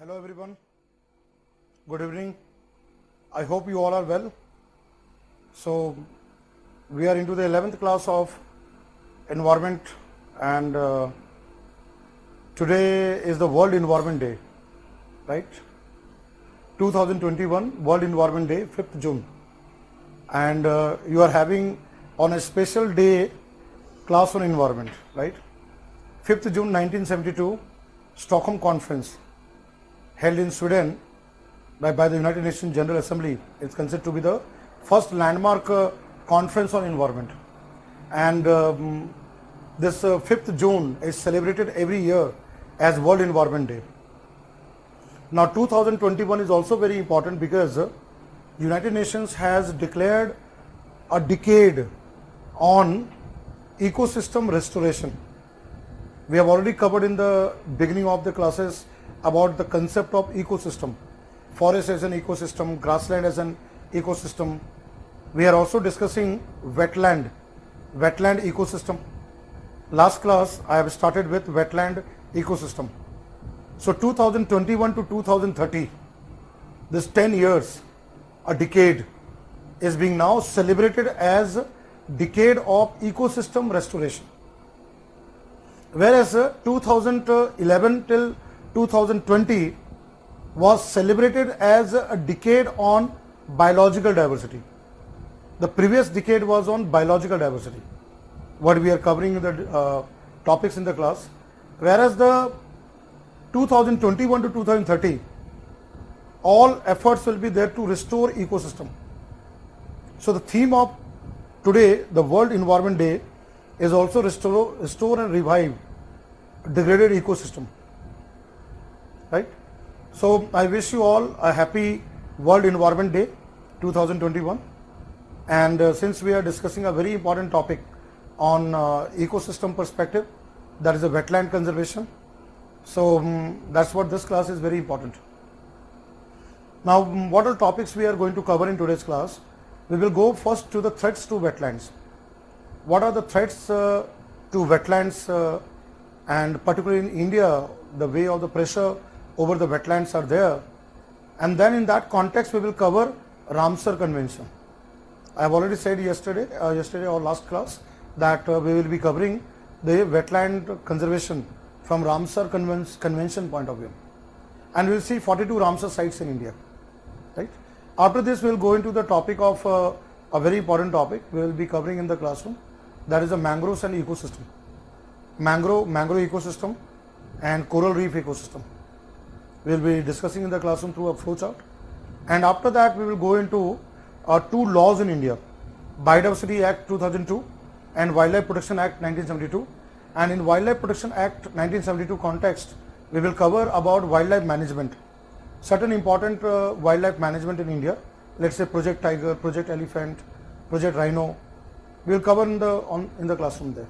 Hello everyone, good evening. I hope you all are well. So we are into the 11th class of environment and today is the World Environment Day, right? 2021 World Environment Day, 5th June, and you are having on a special day class on environment, right? 5th June 1972 Stockholm Conference held in Sweden by the United Nations General Assembly. It's considered to be the first landmark conference on environment, and this 5th June is celebrated every year as World Environment Day. Now 2021 is also very important because United Nations has declared a decade on ecosystem restoration. We have already covered in the beginning of the classes about the concept of ecosystem, forest as an ecosystem, grassland as an ecosystem. We are also discussing wetland ecosystem. Last class I have started with wetland ecosystem. So 2021 to 2030, this 10 years, a decade, is being now celebrated as decade of ecosystem restoration. Whereas 2011 till 2020 was celebrated as a decade on biological diversity. The previous decade was on biological diversity, what we are covering in the topics in the class. Whereas the 2021 to 2030, all efforts will be there to restore ecosystem. So the theme of today, the World Environment Day, is also restore and revive degraded ecosystem, right? So I wish you all a happy World Environment Day 2021, and since we are discussing a very important topic on ecosystem perspective, that is a wetland conservation, so that's what this class is very important. Now what are topics we are going to cover in today's class? We will go first to the threats to wetlands. What are the threats to wetlands, and particularly in India, the way of the pressure over the wetlands are there, and then in that context we will cover Ramsar Convention. I have already said yesterday or last class that we will be covering the wetland conservation from Ramsar Convention point of view, and we will see 42 Ramsar sites in India, right? After this we will go into the topic of a very important topic we will be covering in the classroom, that is the mangroves and ecosystem. Mangrove ecosystem and coral reef ecosystem we will be discussing in the classroom through a flow chart. And after that we will go into two laws in India, Biodiversity Act 2002 and Wildlife Protection Act 1972. And in Wildlife Protection Act 1972 context, we will cover about wildlife management, certain important wildlife management in India, let's say Project Tiger, Project Elephant, Project Rhino. We will cover in the classroom there.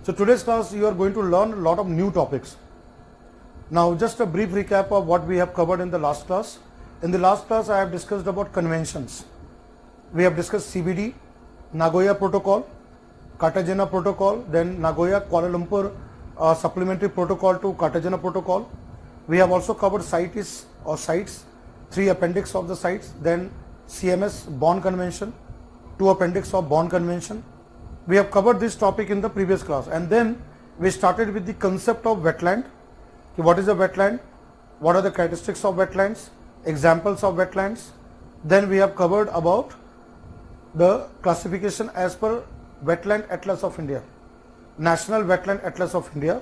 So today's class you are going to learn a lot of new topics. Now just a brief recap of what we have covered in the last class. In the last class I have discussed about conventions. We have discussed CBD, Nagoya Protocol, Cartagena Protocol, then Nagoya Kuala Lumpur supplementary protocol to Cartagena Protocol. We have also covered CITES or sites, 3 appendix of the sites, then CMS Bonn Convention, 2 appendix of Bonn Convention. We have covered this topic in the previous class, and then we started with the concept of wetland. What is a wetland? What are the characteristics of wetlands? Examples of wetlands. Then we have covered about the classification as per Wetland Atlas of India, National Wetland Atlas of India,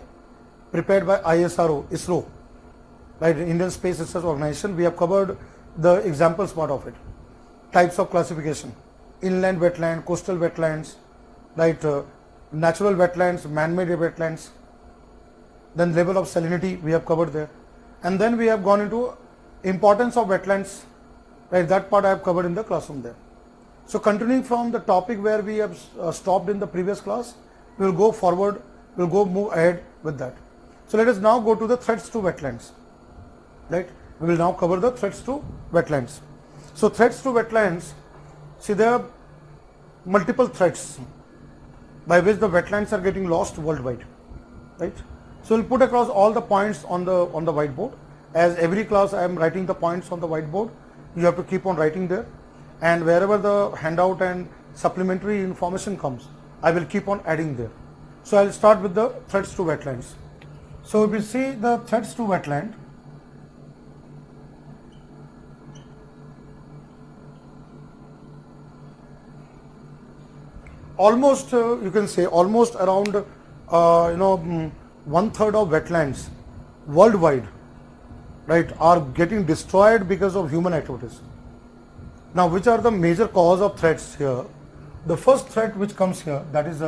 prepared by ISRO, right, Indian Space Research Organization. We have covered the examples part of it. Types of classification: inland wetland, coastal wetlands, right, natural wetlands, man-made wetlands. Then level of salinity we have covered there, and then we have gone into importance of wetlands, right, that part I have covered in the classroom there. So continuing from the topic where we have stopped in the previous class, we will go forward, we will move ahead with that. So let us now go to the threats to wetlands, right. We will now cover the threats to wetlands. So threats to wetlands, see there are multiple threats by which the wetlands are getting lost worldwide, right. So we'll put across all the points on the whiteboard, As every class I am writing the points on the whiteboard, you have to keep on writing there, and wherever the handout and supplementary information comes, I will keep on adding there. So I'll start with the threats to wetlands. So if we see the threats to wetland, almost you can say almost around 1/3 of wetlands worldwide, right, are getting destroyed because of human activities. Now, which are the major cause of threats here? The first threat which comes here, that is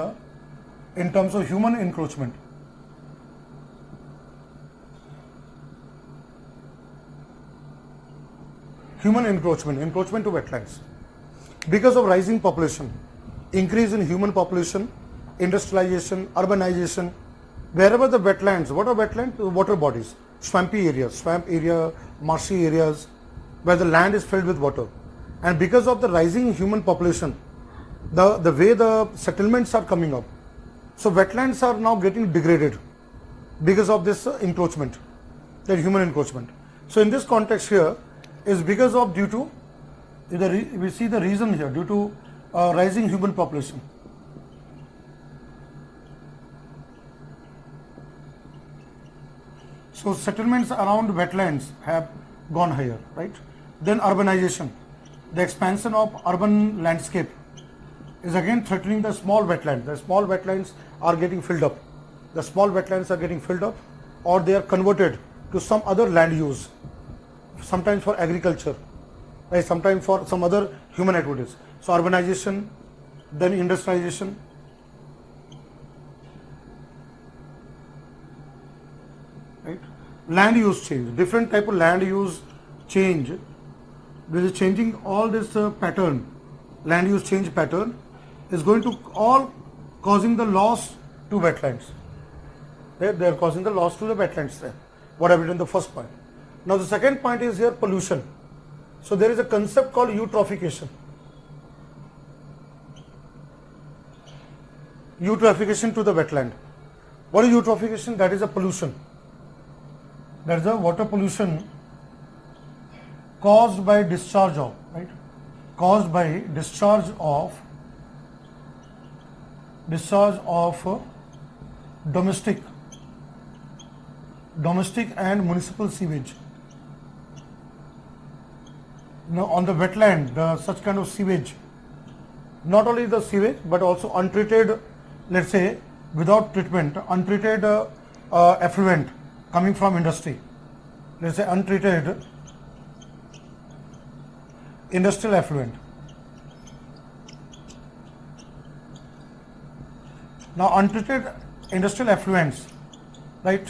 in terms of human encroachment. Human encroachment to wetlands. Because of rising population, increase in human population, industrialization, urbanization, wherever the wetlands, what are wetlands? Water bodies, swampy areas, swamp area, marshy areas, where the land is filled with water. And because of the rising human population, the way the settlements are coming up, so wetlands are now getting degraded because of this encroachment, the human encroachment. So in this context here is because of due to, we see the reason here, due to rising human population. So settlements around wetlands have gone higher, right? Then urbanization, the expansion of urban landscape is again threatening the small wetlands. The small wetlands are getting filled up. The small wetlands are getting filled up, or they are converted to some other land use, sometimes for agriculture, right? Sometimes for some other human activities. So urbanization, then industrialization, right? Land use change, different type of land use change. This is changing all this pattern, land use change pattern is going to all causing the loss to wetlands. They are causing the loss to the wetlands there, what I did in the first point. Now the second point is here pollution. So there is a concept called eutrophication. Eutrophication to the wetland. What is eutrophication? That is a pollution. That is a water pollution caused by discharge of, right? Caused by discharge of domestic and municipal sewage. Now on the wetland, such kind of sewage, not only the sewage but also untreated, let's say without treatment, untreated effluent coming from industry, let's say untreated industrial effluent. Now untreated industrial effluents, right,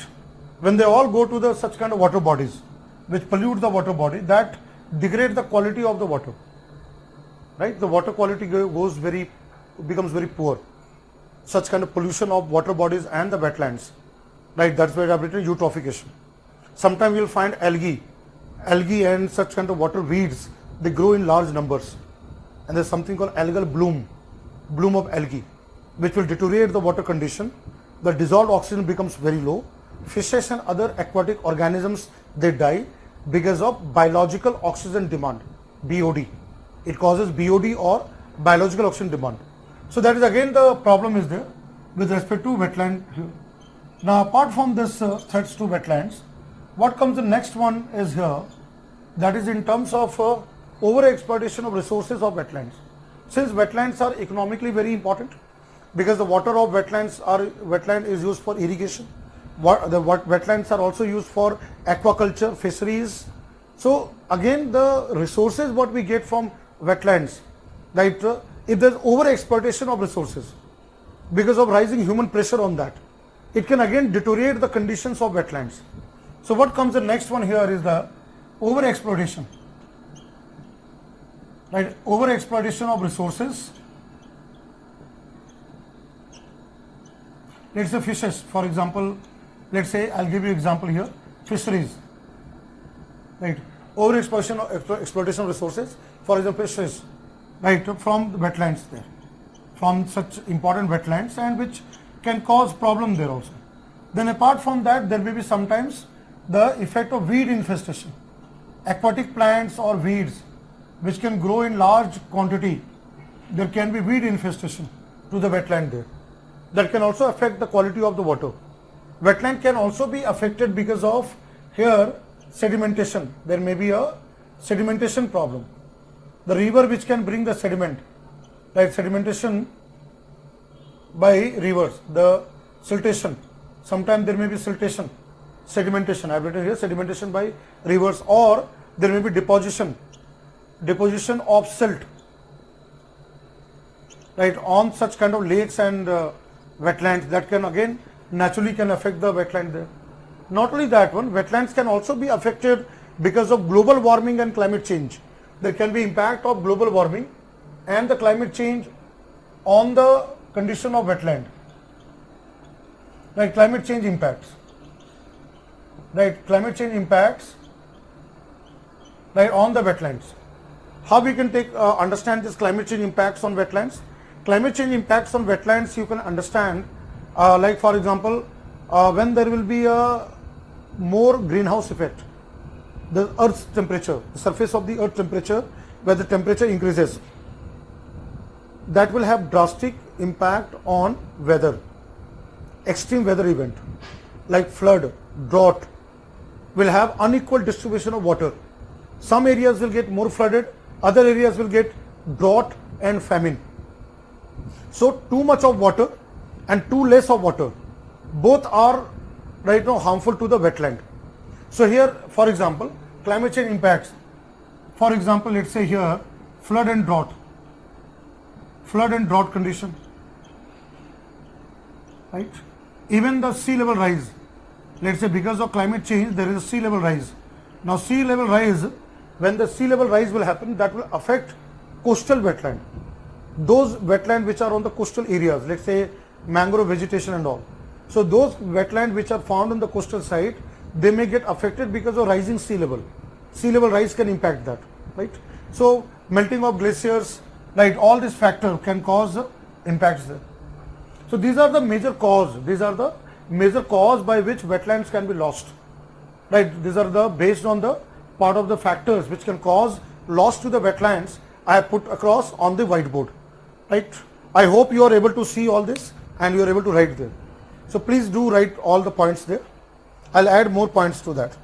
when they all go to the such kind of water bodies which pollute the water body, that degrade the quality of the water, right? The water quality becomes very poor. Such kind of pollution of water bodies and the wetlands, right? That's why I have written eutrophication. Sometimes you'll find algae and such kind of water weeds, they grow in large numbers, and there's something called algal bloom of algae, which will deteriorate the water condition. The dissolved oxygen becomes very low. Fishes and other aquatic organisms, they die because of biological oxygen demand, BOD. It causes BOD or biological oxygen demand. So that is again the problem is there with respect to wetland. Now apart from this threats to wetlands, what comes the next one is here, that is in terms of over exploitation of resources of wetlands. Since wetlands are economically very important, because the water of wetland is used for irrigation, wetlands are also used for aquaculture, fisheries. So again the resources what we get from wetlands, right, if there is over exploitation of resources because of rising human pressure on that, it can again deteriorate the conditions of wetlands. So what comes the next one here is the over exploitation, right? Over exploitation of resources. Let's say fishes, for example, let's say I'll give you example here, fisheries, right? Over exploitation of resources, for example fishes, right, from the wetlands there, from such important wetlands, and which can cause problem there also. Then apart from that, there may be sometimes the effect of weed infestation. Aquatic plants or weeds which can grow in large quantity, there can be weed infestation to the wetland there. That can also affect the quality of the water. Wetland can also be affected because of here sedimentation. There may be a sedimentation problem. The river which can bring the sediment, like sedimentation by rivers, the siltation. Sometimes there may be siltation, sedimentation. I have written here sedimentation by rivers, or there may be deposition of silt, right, on such kind of lakes and wetlands. That can again naturally can affect the wetland there. Not only that one, wetlands can also be affected because of global warming and climate change. There can be impact of global warming and the climate change on the condition of wetland. Right, climate change impacts. Right, climate change impacts, right, on the wetlands. How we can take understand this climate change impacts on wetlands? Climate change impacts on wetlands you can understand, like for example, when there will be a more greenhouse effect, the earth's temperature, the surface of the earth temperature, where the temperature increases, that will have drastic impact on weather. Extreme weather event like flood, drought, will have unequal distribution of water. Some areas will get more flooded, other areas will get drought and famine. So too much of water and too less of water, both are right now harmful to the wetland. So here, for example, climate change impacts. For example, let's say here flood and drought condition, right? Even the sea level rise. Let's say because of climate change, there is a sea level rise. Now sea level rise, when the sea level rise will happen, that will affect coastal wetland. Those wetland which are on the coastal areas, let's say mangrove vegetation and all. So those wetland which are found on the coastal side, they may get affected because of rising sea level. Sea level rise can impact that, right? So melting of glaciers, right, all these factors can cause impacts there. So these are the major cause. These are the major cause by which wetlands can be lost, right? These are the based on the part of the factors which can cause loss to the wetlands. I have put across on the whiteboard, right? I hope you are able to see all this and you are able to write there. So please do write all the points there. I'll add more points to that.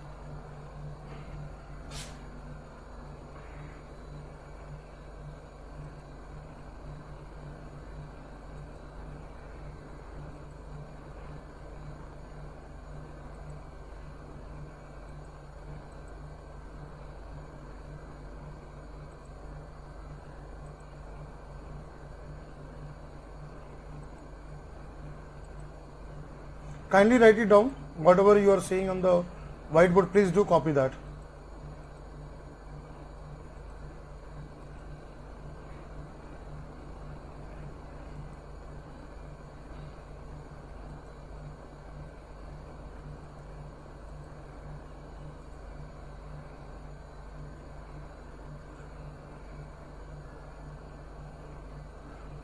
Kindly write it down. Whatever you are seeing on the whiteboard, please do copy that.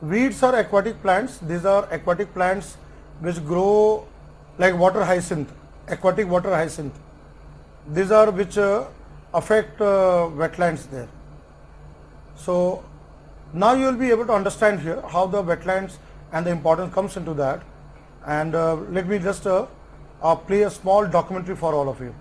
Weeds are aquatic plants. These are aquatic plants which grow like water hyacinth, aquatic water hyacinth. These are which affect wetlands there. So now you will be able to understand here how the wetlands and the importance comes into that. And let me just play a small documentary for all of you.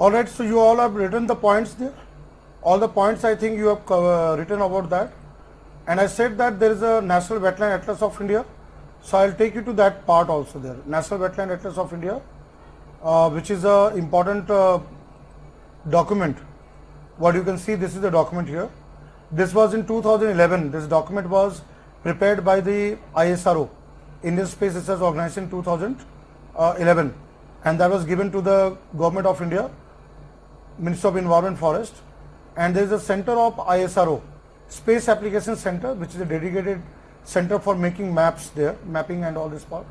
Alright, so you all have written the points there. All the points I think you have written about that. And I said that there is a National Wetland Atlas of India. So I'll take you to that part also there. National Wetland Atlas of India, which is a important document. What you can see, this is the document here. This was in 2011. This document was prepared by the ISRO, Indian Space Research Organization, in 2011, and that was given to the Government of India, Ministry of Environment Forest, and there is a center of ISRO, Space Application Center, which is a dedicated center for making maps there, mapping and all this part,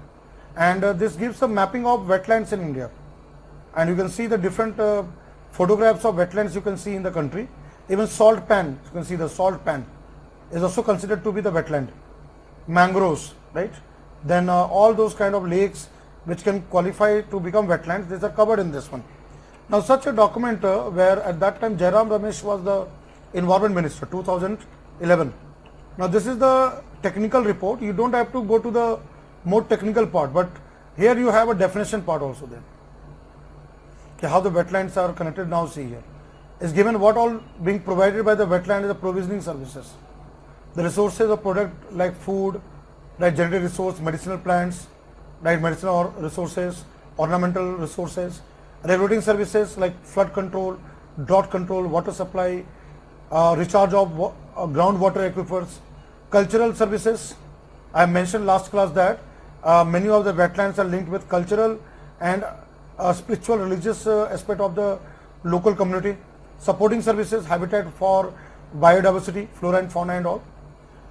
and this gives a mapping of wetlands in India, and you can see the different photographs of wetlands you can see in the country. Even salt pan, you can see the salt pan is also considered to be the wetland. Mangroves, right? Then all those kind of lakes which can qualify to become wetlands, these are covered in this one. Now such a document where at that time Jairam Ramesh was the Environment Minister, 2011. Now this is the technical report. You don't have to go to the more technical part, but here you have a definition part also there. Okay, how the wetlands are connected, now see here. Is given what all being provided by the wetland is the provisioning services. The resources of product like food, like genetic resource, medicinal plants, like medicinal resources, ornamental resources, regulating services like flood control, drought control, water supply, recharge of groundwater aquifers, cultural services. I mentioned last class that many of the wetlands are linked with cultural and spiritual religious aspect of the local community. Supporting services, habitat for biodiversity, flora and fauna and all.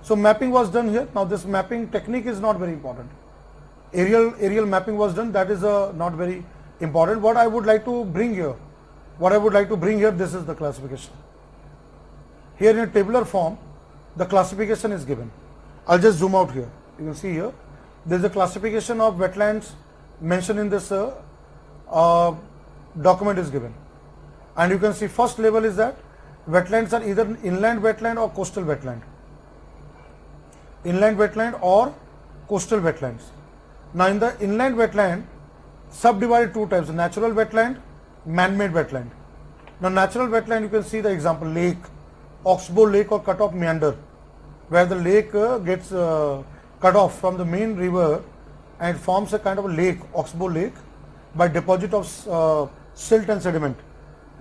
So mapping was done here. Now this mapping technique is not very important. Aerial mapping was done, that is not very important. What I would like to bring here, this is the classification. Here in a tabular form, the classification is given. I'll just zoom out here. You can see here, there is a classification of wetlands mentioned in this document is given. And you can see first level is that wetlands are either inland wetland or coastal wetland. Inland wetland or coastal wetlands. Now in the inland wetland, subdivided two types, natural wetland, man-made wetland. Now natural wetland, you can see the example, lake, oxbow lake or cut-off meander, where the lake gets cut off from the main river and forms a kind of a lake, oxbow lake, by deposit of silt and sediment,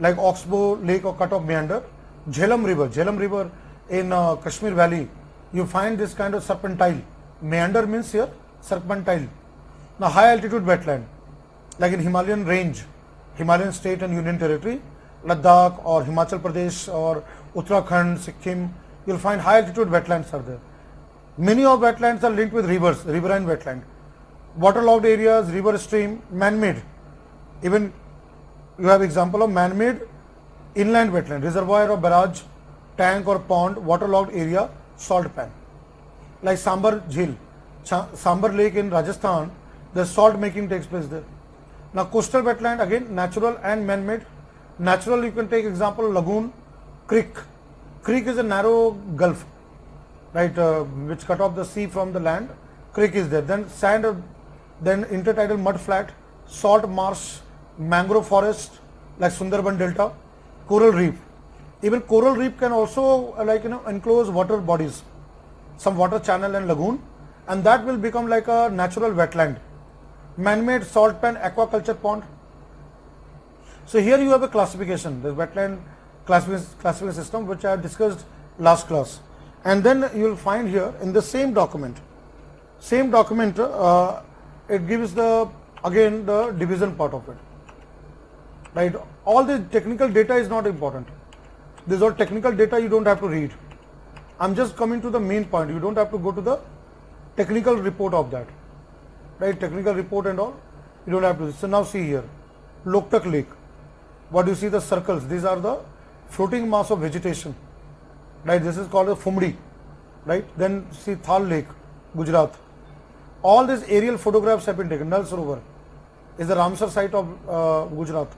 like oxbow lake or cut-off meander. Jhelum river in Kashmir Valley, you find this kind of serpentile. Meander means here serpentile. Now high altitude wetland, like in Himalayan range, Himalayan state and union territory, Ladakh or Himachal Pradesh or Uttarakhand, Sikkim, you'll find high altitude wetlands are there. Many of wetlands are linked with rivers, riverine wetland. Waterlogged areas, river stream, man-made. Even you have example of man-made inland wetland, reservoir or barrage, tank or pond, waterlogged area, salt pan. Like Sambar Jheel, Sambar Lake in Rajasthan, the salt making takes place there. Now coastal wetland, again natural and man-made. Natural, you can take example lagoon, creek. Creek is a narrow gulf, right, which cut off the sea from the land. Creek is there. Then sand, then intertidal mud flat, salt marsh, mangrove forest like Sundarban Delta, coral reef. Even coral reef can also enclose water bodies, some water channel and lagoon, and that will become like a natural wetland. Man-made salt pan, aquaculture pond. So here you have a classification, the wetland classification system, which I have discussed last class. And then you will find here in the same document, it gives again the division part of it. Right, all the technical data is not important. This all technical data you don't have to read. I'm just coming to the main point. You don't have to go to the technical report of that. Right, technical report and all, you don't have to. So now see here, Loktak Lake. What you see the circles, these are the floating mass of vegetation. Right, this is called a Fumdi. Right, then see Thal Lake, Gujarat. All these aerial photographs have been taken. Nal Sarovar is the Ramsar site of Gujarat.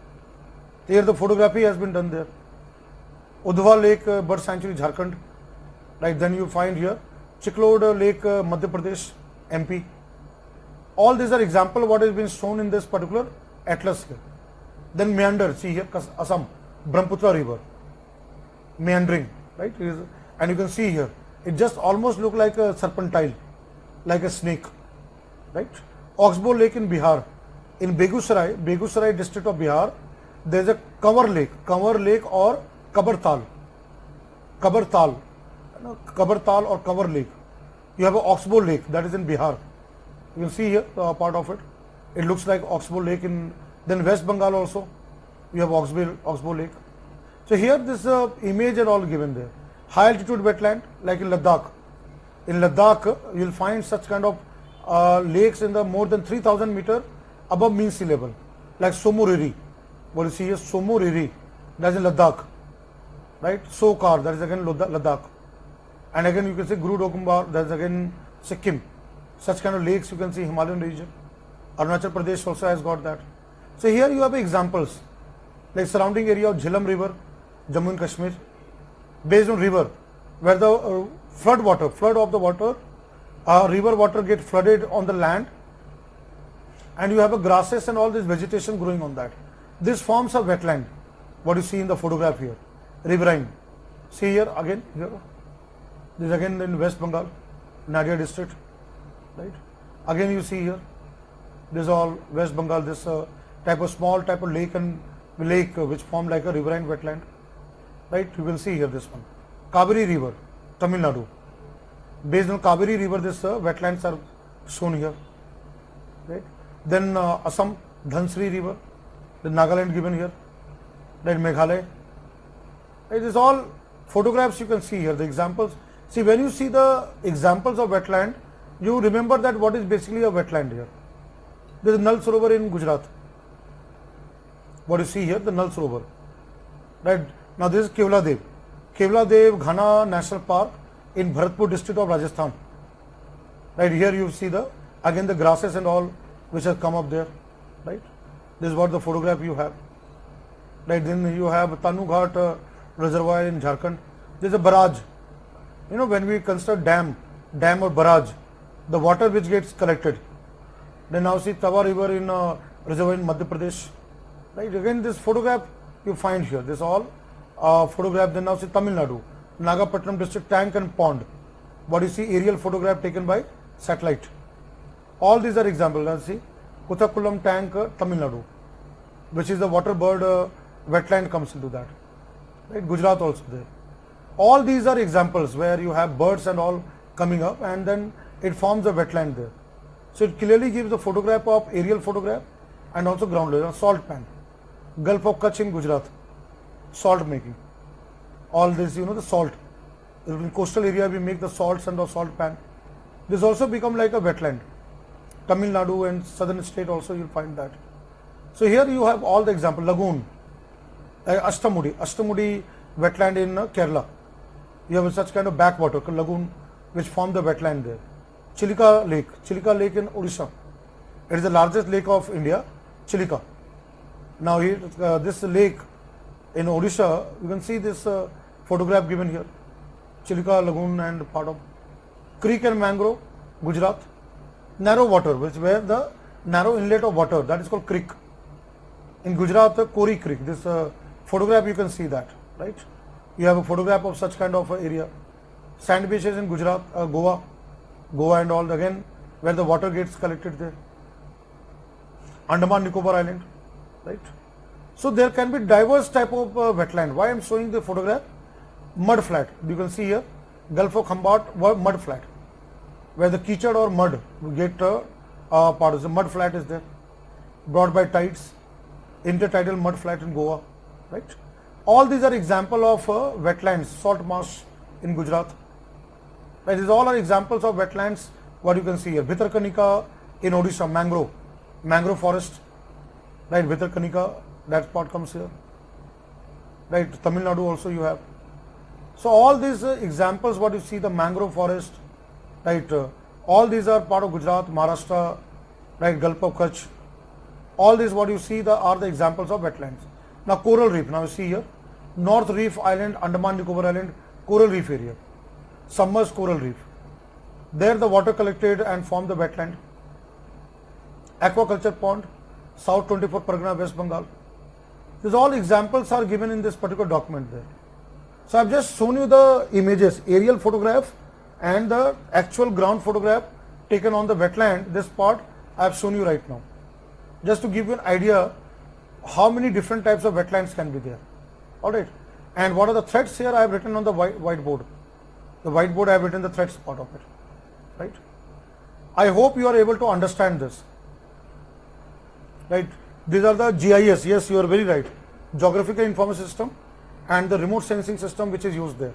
Here the photography has been done there. Udhwa Lake, Bird Sanctuary, Jharkhand. Right, then you find here Chiklod Lake, Madhya Pradesh, MP. All these are example what has been shown in this particular atlas here. Then meander, see here, Assam, Brahmaputra river, meandering, right? And you can see here, it just almost look like a serpentine, like a snake, right? Oxbow Lake in Bihar, in Begusarai district of Bihar, there is a Kanwar Lake or Kabartal or Kanwar Lake. You have a Oxbow Lake that is in Bihar. You can see here part of it. It looks like Oxbow Lake in then West Bengal also. You have Oxbow Lake. So here this image are all given there. High altitude wetland like in Ladakh. In Ladakh you will find such kind of lakes in the more than 3,000 meter above mean sea level, like Somoriri. What you see here, Somoriri, that is in Ladakh, right? Sokar, that is again Ladakh. And again you can see Guru Dokumbar, that is again Sikkim. Such kind of lakes you can see Himalayan region. Arunachal Pradesh also has got that. So here you have examples like surrounding area of Jhelum River, Jammu and Kashmir, based on river, where the flood of the water, river water get flooded on the land, and you have a grasses and all this vegetation growing on that. This forms a wetland. What you see in the photograph here, riverine. See here again, here. This is again in West Bengal, Nadia district, right? Again you see here, this is all West Bengal, this type of small type of lake which form like a riverine wetland, right? You can see here this one, Kaveri River, Tamil Nadu. Based on Kaveri River, this wetlands are shown here, right? Then Assam, Dhansri River, the Nagaland given here, then Meghalaya. It is all photographs you can see here, the examples. See, when you see the examples of wetland, you remember that what is basically a wetland here. There is Nal Sarovar in Gujarat. What you see here, the Nal Sarovar. Right. Now this is Kevla Dev Ghana National Park in Bharatpur district of Rajasthan. Right, here you see again the grasses and all which have come up there. Right. This is what the photograph you have. Right. Then you have Tanu Ghat reservoir in Jharkhand. There is a barrage. You know, when we construct dam or barrage, the water which gets collected. Then now see Tawa River in reservoir in Madhya Pradesh. Right. Again, this photograph you find here. This all photograph. Then now see Tamil Nadu, Nagapattinam district tank and pond. What you see, aerial photograph taken by satellite. All these are examples. Let's see Kuthakulam tank, Tamil Nadu, which is the water bird wetland comes into that. Right. Gujarat also there. All these are examples where you have birds and all coming up, and then it forms a wetland there. So it clearly gives the photograph of aerial photograph and also ground level. Salt pan, Gulf of Kutch in Gujarat, salt making. All this, you know, the salt. In coastal area we make the salts and the salt pan. This also become like a wetland. Tamil Nadu and southern state also you'll find that. So here you have all the example. Lagoon, Ashtamudi wetland in Kerala. You have such kind of backwater lagoon which form the wetland there. Chilika Lake in Odisha. It is the largest lake of India, Chilika. Now here, this lake in Odisha, you can see this photograph given here. Chilika lagoon and part of creek and mangrove, Gujarat. Narrow water, where the narrow inlet of water, that is called creek. In Gujarat, Kori Creek. This photograph you can see that, right? You have a photograph of such kind of area. Sand beaches in Gujarat, Goa and all again where the water gets collected there. Andaman Nicobar Island, right? So there can be diverse type of wetland. Why I am showing the photograph? Mud flat. You can see here Gulf of Khambat mud flat, where the kichad or mud get part of the mud flat is there, brought by tides. Intertidal mud flat in Goa, right? All these are example of wetlands, salt marsh in Gujarat. Right? These all are examples of wetlands. What you can see here, Bhitarkanika in Odisha, mangrove forest, right? Bhitarkanika, that part comes here, right? Tamil Nadu also you have. So all these examples, what you see, the mangrove forest, right? All these are part of Gujarat, Maharashtra, right? Gulf of Kutch. All these what you see are the examples of wetlands. Now coral reef. Now you see here, North Reef Island, Andaman Nicobar Island, coral reef area, submerged coral reef. There the water collected and formed the wetland. Aquaculture pond, South 24 Pargana, West Bengal. These all examples are given in this particular document there. So I've just shown you the images, aerial photograph and the actual ground photograph taken on the wetland. This part I have shown you right now, just to give you an idea how many different types of wetlands can be there. All right, and what are the threats here? I have written on the whiteboard. The whiteboard I have written the threats part of it. Right. I hope you are able to understand this. Right. These are the GIS. Yes, you are very right. Geographical Information System and the remote sensing system which is used there.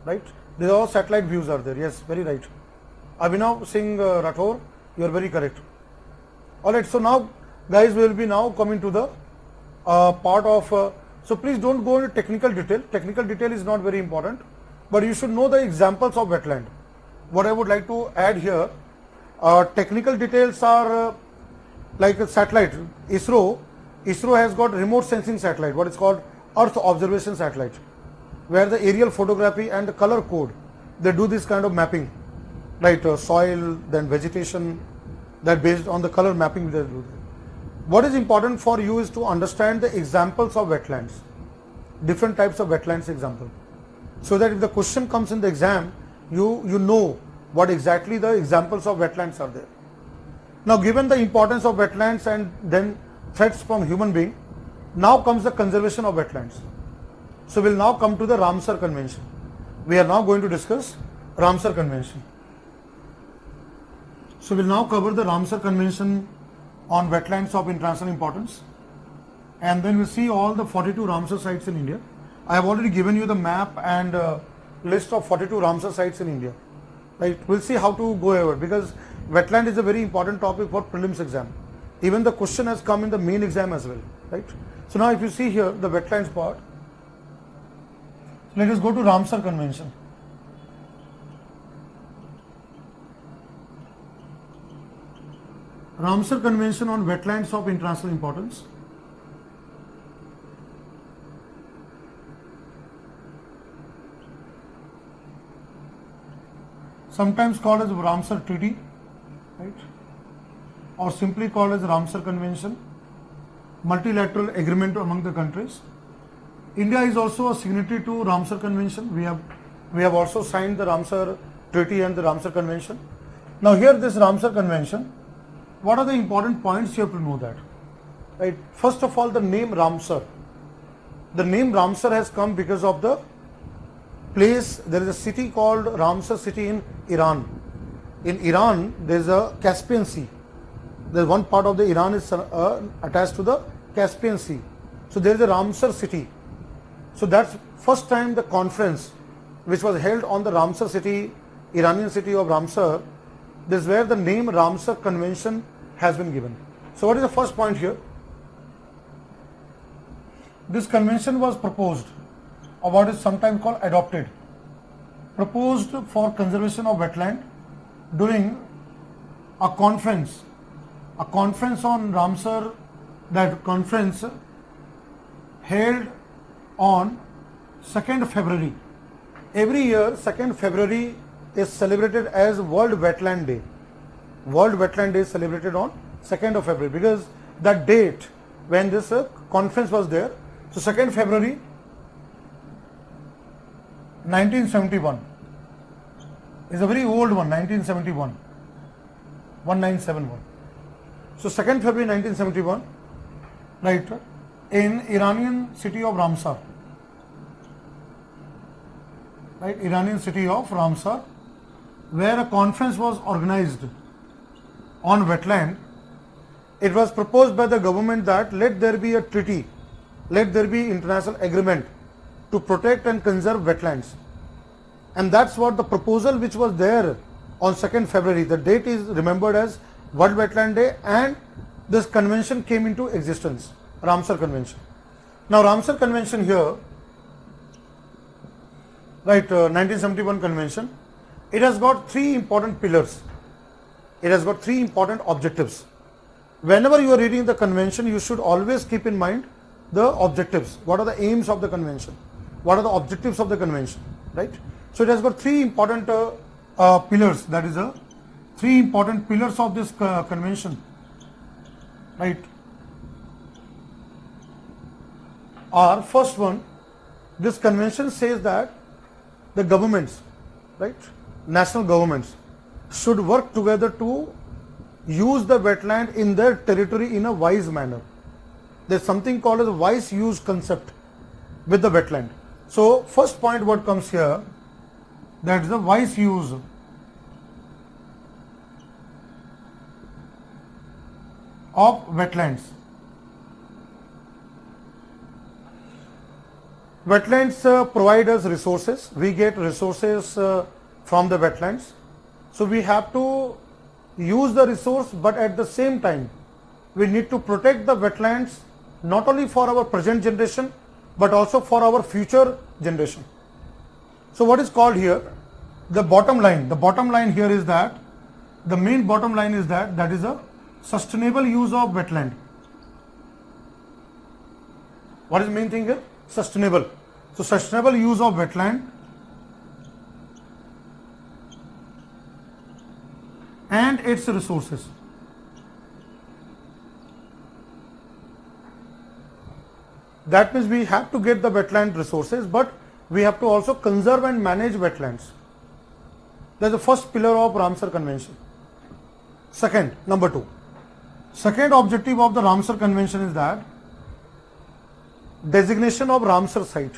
Right. These are all satellite views are there. Yes, very right. Abhinav Singh Rathore, you are very correct. All right. So now, guys, we will be now coming to the part of. So please don't go into technical detail. Technical detail is not very important, but you should know the examples of wetland. What I would like to add here, technical details are like a satellite. ISRO has got remote sensing satellite, what is called Earth Observation Satellite, where the aerial photography and the color code, they do this kind of mapping, right? Soil, then vegetation, that based on the color mapping they do. What is important for you is to understand the examples of wetlands, different types of wetlands example, so that if the question comes in the exam, you know what exactly the examples of wetlands are there. Now, given the importance of wetlands and then threats from human being, now comes the conservation of wetlands. So we'll now come to the Ramsar Convention. We are now going to discuss Ramsar Convention. So we'll now cover the Ramsar Convention on wetlands of international importance, and then we'll see all the 42 Ramsar sites in India. I have already given you the map and list of 42 Ramsar sites in India. Right? We'll see how to go over, because wetland is a very important topic for prelims exam. Even the question has come in the main exam as well. Right? So now if you see here the wetlands part, let us go to Ramsar Convention. Ramsar Convention on wetlands of international importance. Sometimes called as Ramsar Treaty, right? Or simply called as Ramsar Convention, multilateral agreement among the countries. India is also a signatory to Ramsar Convention. We have also signed the Ramsar Treaty and the Ramsar Convention. Now here this Ramsar Convention, what are the important points you have to know that? Right. First of all, the name Ramsar. The name Ramsar has come because of the place. There is a city called Ramsar city in Iran. In Iran, there is a Caspian Sea. There is one part of the Iran is attached to the Caspian Sea. So there is a Ramsar city. So that's first time the conference which was held on the Ramsar city, Iranian city of Ramsar. This is where the name Ramsar Convention has been given. So what is the first point here? This convention was proposed, or what is sometimes called adopted, proposed for conservation of wetland during a conference on Ramsar. That conference held on 2nd February. Every year 2nd February is celebrated as World Wetland Day. World Wetland Day is celebrated on 2nd of February because that date when this conference was there. So 2nd February 1971 is a very old one, 1971, 1971. So 2nd February 1971, right, in Iranian city of Ramsar, right, Iranian city of Ramsar, where a conference was organized on wetland. It was proposed by the government that let there be a treaty, let there be international agreement to protect and conserve wetlands. And that's what the proposal which was there on 2nd February, the date is remembered as World Wetland Day, and this convention came into existence, Ramsar Convention. Now Ramsar Convention here, right, 1971 convention, it has got three important pillars. It has got three important objectives. Whenever you are reading the convention, you should always keep in mind the objectives. What are the aims of the convention? What are the objectives of the convention? Right? So it has got three important pillars. That is three important pillars of this convention. Right? are, first one, this convention says that the governments, right, national governments should work together to use the wetland in their territory in a wise manner. There's something called as a wise use concept with the wetland. So first point what comes here, that is the wise use of wetlands. Wetlands provide us resources. We get resources from the wetlands. So we have to use the resource, but at the same time we need to protect the wetlands not only for our present generation but also for our future generation. So what is called here the bottom line? The bottom line here is that the main bottom line is that is a sustainable use of wetland. What is the main thing here? Sustainable. So sustainable use of wetland and its resources. That means we have to get the wetland resources, but we have to also conserve and manage wetlands. That's the first pillar of Ramsar Convention. Second, number 2. Second objective of the Ramsar Convention is that designation of Ramsar site.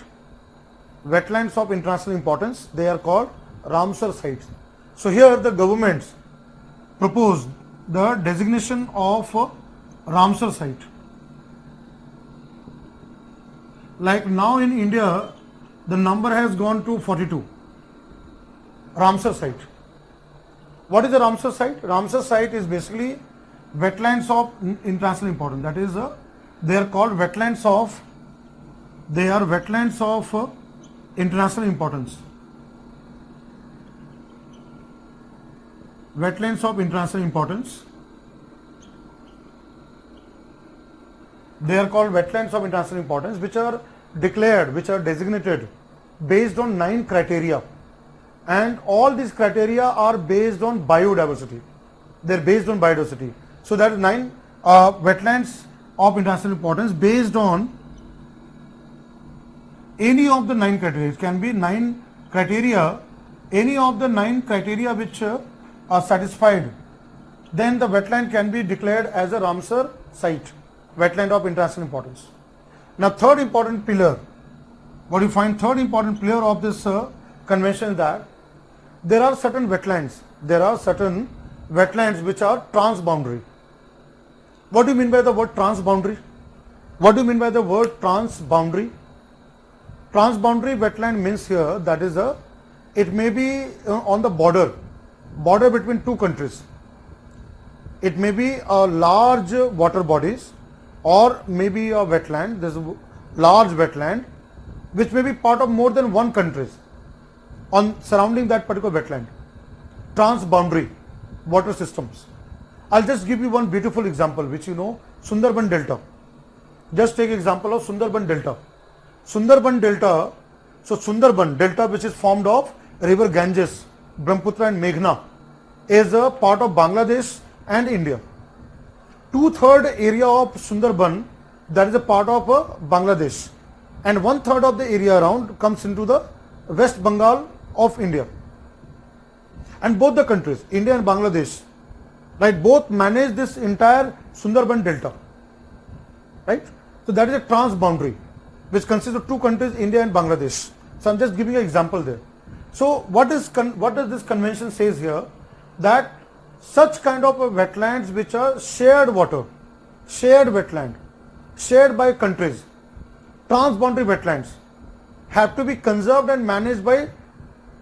Wetlands of international importance, they are called Ramsar sites. So here the governments proposed the designation of Ramsar site. Like now in India, the number has gone to 42. Ramsar site. What is the Ramsar site? Ramsar site is basically wetlands of international importance. That is, they are called wetlands of. They are wetlands of international importance. Wetlands of international importance. They are called wetlands of international importance, which are declared, which are designated based on 9 criteria. And all these criteria are based on biodiversity. They are based on biodiversity. So that is 9 wetlands of international importance based on any of the 9 criteria. It can be 9 criteria, any of the 9 criteria which are satisfied, then the wetland can be declared as a Ramsar site, wetland of international importance. Now third important pillar, what you find third important pillar of this convention is that there are certain wetlands which are transboundary. What do you mean by the word transboundary? What do you mean by the word transboundary? Transboundary wetland means here that is it may be on the border between 2 countries. It may be a large water bodies or maybe a wetland. There's a large wetland which may be part of more than 1 country on surrounding that particular wetland. Transboundary water systems. I'll just give you one beautiful example which you know, Sundarban Delta. Just take example of Sundarban Delta. Sundarban Delta, so Sundarban Delta, which is formed of river Ganges, Brahmaputra and Meghna, is a part of Bangladesh and India. 2/3 area of Sundarban, that is a part of Bangladesh, and 1/3 of the area around comes into the West Bengal of India. And both the countries, India and Bangladesh, right, both manage this entire Sundarban Delta, right? So that is a transboundary which consists of 2 countries, India and Bangladesh. So I'm just giving you an example there. So what does this convention says here? That such kind of wetlands which are shared water, shared wetland, shared by countries, transboundary wetlands have to be conserved and managed by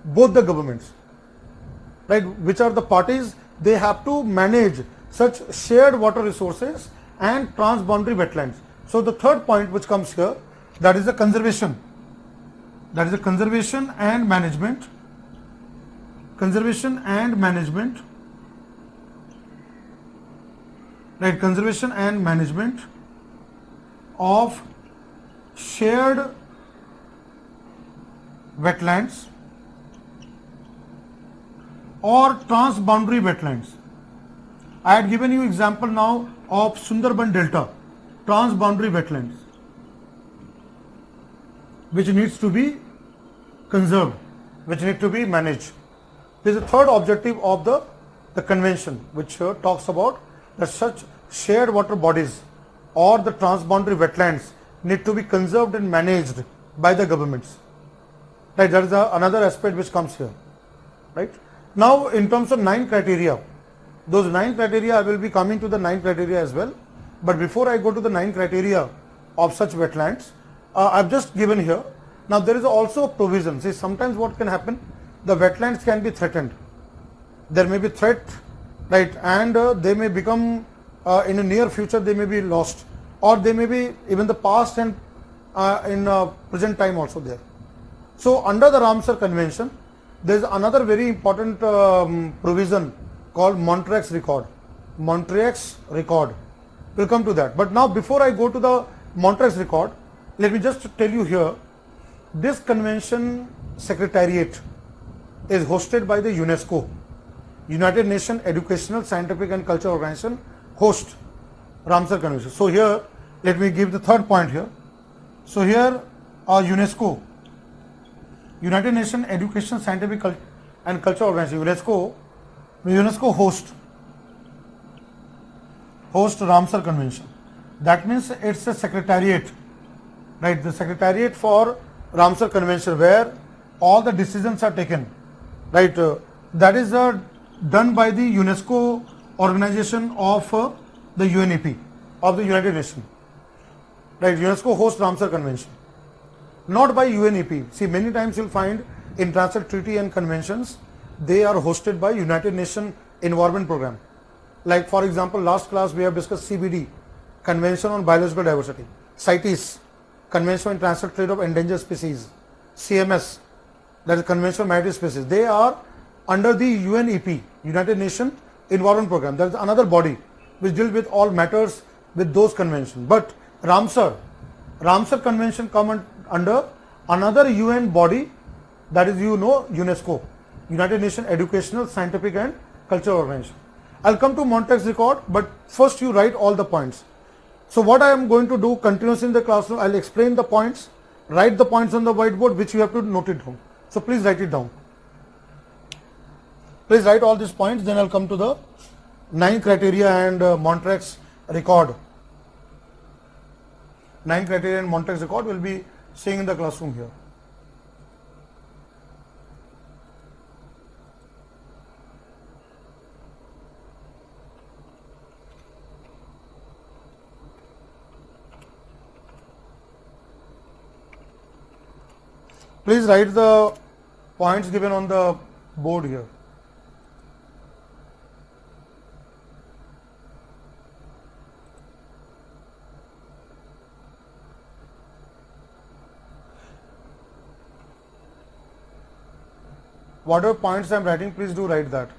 both the governments, right? Which are the parties, they have to manage such shared water resources and transboundary wetlands. So the third point which comes here, that is the conservation. That is the conservation and management. Conservation and management. Right, conservation and management of shared wetlands or transboundary wetlands. I had given you example now of Sundarban Delta, transboundary wetlands. which needs to be conserved, which need to be managed. This is the third objective of the convention, which talks about that such shared water bodies or the transboundary wetlands need to be conserved and managed by the governments. Right, that is another aspect which comes here. Right. Now, in terms of 9 criteria, those 9 criteria, I will be coming to the 9 criteria as well. But before I go to the 9 criteria of such wetlands, I've just given here. Now, there is also a provision. See, sometimes what can happen, the wetlands can be threatened. There may be threat, right, and they may become in the near future they may be lost, or they may be even the past and in present time also there. So, under the Ramsar Convention, there is another very important provision called Montreux Record. Montreux Record. We'll come to that. But now, before I go to the Montreux Record, let me just tell you here, this convention secretariat is hosted by the UNESCO, United Nations Educational, Scientific and Cultural Organization host Ramsar Convention. So here, let me give the third point here. So here, UNESCO, United Nations Education, Scientific and Cultural Organization, UNESCO host Ramsar Convention. That means it's a secretariat, right? The secretariat for Ramsar Convention, where all the decisions are taken, right? That is done by the UNESCO organization of the UNEP, of the United Nations, right? UNESCO hosts Ramsar Convention, not by UNEP. See, many times you'll find international treaty and conventions, they are hosted by United Nations Environment Program. Like, for example, last class we have discussed CBD, Convention on Biological Diversity, CITES, Convention on International Trade of Endangered Species, CMS, that is Convention on Migratory Species. They are under the UNEP, United Nations Environment Program. That is another body which deals with all matters with those conventions. But Ramsar Convention come under another UN body, that is UNESCO, United Nations Educational, Scientific and Cultural Organization. I'll come to Montreux Record, but first you write all the points. So what I am going to do continuously in the classroom, I'll explain the points, write the points on the whiteboard which you have to note it down. So please write it down. Please write all these points, then I'll come to the 9 criteria and Montreux Record. 9 criteria and Montreux Record will be seeing in the classroom here. Please write the points given on the board here. Whatever points I am writing, please do write that.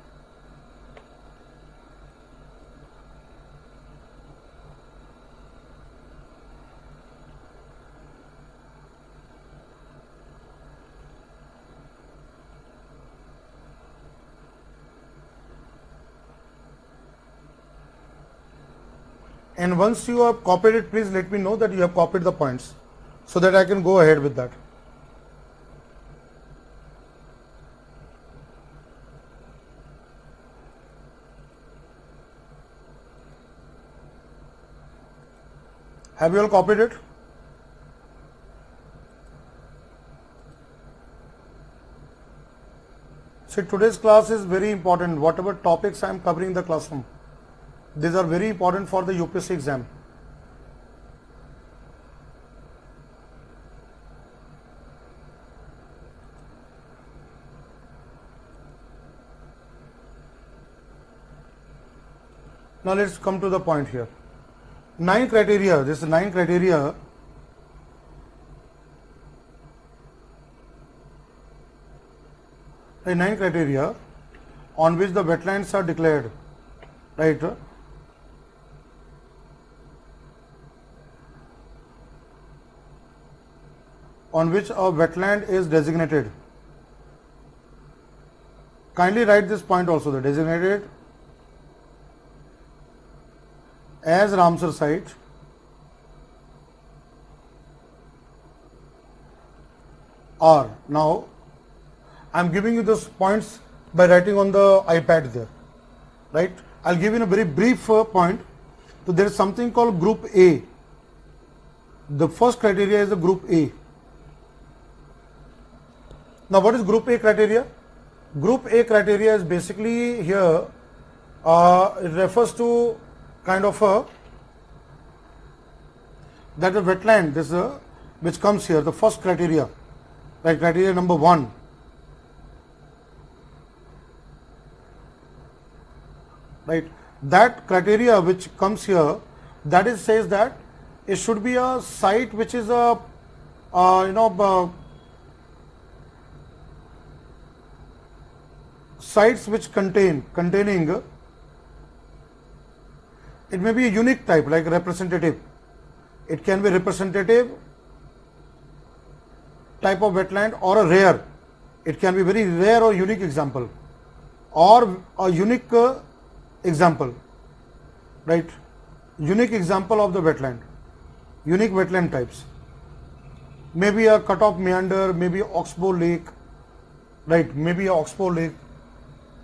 And once you have copied it, please let me know that you have copied the points so that I can go ahead with that. Have you all copied it? See, today's class is very important. Whatever topics I am covering in the classroom, these are very important for the UPSC exam. Now let's come to the point here. 9 criteria, this is 9 criteria. The 9 criteria on which the wetlands are declared, right? On which a wetland is designated. Kindly write this point also, the designated as Ramsar site are. Now I'm giving you those points by writing on the iPad there, right? I'll give you a very brief point. So there is something called group A. The first criteria is the group A. Now what is group A criteria? Group A criteria is basically here, it refers to kind of a, that the wetland, this which comes here, the first criteria, like criteria number 1. Right, that criteria which comes here, that is says that it should be a site which is a sites which containing it may be a unique type like representative. It can be representative type of wetland or a rare. It can be very rare or unique example or a unique example, right? Unique example of the wetland, unique wetland types. Maybe a cut-off meander, maybe oxbow lake, right? Maybe a oxbow lake,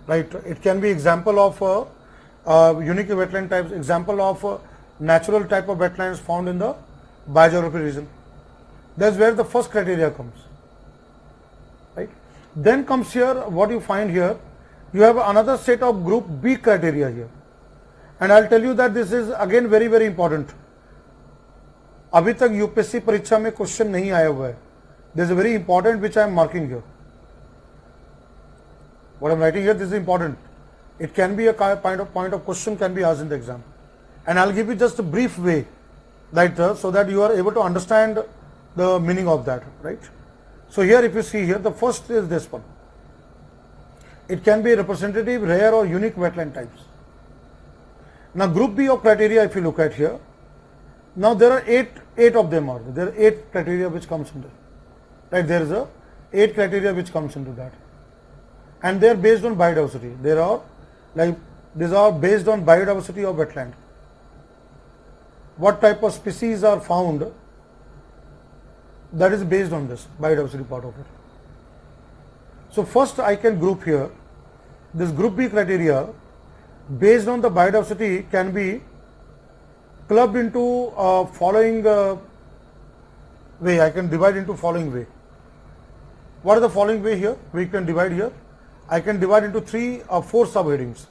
right? It can be example of unique wetland types, example of natural type of wetlands found in the biogeography region. That's where the first criteria comes, right? Then comes here, what you find here, you have another set of group B criteria here, and I'll tell you that this is again very very important. अभी तक UPSC परीक्षा में question नहीं आया हुआ है. This is very important which I am marking here. What I am writing here, this is important. It can be a point of question can be asked in the exam, and I'll give you just a brief way, right, so that you are able to understand the meaning of that, right? So here, if you see here, the first is this one. It can be representative, rare or unique wetland types. Now group B of criteria, if you look at here, now there are eight of them are there. There are 8 criteria which comes into, right? There is a 8 criteria which comes into that, and they are based on biodiversity. There are like these are based on biodiversity of wetland. What type of species are found? That is based on this biodiversity part of it. So first I can group here. This group B criteria based on the biodiversity can be clubbed into following way. I can divide into following way. What is the following way here? We can divide here. I can divide into 3 or 4 subheadings.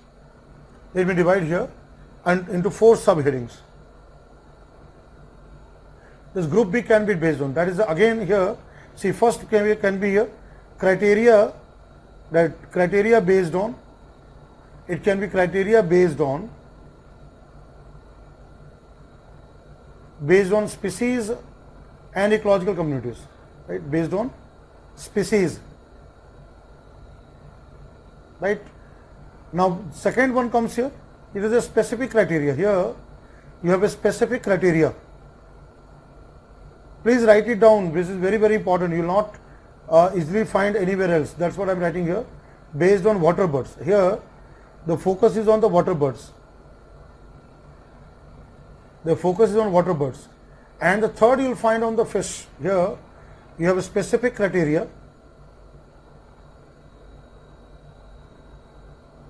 Let me divide here and into 4 subheadings. This group B can be based on. That is again here. See, first can be here criteria, that criteria based on. It can be criteria based on species and ecological communities, right? Based on species, right? Now second one comes here. It is a specific criteria. Here you have a specific criteria. Please write it down. This is very very important. You will not easily find anywhere else. That's what I am writing here. Based on water birds. Here the focus is on the water birds. The focus is on water birds. And the third you will find on the fish. Here you have a specific criteria.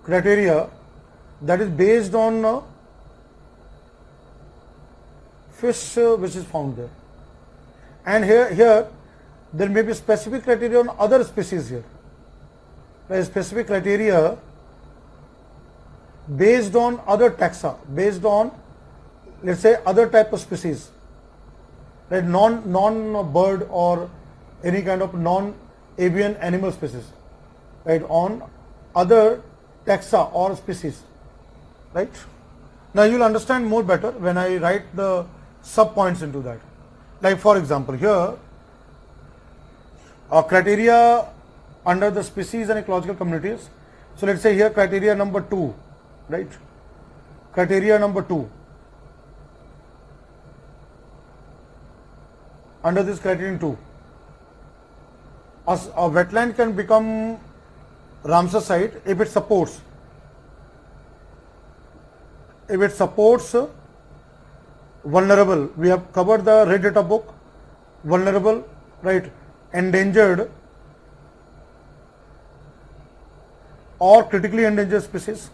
Criteria that is based on fish which is found there. And here there may be specific criteria on other species here. There is specific criteria based on other taxa, based on, let's say, other type of species, right? Non bird or any kind of non-avian animal species, right? On other taxa or species, right? Now you will understand more better when I write the sub points into that. Like for example, here criteria under the species and ecological communities. So let's say here criteria number 2, right? Criteria number 2. Under this criterion 2, a wetland can become Ramsar site if it supports vulnerable. We have covered the red data book, vulnerable, right? endangered or critically endangered species?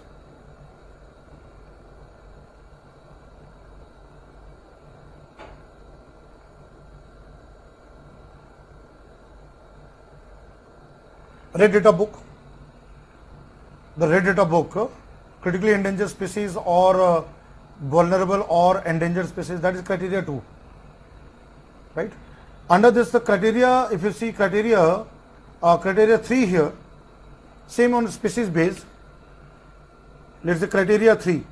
Red Data Book. The Red Data Book, critically endangered species or vulnerable or endangered species, that is criteria 2, right? Under this, the criteria, if you see criteria 3 here, same on species base. Let's say criteria 3,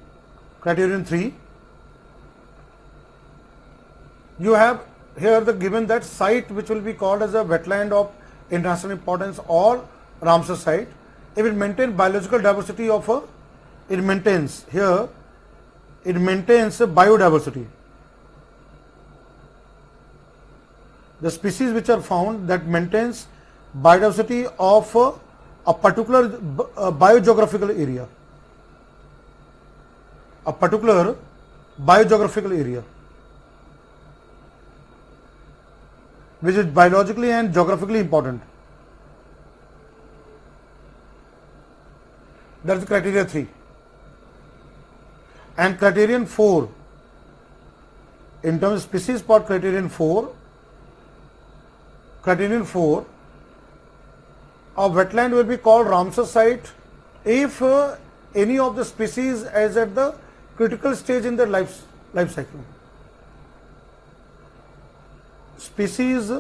criterion 3. You have here the given that site which will be called as a wetland of international importance or Ramsar site, if it maintains biological diversity of it maintains biodiversity. The species which are found that maintains biodiversity of a particular biogeographical area. A particular biogeographical area which is biologically and geographically important. That is criteria 3. And criterion 4, in terms of species part, criterion 4, a wetland will be called Ramsar site if any of the species is at the critical stage in their life cycle. Species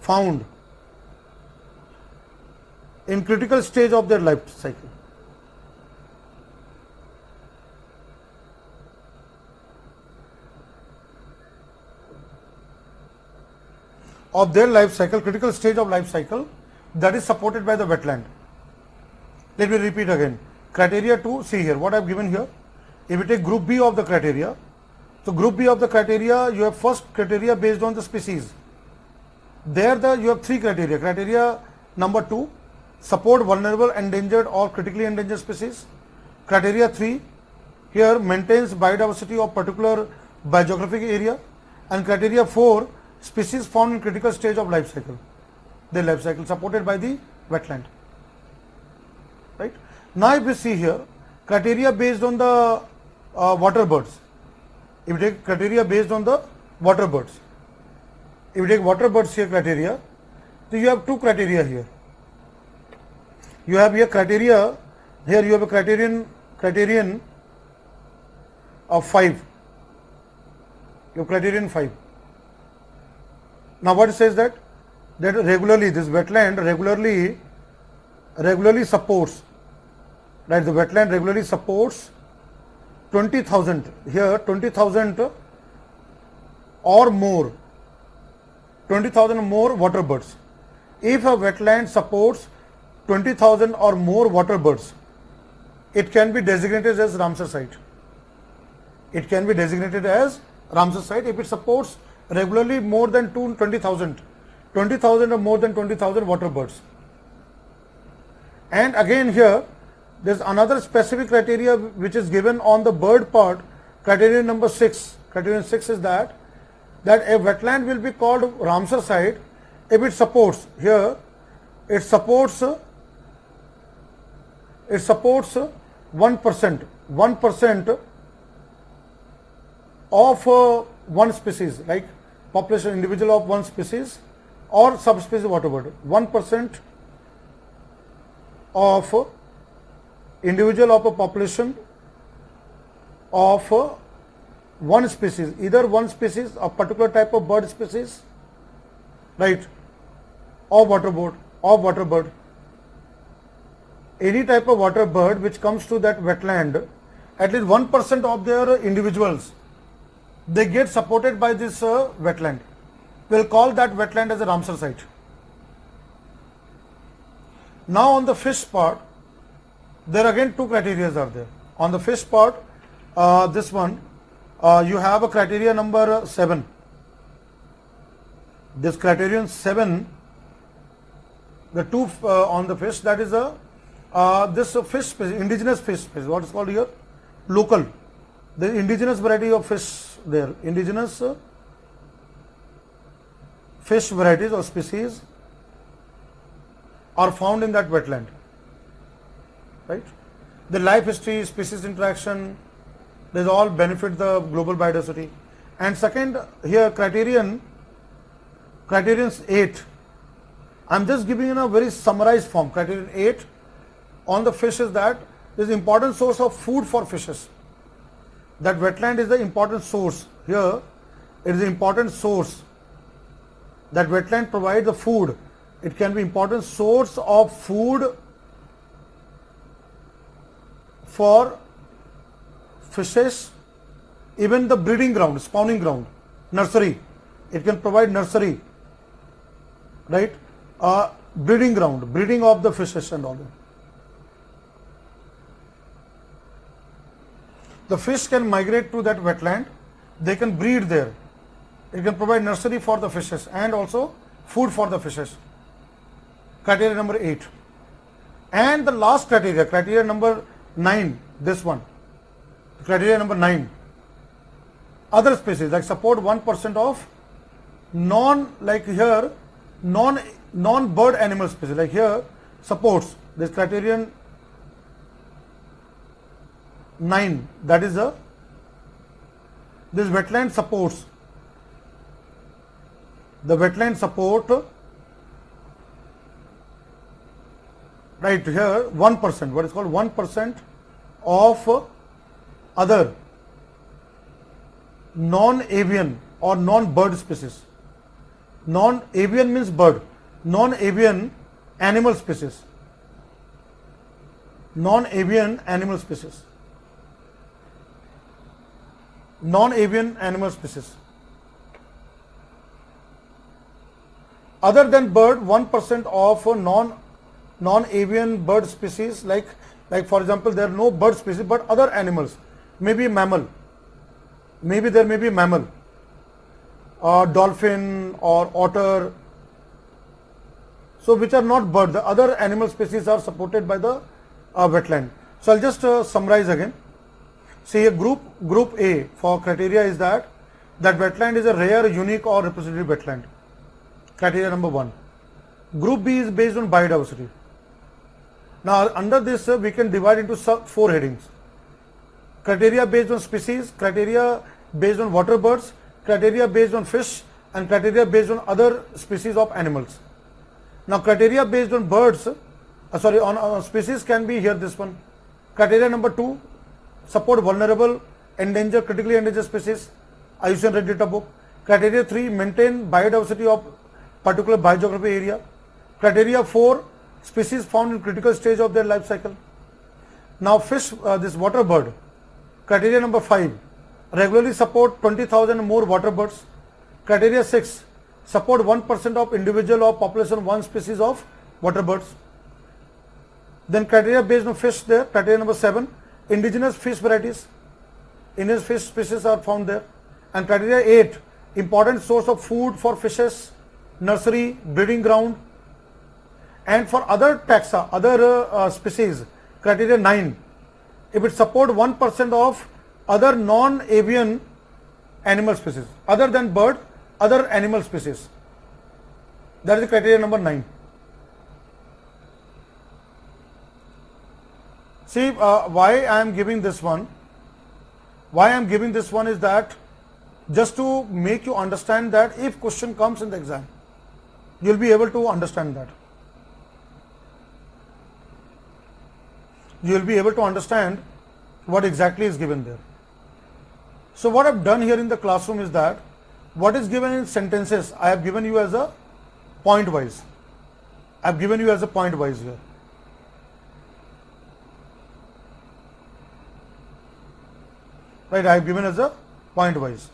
found in critical stage of their life cycle. Of their life cycle, critical stage of life cycle, that is supported by the wetland. Let me repeat again. Criteria 2, see here what I have given here. If you take group B of the criteria, so group B of the criteria, you have first criteria based on the species. There you have 3 criteria. Criteria number 2, support vulnerable, endangered or critically endangered species. Criteria 3, here maintains biodiversity of particular biogeographic area. And criteria 4, species found in critical stage of life cycle, their life cycle supported by the wetland, right? Now if we see here criteria based on the water birds, if you take criteria based on the water birds, if you take water birds here criteria, so you have 2 criteria here. You have here criteria, here you have a criterion of 5, you have criterion 5. Now what it says that regularly this wetland regularly supports, right? The wetland regularly supports 20,000 here, 20,000 or more, 20,000 or more water birds. If a wetland supports 20,000 or more water birds, it can be designated as Ramsar site. It can be designated as Ramsar site if it supports regularly more than 20,000 or more than 20,000 water birds. And again here there is another specific criteria which is given on the bird part, criterion number 6. Criterion 6 is that a wetland will be called Ramsar site if it supports, here it supports 1% of one species, like population individual of one species or subspecies water bird. 1% of individual of a population of one species, either one species, a particular type of bird species, right, or water bird, any type of water bird which comes to that wetland, at least 1% of their individuals, they get supported by this wetland. We'll call that wetland as a Ramsar site. Now on the fish part, there again 2 criteria are there. On the fish part, this one, you have a criteria number 7. This criterion 7, the 2 on the fish, that is this fish species, indigenous fish species, what is called here? Local. The indigenous variety of fish there, indigenous fish varieties or species are found in that wetland, right? The life history, species interaction, these all benefit the global biodiversity. And second, here criterion 8, I'm just giving you in a very summarized form. Criterion 8 on the fish is that there is important source of food for fishes. That wetland is the important source. Here it is the important source. That wetland provides the food. It can be important source of food for fishes, even the breeding ground, spawning ground, nursery. It can provide nursery, right? Breeding ground, breeding of the fishes and all that. The fish can migrate to that wetland. They can breed there. It can provide nursery for the fishes and also food for the fishes. Criteria number 8. And the last criteria, criteria number 9, this one. Criteria number 9. Other species like support 1% of non-bird animal species. Like here supports this criterion 9, that is this wetland supports, the wetland support, right here 1%, what is called 1% of other non-avian or non-bird species. Non-avian means bird, non-avian animal species. Non-avian animal species. Non-avian animal species. Other than bird, 1% of non-avian bird species, like for example, there are no bird species, but other animals, maybe mammal, maybe there may be mammal, dolphin or otter, so which are not bird. The other animal species are supported by the wetland. So I'll just summarize again. See, a group A for criteria is that wetland is a rare, unique or representative wetland. Criteria number 1. Group B is based on biodiversity. Now under this we can divide into 4 headings. Criteria based on species, criteria based on water birds, criteria based on fish, and criteria based on other species of animals. Now criteria based on birds, on species can be here this one. Criteria number 2, support vulnerable, endangered, critically endangered species, IUCN Red Data Book. Criteria 3, maintain biodiversity of particular biogeography area. Criteria 4, species found in critical stage of their life cycle. Now fish, this water bird. Criteria number 5, regularly support 20,000 more water birds. Criteria 6, support 1% of individual or population one species of water birds. Then criteria based on fish there. Criteria number 7, indigenous fish varieties. Indigenous fish species are found there. And criteria 8, important source of food for fishes, nursery, breeding ground. And for other taxa, other species, criteria 9, if it support 1% of other non-avian animal species, other than bird, other animal species. That is criteria number 9. See, why I am giving this one? Why I am giving this one is that just to make you understand that if question comes in the exam, you will be able to understand that. You will be able to understand what exactly is given there. So what I have done here in the classroom is that what is given in sentences, I have given you as a point wise. I have given you as a point wise here. Right, I have given as a point wise.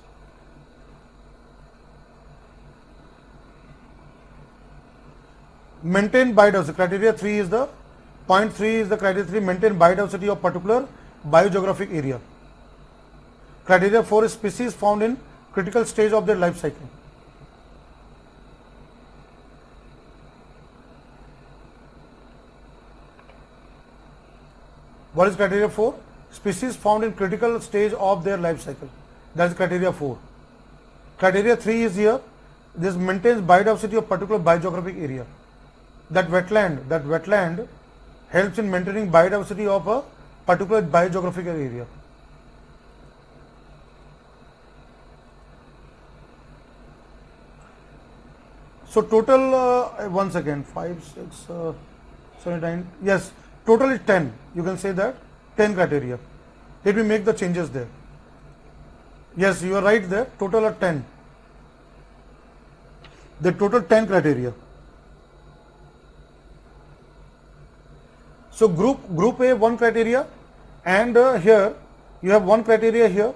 Maintain biodiversity. Criteria 3 is the point 3 is the criteria 3, maintain biodiversity of particular biogeographic area. Criteria 4 is species found in critical stage of their life cycle. What is criteria 4? Species found in critical stage of their life cycle. That is criteria 4. Criteria 3 is here, this maintains biodiversity of particular biogeographic area. That wetland helps in maintaining biodiversity of a particular biogeographical area. So total, once again, 5, 6, 7, 9, yes, total is 10. You can say that 10 criteria. Let me make the changes there. Yes, you are right there. Total are 10. The total 10 criteria. So group A 1 criteria, and here you have 1 criteria here.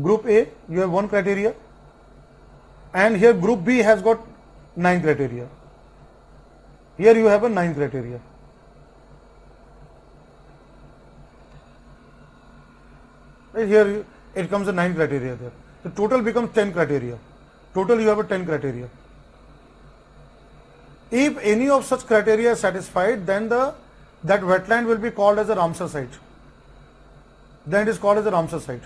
Group A you have 1 criteria, and here group B has got 9 criteria. Here you have a 9 criteria. Right here it comes a 9 criteria there. The total becomes 10 criteria. Total you have a 10 criteria. If any of such criteria is satisfied, then that wetland will be called as a Ramsar site. Then it is called as a Ramsar site.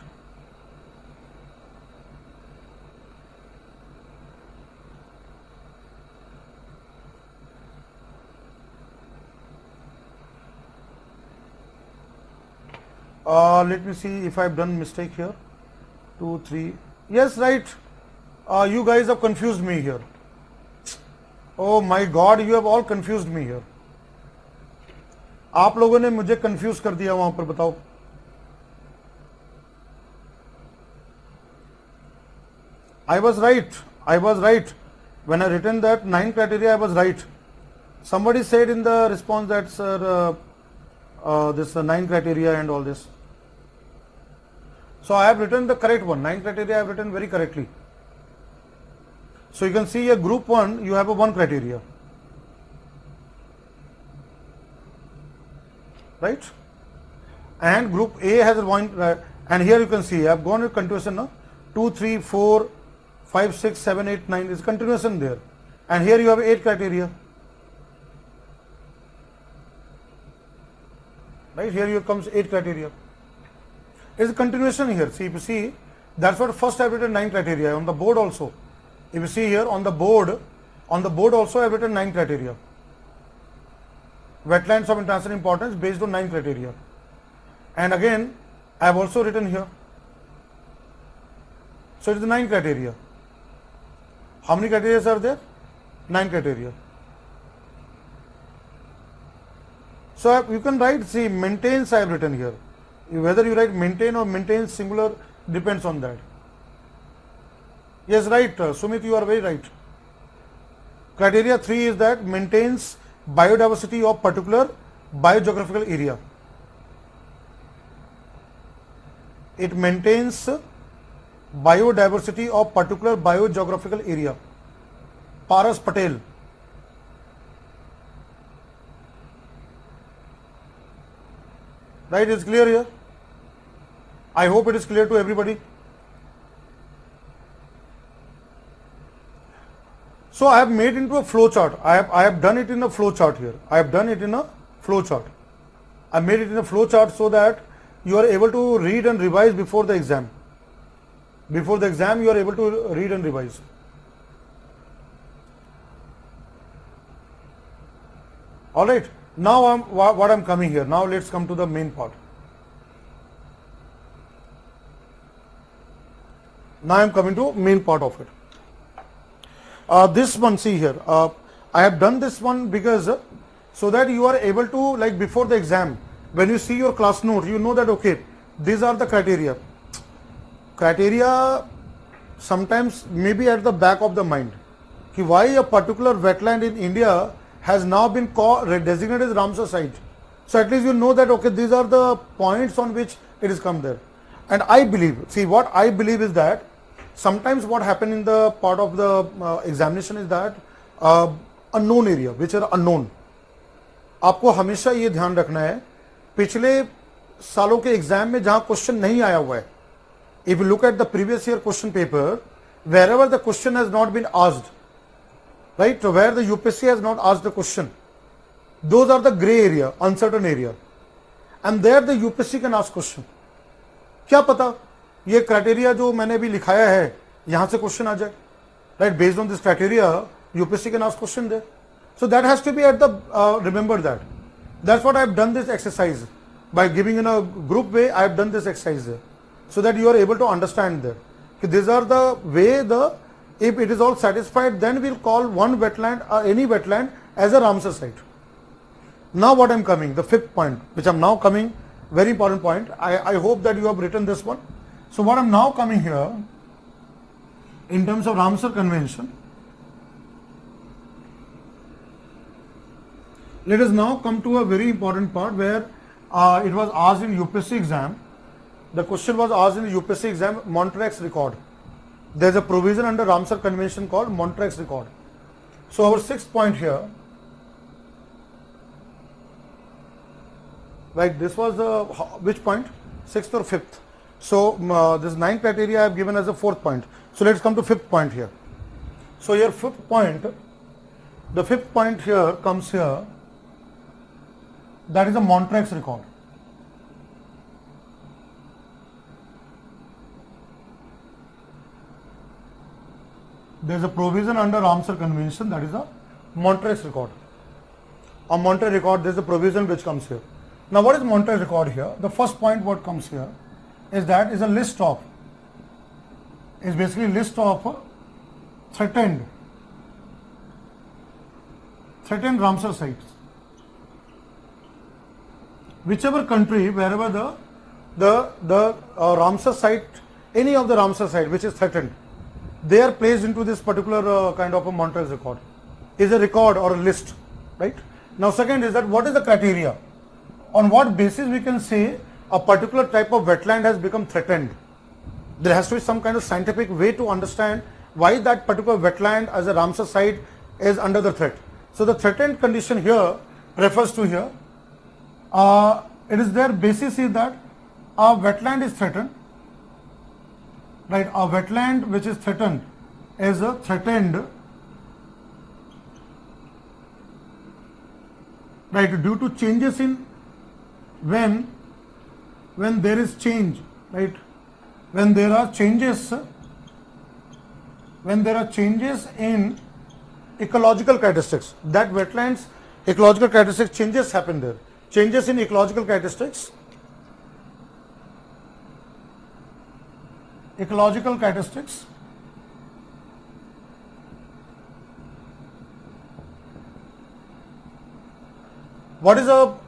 Let me see if I have done mistake here. 2, 3. Yes, right. You guys have confused me here. Oh my God, you have all confused me here. आप लोगों ने मुझे confuse कर दिया वहां पर, बताओ. I was right. When I written that 9 criteria, I was right. Somebody said in the response that, sir, this 9 criteria and all this. So I have written the correct one. 9 criteria I have written very correctly. So you can see here group 1, you have a 1 criteria. Right? And group A has a 1, and here you can see I have gone with continuation now. 2, 3, 4, 5, 6, 7, 8, 9 is continuation there. And here you have 8 criteria. Right? Here you comes 8 criteria. It is a continuation here. See, if you see, that's what first I have written 9 criteria on the board also. If you see here on the board also I have written 9 criteria. Wetlands of international importance based on 9 criteria. And again, I have also written here. So it is 9 criteria. How many criteria are there? 9 criteria. So you can write, see, maintains I have written here. Whether you write maintain or maintains singular depends on that. Yes, right, Sumit, you are very right. Criteria 3 is that maintains biodiversity of particular biogeographical area. It maintains biodiversity of particular biogeographical area. Paras Patel. Right, is clear here? I hope it is clear to everybody. So I have made into a flow chart. I have done it in a flow chart here. I have done it in a flow chart. I made it in a flow chart so that you are able to read and revise before the exam. Before the exam, you are able to read and revise. All right. Now what I'm coming here. Now let's come to the main part. Now I'm coming to main part of it. This one, see here, I have done this one because so that you are able to, like before the exam, when you see your class note, you know that okay, these are the criteria. Criteria sometimes may be at the back of the mind. Ki why a particular wetland in India has now been designated as Ramsar site. So at least you know that okay, these are the points on which it is come there. And I believe, see what I believe is that sometimes what happen in the part of the examination is that unknown area, which are unknown. आपको हमेशा ये ध्यान रखना है पिछले सालों के exam में जहां क्वेश्चन नहीं आया हुआ है. If you look at the previous year question paper, wherever the question has not been asked, right, where the UPSC has not asked the question, those are the gray area, uncertain area, and there the UPSC can ask question. क्या पता ये criteria जो मैंने भी लिखाया है यहां से क्वेश्चन आ जाए, right? Based on this criteria, UPSC can ask question there. So that has to be at the, remember that. That's what I have done this exercise. By giving in a group way, I have done this exercise there. So that you are able to understand there. These are the way if it is all satisfied, then we'll call one wetland or any wetland as a Ramsar site. Now what I'm coming, the fifth point, which I'm now coming, very important point. I hope that you have written this one. So what I'm now coming here, in terms of Ramsar Convention, let us now come to a very important part where it was asked in UPSC exam. The question was asked in the UPSC exam, Montreux record. There is a provision under Ramsar Convention called Montreux record. So our sixth point here, right, this was which point? Sixth or fifth? So this 9 criteria I have given as a fourth point. So let's come to fifth point here. So your fifth point, the fifth point here comes here, that is a Montreux record. There is a provision under Ramsar Convention, that is a Montreux record. On Montreux record, there is a provision which comes here. Now what is Montreux record here? The first point what comes here is that is a list of, is basically list of threatened Ramsar sites. Whichever country, wherever the Ramsar site, any of the Ramsar site which is threatened, they are placed into this particular kind of a Montreux record. Is a record or a list, right? Now second is that what is the criteria? On what basis we can say a particular type of wetland has become threatened? There has to be some kind of scientific way to understand why that particular wetland as a Ramsar site is under the threat. So the threatened condition here refers to here. It is their basis is that a wetland is threatened, right? A wetland which is threatened is a threatened, right, due to changes in when there is change, right? When there are changes in ecological characteristics, that wetlands ecological characteristics changes happen there. Changes in ecological characteristics.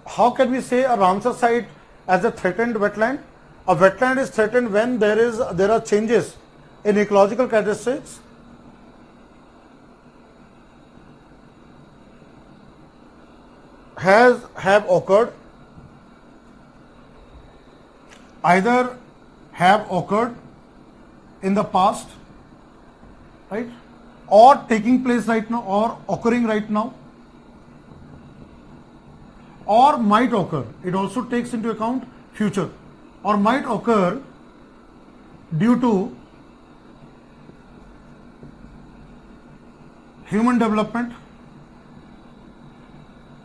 How can we say a Ramsar site as a threatened wetland? A wetland is threatened when there are changes in ecological characteristics have occurred, either have occurred in the past, right, or taking place right now, or occurring right now, or might occur. It also takes into account future, or might occur due to human development,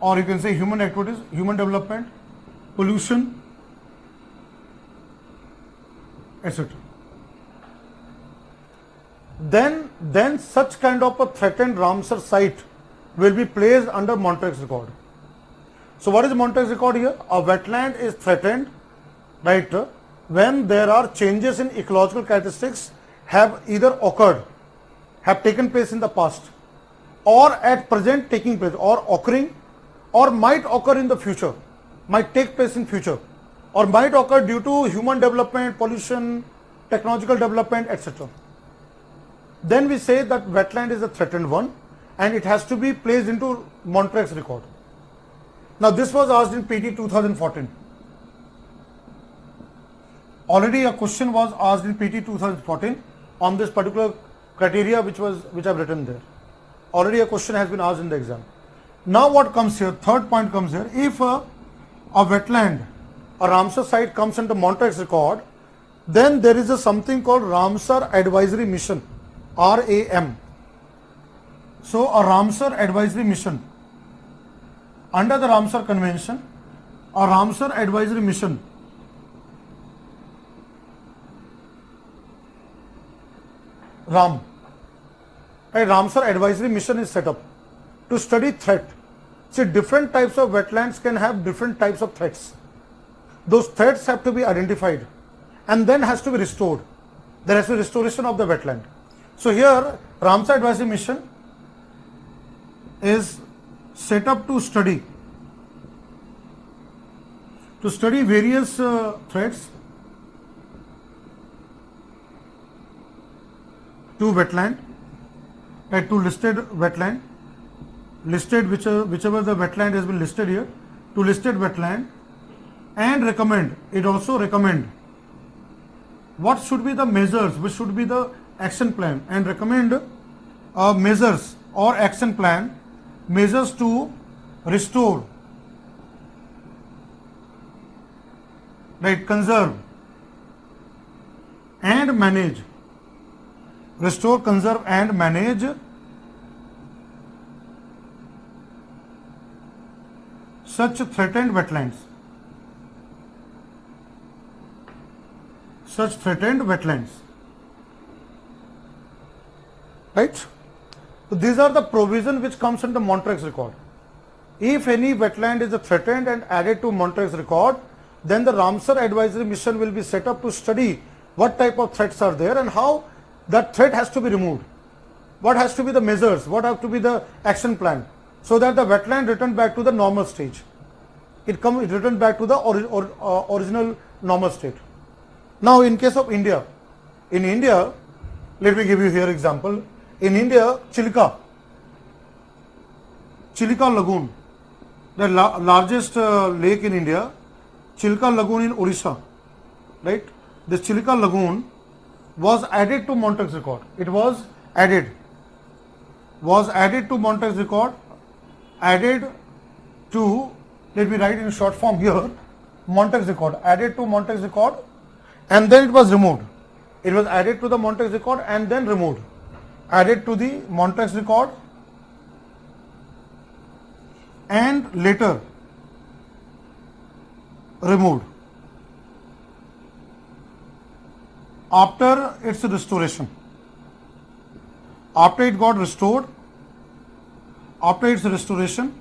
or you can say human activities, human development, pollution, etc. Then such kind of a threatened Ramsar site will be placed under Montreux record. So what is Montreux record here? A wetland is threatened, right, when there are changes in ecological characteristics have either occurred, have taken place in the past, or at present taking place, or occurring, or might occur in the future, might take place in future, or might occur due to human development, pollution, technological development, etc. Then we say that wetland is a threatened one and it has to be placed into Montreux record. Now this was asked in PT 2014. Already a question was asked in PT 2014 on this particular criteria which I've written there. Already a question has been asked in the exam. Now what comes here, third point comes here, if a wetland, a Ramsar site comes under Montreux record, then there is something called Ramsar Advisory Mission, RAM. So a Ramsar Advisory Mission, under the Ramsar Convention, a Ramsar Advisory Mission RAM a Ramsar advisory mission is set up to study threat. See, different types of wetlands can have different types of threats. Those threats have to be identified and then has to be restored. There has to be restoration of the wetland. So here Ramsar advisory mission is set up to study various threats to wetland, to listed wetland, whichever the wetland has been listed here, to listed wetland, and recommend, it also recommend what should be the measures, which should be the action plan, and recommend measures or action plan, measures to restore, right, conserve and manage, restore, conserve and manage such threatened wetlands. Such threatened wetlands. Right? So these are the provision which comes in the Montreux record. If any wetland is threatened and added to Montreux record, then the Ramsar advisory mission will be set up to study what type of threats are there and how that threat has to be removed. What has to be the measures, what have to be the action plan, so that the wetland return back to the normal stage. It return back to the original normal state. Now in case of India, in India, let me give you here example. In India, Chilka Lagoon, the largest lake in India, Chilka Lagoon in Odisha, right? This Chilka Lagoon was added to Montreux record. It was added to Montreux record, added to, let me write in short form here, Montreux record, added to Montreux record, and then it was removed. It was added to the Montreux record and then removed. Added to the Montreux record and later removed after its restoration. After it got restored, after its restoration,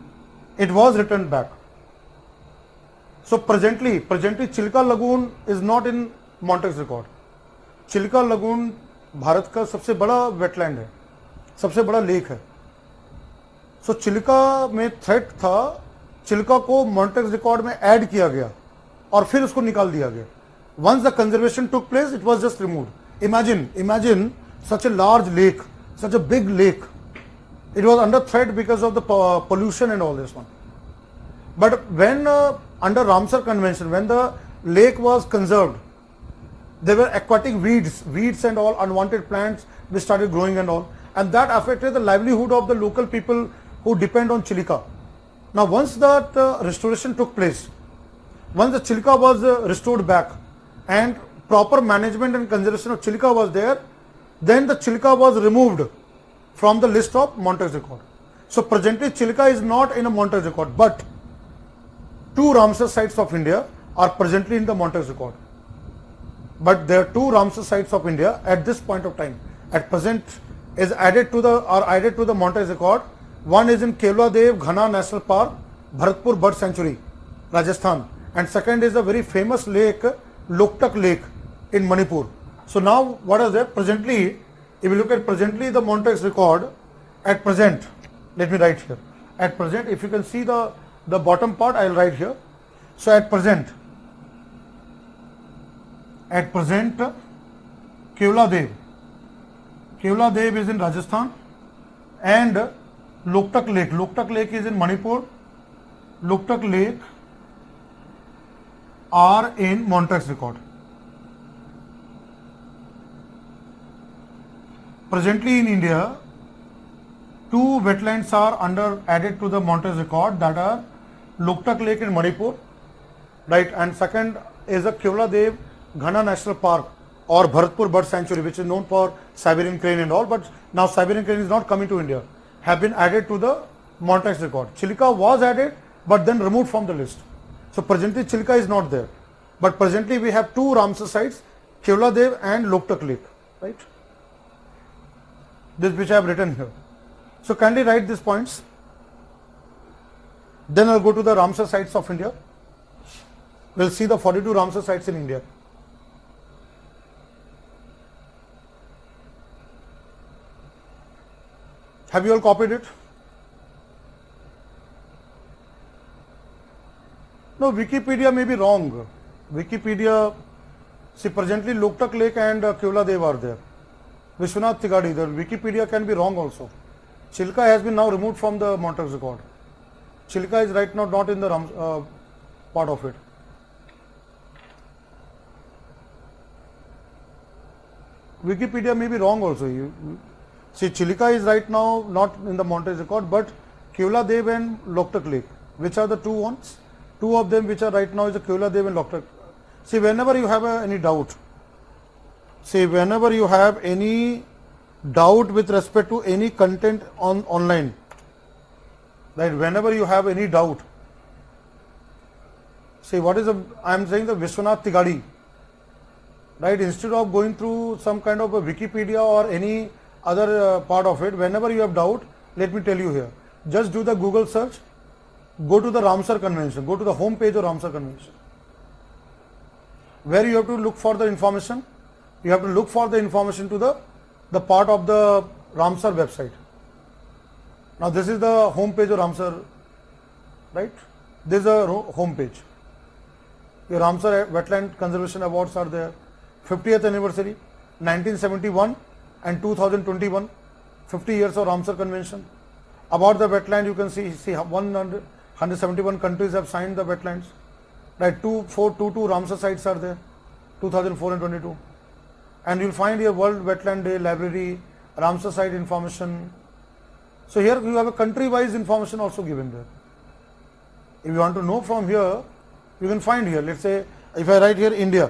it was returned back. So presently Chilka Lagoon is not in Montreux record. Chilka lagoon Bharat का सबसे बड़ा wetland है, सबसे बड़ा lake है. सो चिल्का में threat था, चिल्का को मॉन्ट्रेक्स रिकॉर्ड में ऐड किया गया और फिर उसको निकाल दिया गया. Once the conservation took place, it was just removed. Imagine such a large lake, such a big lake. It was under threat because of the pollution and all this one. But when under Ramsar Convention, when the lake was conserved, there were aquatic weeds and all unwanted plants which started growing and all, and that affected the livelihood of the local people who depend on Chilka. Now once that restoration took place, once the Chilka was restored back and proper management and conservation of Chilka was there, then the Chilka was removed from the list of Montreux record. So presently Chilka is not in a Montreux record, but 2 Ramsar sites of India are presently in the Montreux record. But there are 2 Ramsar sites of India at this point of time. At present is added to the Montreux record. One is in Kevladev Ghana National Park, Bharatpur Bird Sanctuary, Rajasthan, and second is a very famous lake, Loktak Lake in Manipur. So now what is there? Presently, if you look at presently the Montreux record, at present, let me write here. At present, if you can see the bottom part, I will write here. So at present, Kevladev is in Rajasthan, and Loktak Lake is in Manipur. Loktak Lake are in Montreux record. Presently in India, 2 wetlands are added to the Montreux record, that are Loktak Lake in Manipur, right, and second is a Kevladev Ghana National Park or Bharatpur Bird Sanctuary, which is known for Siberian crane and all, but now Siberian crane is not coming to India, have been added to the Montreux record. Chilka was added but then removed from the list. So presently Chilka is not there, but presently we have 2 Ramsar sites, Kevladev and Loktak Lake, right. this which I have written here. So kindly write these points. Then I'll go to the Ramsar sites of India. We'll see the 42 Ramsar sites in India. Have you all copied it? No, Wikipedia may be wrong. Wikipedia, see presently Loktak Lake and Keoladev are there. Vishwanath Tigadi, the Wikipedia can be wrong also. Chilka has been now removed from the Montreux record. Chilka is right now not in the part of it. Wikipedia may be wrong also. See, Chilka is right now not in the Montreux record, but Keoladev and Loktak Lake, which are the two ones? Two of them which are right now is the Keoladev and Loktak. See, whenever you have any doubt, with respect to any content online, right? Whenever you have any doubt, see what is I am saying the Vishwanath Tigadi, right? Instead of going through some kind of a Wikipedia or any other part of it, whenever you have doubt, let me tell you here, just do the Google search, go to the Ramsar Convention, go to the home page of Ramsar Convention. Where you have to look for the information? You have to look for the information to the part of the Ramsar website. Now this is the home page of Ramsar, right? This is a home page. Your Ramsar Wetland Conservation Awards are there. 50th anniversary, 1971 and 2021, 50 years of Ramsar Convention. About the wetland, you can see 171 countries have signed the wetlands. Right, 2422 Ramsar sites are there, 2004 and 22. And you'll find your World Wetland Day library, Ramsar site information. So here you have a country-wise information also given there. If you want to know from here, you can find here. Let's say if I write here India.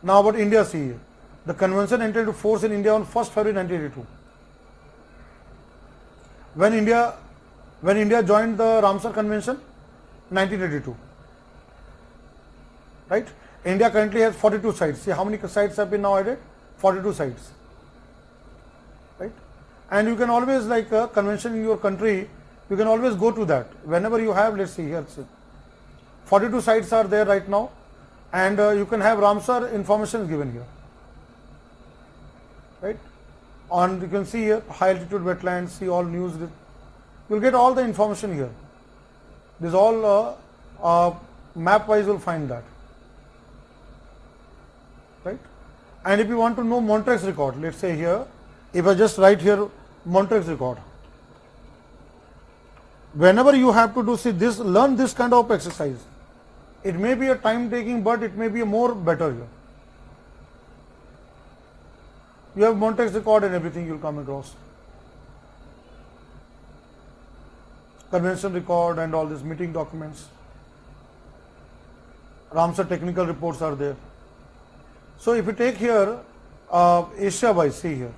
Now about India, see here. The convention entered into force in India on 1st February 1982. When India joined the Ramsar Convention, 1982. Right? India currently has 42 sites. See how many sites have been now added? 42 sites. Right? And you can always, like a convention in your country, you can always go to that. Whenever you have, let's see here, 42 sites are there right now, and you can have Ramsar information given here. Right? On you can see here high altitude wetlands, see all news. You will get all the information here. This all map wise will find that. Right? And if you want to know Montreux record, let's say here, if I just write here Montreux record, whenever you have to do this, learn this kind of exercise. It may be a time taking, but it may be a more better here. You have Montreux record and everything you'll come across. Convention record and all these meeting documents. Ramsar technical reports are there. So if you take here Asia wise, see here.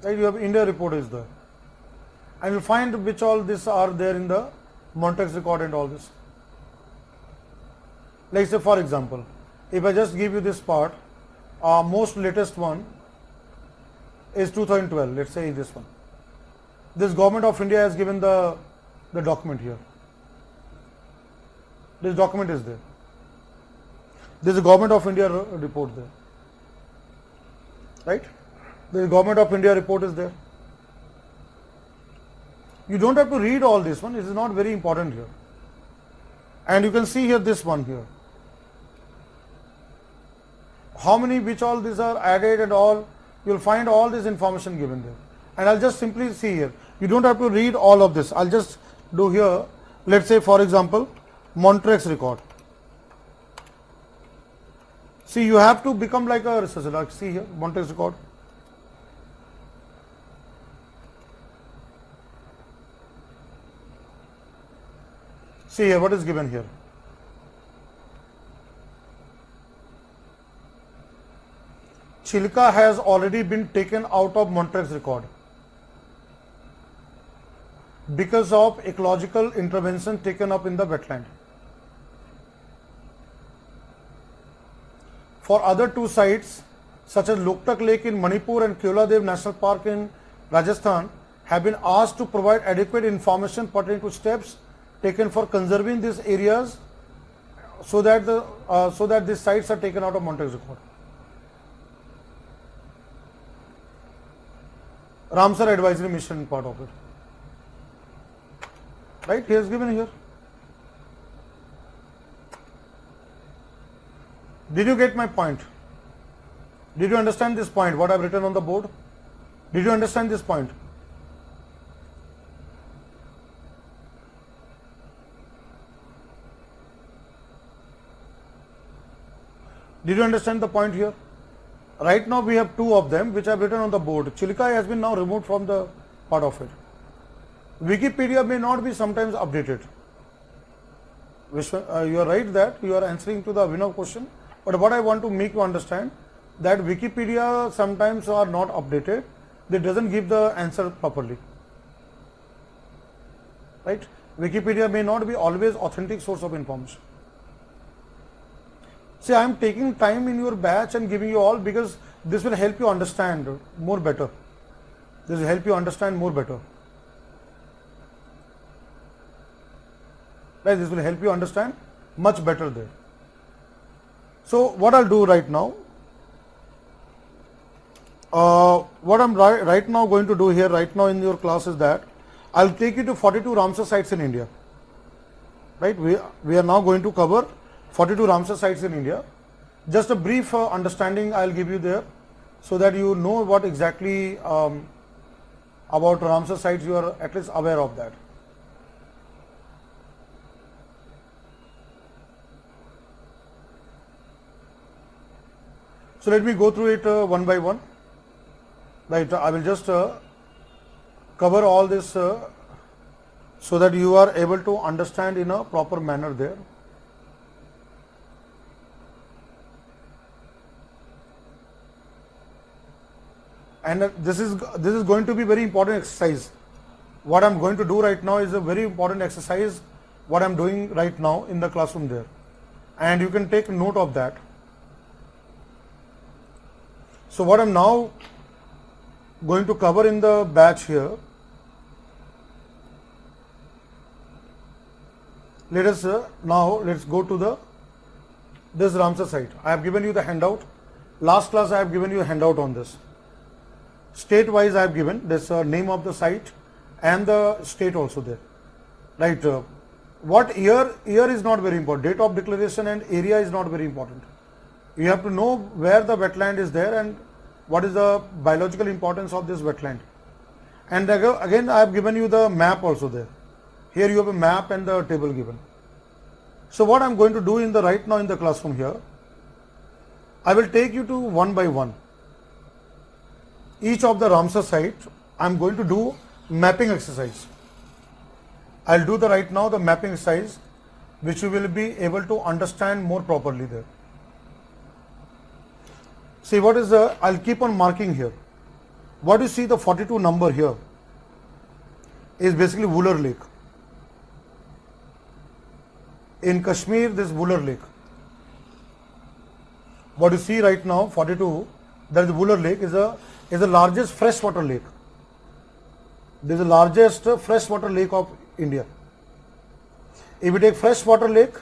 Right, you have India report is there. And you find which all these are there in the Montreux record and all this. Like say for example, if I just give you this part, most latest one is 2012, let's say this one. This Government of India has given the document here. This document is there. This is Government of India report there. Right? The Government of India report is there. You don't have to read all this one, it is not very important here. And you can see here this one here. How many, which all these are added and all, you will find all this information given there. And I'll just simply see here. You don't have to read all of this. I'll just do here, let's say for example, Montreux record. See, you have to become like a researcher. Like see here, Montreux record. See here, what is given here? Chilka has already been taken out of Montreux record because of ecological intervention taken up in the wetland. for other two sites such as Loktak Lake in Manipur and Keoladev National Park in Rajasthan have been asked to provide adequate information pertaining to steps taken for conserving these areas so that these sites are taken out of Montague's record. Ramsar Advisory Mission part of it. Right? He has given here. Did you get my point? Did you understand this point, what I have written on the board? Did you understand this point? Did you understand the point here? Right now we have two of them which I have written on the board. Chilikai has been now removed from the part of it. Wikipedia may not be sometimes updated. You are right that you are answering to the Abhinav question, but what I want to make you understand that Wikipedia sometimes are not updated. They doesn't give the answer properly. Right? Wikipedia may not be always authentic source of information. See, I am taking time in your batch and giving you all because this will help you understand more better. This will help you understand more better. Right? This will help you understand much better there. So what I'll do right now, what I'm right now going to do here right now in your class is that I'll take you to 42 Ramsar sites in India. Right? We are now going to cover 42 Ramsar sites in India. Just a brief understanding I'll give you there so that you know what exactly about Ramsar sites, you are at least aware of that. So let me go through it one by one. Right, I will just cover all this so that you are able to understand in a proper manner there. And this is going to be very important exercise. What I am going to do right now is a very important exercise what I am doing right now in the classroom there, and you can take note of that. So what I am now going to cover in the batch here, let's go to this Ramsar site. I have given you the handout. Last class I have given you a handout on this. State wise I have given this name of the site and the state also there. Right? What year is not very important. Date of declaration and area is not very important. You have to know where the wetland is there and what is the biological importance of this wetland. And again I have given you the map also there. Here you have a map and the table given. So what I am going to do right now in the classroom here, I will take you to one by one. Each of the Ramsar site, I am going to do mapping exercise. I will do right now the mapping exercise which you will be able to understand more properly there. See what is I'll keep on marking here. What you see the 42 number here is basically Wooler Lake. In Kashmir, this Wooler Lake. What you see right now, 42, that is Wooler Lake is the largest freshwater lake. This is the largest freshwater lake of India. If we take freshwater lake,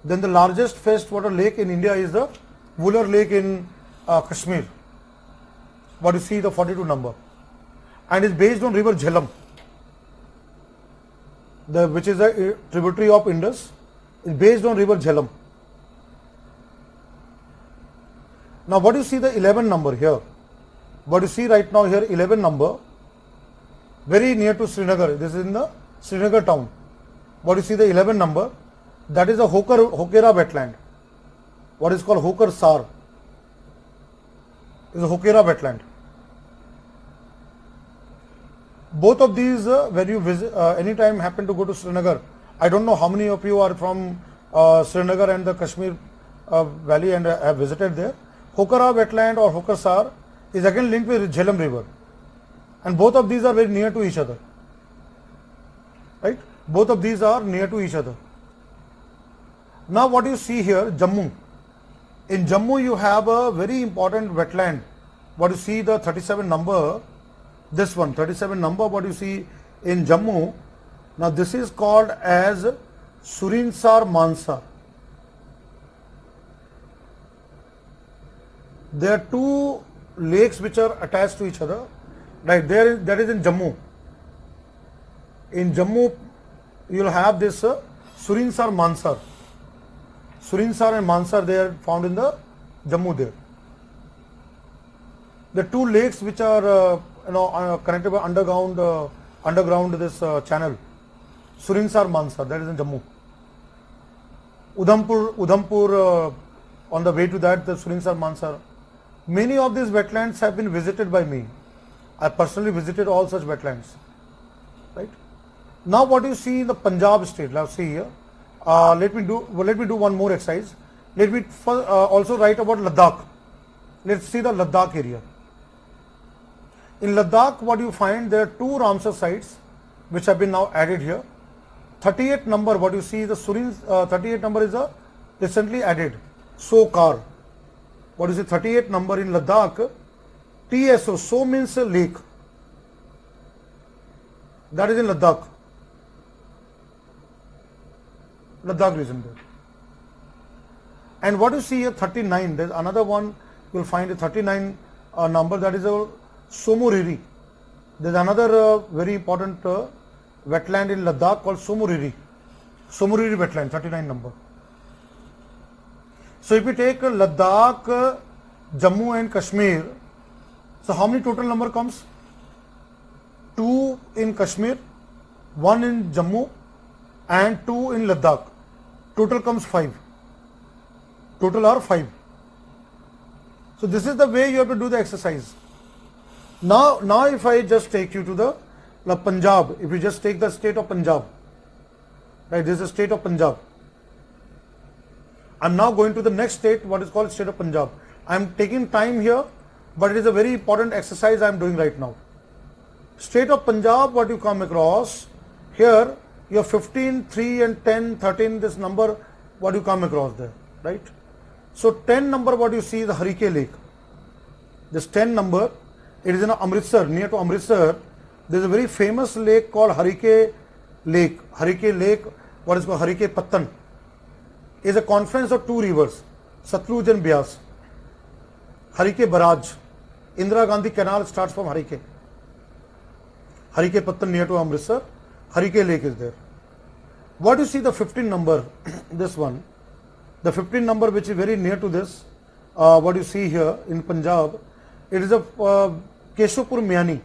then the largest freshwater lake in India is the Wooler Lake in Kashmir. What you see the 42 number, and is based on river Jhelum, which is a tributary of Indus. Is based on river Jhelum. Now what you see the 11 number here, what you see right now here 11 number, very near to Srinagar. This is in the Srinagar town. What you see the 11 number, that is a Hokera wetland. What is called Hokar Sar is a Hokera wetland. Both of these, when you visit, anytime happen to go to Srinagar, I don't know how many of you are from Srinagar and the Kashmir valley and have visited there. Hokara wetland or Hokar Sar is again linked with Jhelum river, and both of these are very near to each other. Right? Both of these are near to each other. Now what you see here, Jammu. In Jammu you have a very important wetland. What you see the 37 number, this one 37 number, what you see in Jammu. Now this is called as Surinsar Mansar. There are two lakes which are attached to each other. Right there, that is in Jammu. In Jammu, you will have this Surinsar Mansar. Surinsar and Mansar, they are found in the Jammu there. The two lakes which are connected by underground this channel. Surinsar Mansar, that is in Jammu. Udhampur on the way to that, the Surinsar Mansar. Many of these wetlands have been visited by me. I personally visited all such wetlands. Right? Now what you see in the Punjab state, let's see here. Let me do one more exercise. Let me also write about Ladakh. Let's see the Ladakh area. In Ladakh, what you find, there are two Ramsar sites which have been now added here. 38 number, what you see, the 38 number is a recently added Sokar. What is the 38 number in Ladakh? TSO, so means a lake. That is in Ladakh. Ladakh region there. And what you see here, 39, there's another one, you will find a 39 number, that is a Somoriri. There's another very important wetland in Ladakh called Somoriri. Somoriri wetland, 39 number. So if we take Ladakh, Jammu and Kashmir, so how many total number comes? 2 in Kashmir, 1 in Jammu and 2 in Ladakh. Total comes 5. Total are 5. So this is the way you have to do the exercise. Now if I just take you to the Punjab, if you just take the state of Punjab, right, this is the state of Punjab. I'm now going to the next state, what is called state of Punjab. I'm taking time here, but it is a very important exercise I'm doing right now. State of Punjab, what you come across, here you have 15, 3 and 10, 13, this number, what you come across there, right? So 10 number, what you see is the Harike Lake. This 10 number, it is in Amritsar, near to Amritsar. There is a very famous lake called Harike Lake. Harike Lake, what is called Harike Pattan, is a confluence of two rivers, Satluj and Beas. Harike Barrage, Indira Gandhi Canal starts from Harike. Harike Pattan near to Amritsar, Harike Lake is there. What you see the 15 number, this one, the 15 number which is very near to this, what you see here in Punjab, it is a Keshopur Miani.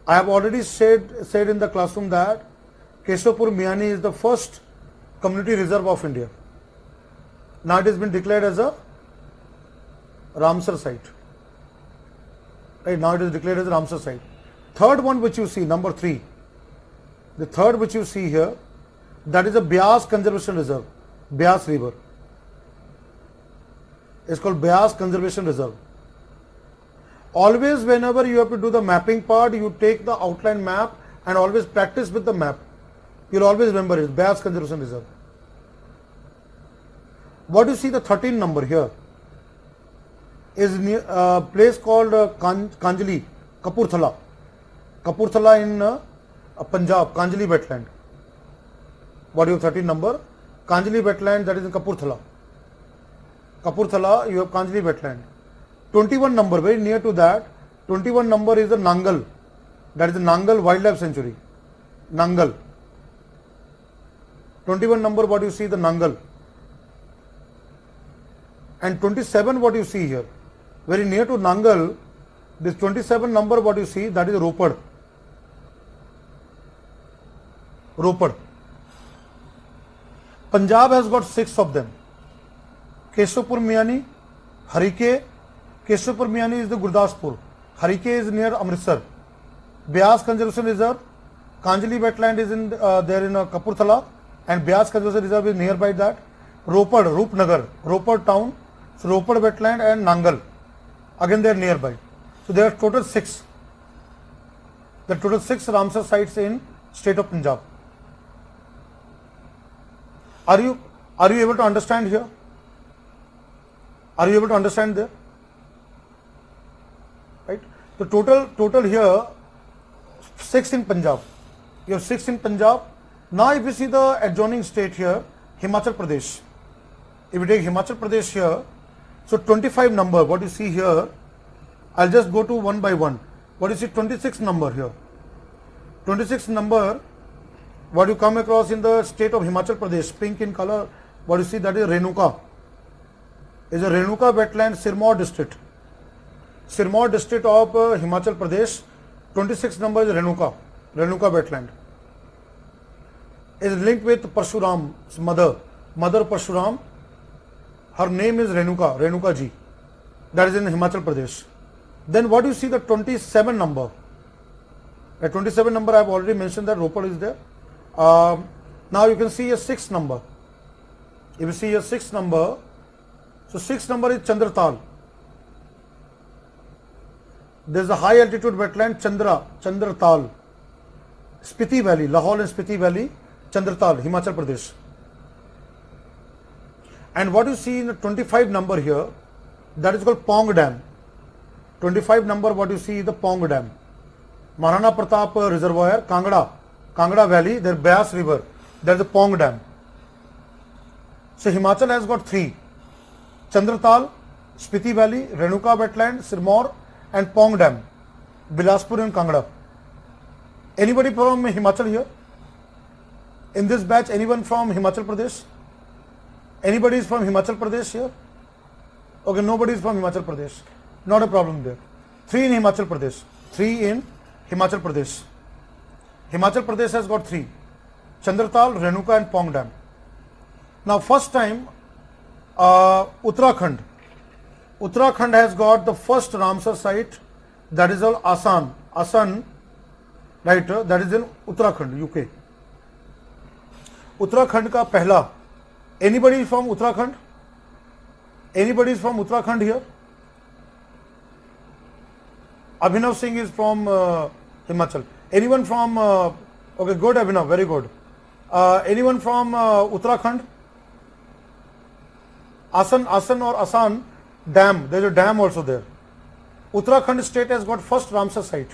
I have already said in the classroom that Keshopur Miani is the first community reserve of India. Now it has been declared as a Ramsar site. Right, now it is declared as a Ramsar site. Third one which you see, number 3, the third which you see here, that is a Beas Conservation Reserve, Beas River. It's called Beas Conservation Reserve. Always whenever you have to do the mapping part, you take the outline map and always practice with the map. You'll always remember it, Beas Conservation Reserve. What you see the 13 number here is near a place called Kanjli, Kapurthala. Kapurthala in Punjab, Kanjli wetland. What you have 13 number? Kanjli wetland, that is in Kapurthala. Kapurthala, you have Kanjli wetland. 21 number, very near to that, 21 number is the Nangal. That is the Nangal Wildlife Sanctuary. Nangal. 21 number, what you see, the Nangal. And 27, what you see here, very near to Nangal, this 27 number, what you see, that is Ropad. Ropad. Punjab has got 6 of them. Keshopur Miani, Harike. Keshopur Miani is the Gurdaspur. Harike is near Amritsar. Beas Conservation Reserve, Kanjli wetland is in there in Kapurthala, and Beas Conservation Reserve is nearby that. Ropad, Roopnagar, Ropad town, so Ropad wetland and Nangal, again they are nearby. So there are total 6. There are total 6 Ramsar sites in state of Punjab. Are you able to understand here? Are you able to understand there? Right? The total here 6 in Punjab. You have 6 in Punjab. Now if you see the adjoining state here, Himachal Pradesh. If you take Himachal Pradesh here, so 25 number, what you see here, I'll just go to one by one. What you see, 26 number here. 26 number, what you come across in the state of Himachal Pradesh, pink in color, what you see, that is Renuka. Is a Renuka wetland, Sirmaur district. Sirmaur district of Himachal Pradesh. 26 number is Renuka wetland. Is linked with Parshuram's mother Parshuram. Her name is Renuka ji. That is in Himachal Pradesh. Then what you see, the 27 number. At 27 number, I have already mentioned that Ropar is there. Now you can see a 6 number. If you see a 6 number, so 6 number is Chandratal. There is a high altitude wetland, Chandratal. Spiti Valley, Lahaul and Spiti Valley, Chandratal, Himachal Pradesh. And what you see in the 25 number here, that is called Pong Dam. 25 number, what you see is the Pong Dam. Maharana Pratap Reservoir, Kangra Valley, there Beas River, there is the Pong Dam. So Himachal has got 3. Chandratal, Spiti Valley, Renuka Wetland, Sirmaur and Pong Dam, Bilaspur and Kangra. Anybody from Himachal here? In this batch, anyone from Himachal Pradesh? Anybody is from Himachal Pradesh here? Okay, nobody is from Himachal Pradesh. Not a problem there. 3 in Himachal Pradesh. 3 in Himachal Pradesh. Himachal Pradesh has got 3. Chandratal, Renuka and Pong Dam. Now first time Uttarakhand. Uttarakhand has got the first Ramsar site, that is all Asan, right? That is in Uttarakhand, UK. Uttarakhand ka pehla. Anybody from Uttarakhand? Anybody is from Uttarakhand here? Abhinav Singh is from Himachal. Anyone from, okay, good Abhinav, very good. Anyone from Uttarakhand? Asan or Asan dam, there is a dam also there. Uttarakhand state has got first Ramsar site.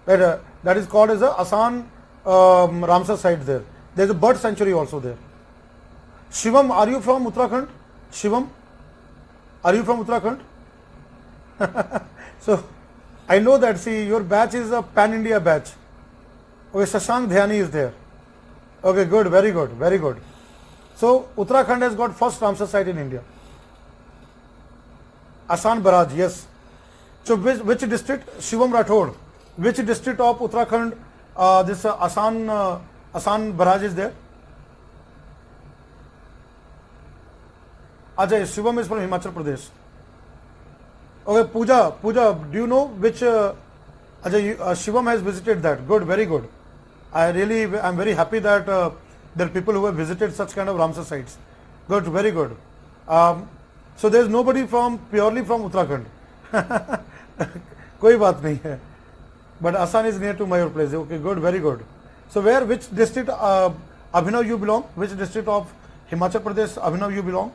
That is called as a Asan Ramsar site there. There is a bird sanctuary also there. Shivam, are you from Uttarakhand? Shivam, are you from Uttarakhand? So, I know that, see, your batch is a pan-India batch. Okay, Shashank Dhyani is there. Okay, good, very good, very good. So, Uttarakhand has got first Ramsar site in India. Asan Barrage, yes. So, which district? Shivam Rathod. Which district of Uttarakhand this Asan Barrage is there? Ajay, Shivam is from Himachal Pradesh. Okay, Pooja, do you know which Ajay, Shivam has visited that? Good, very good. I am very happy that there are people who have visited such kind of Ramsar sites. Good, very good. So there is nobody purely from Uttarakhand. कोई बात नहीं है. But Asan is near to my place. Okay, good, very good. So which district Abhinav you belong? Which district of Himachal Pradesh Abhinav you belong?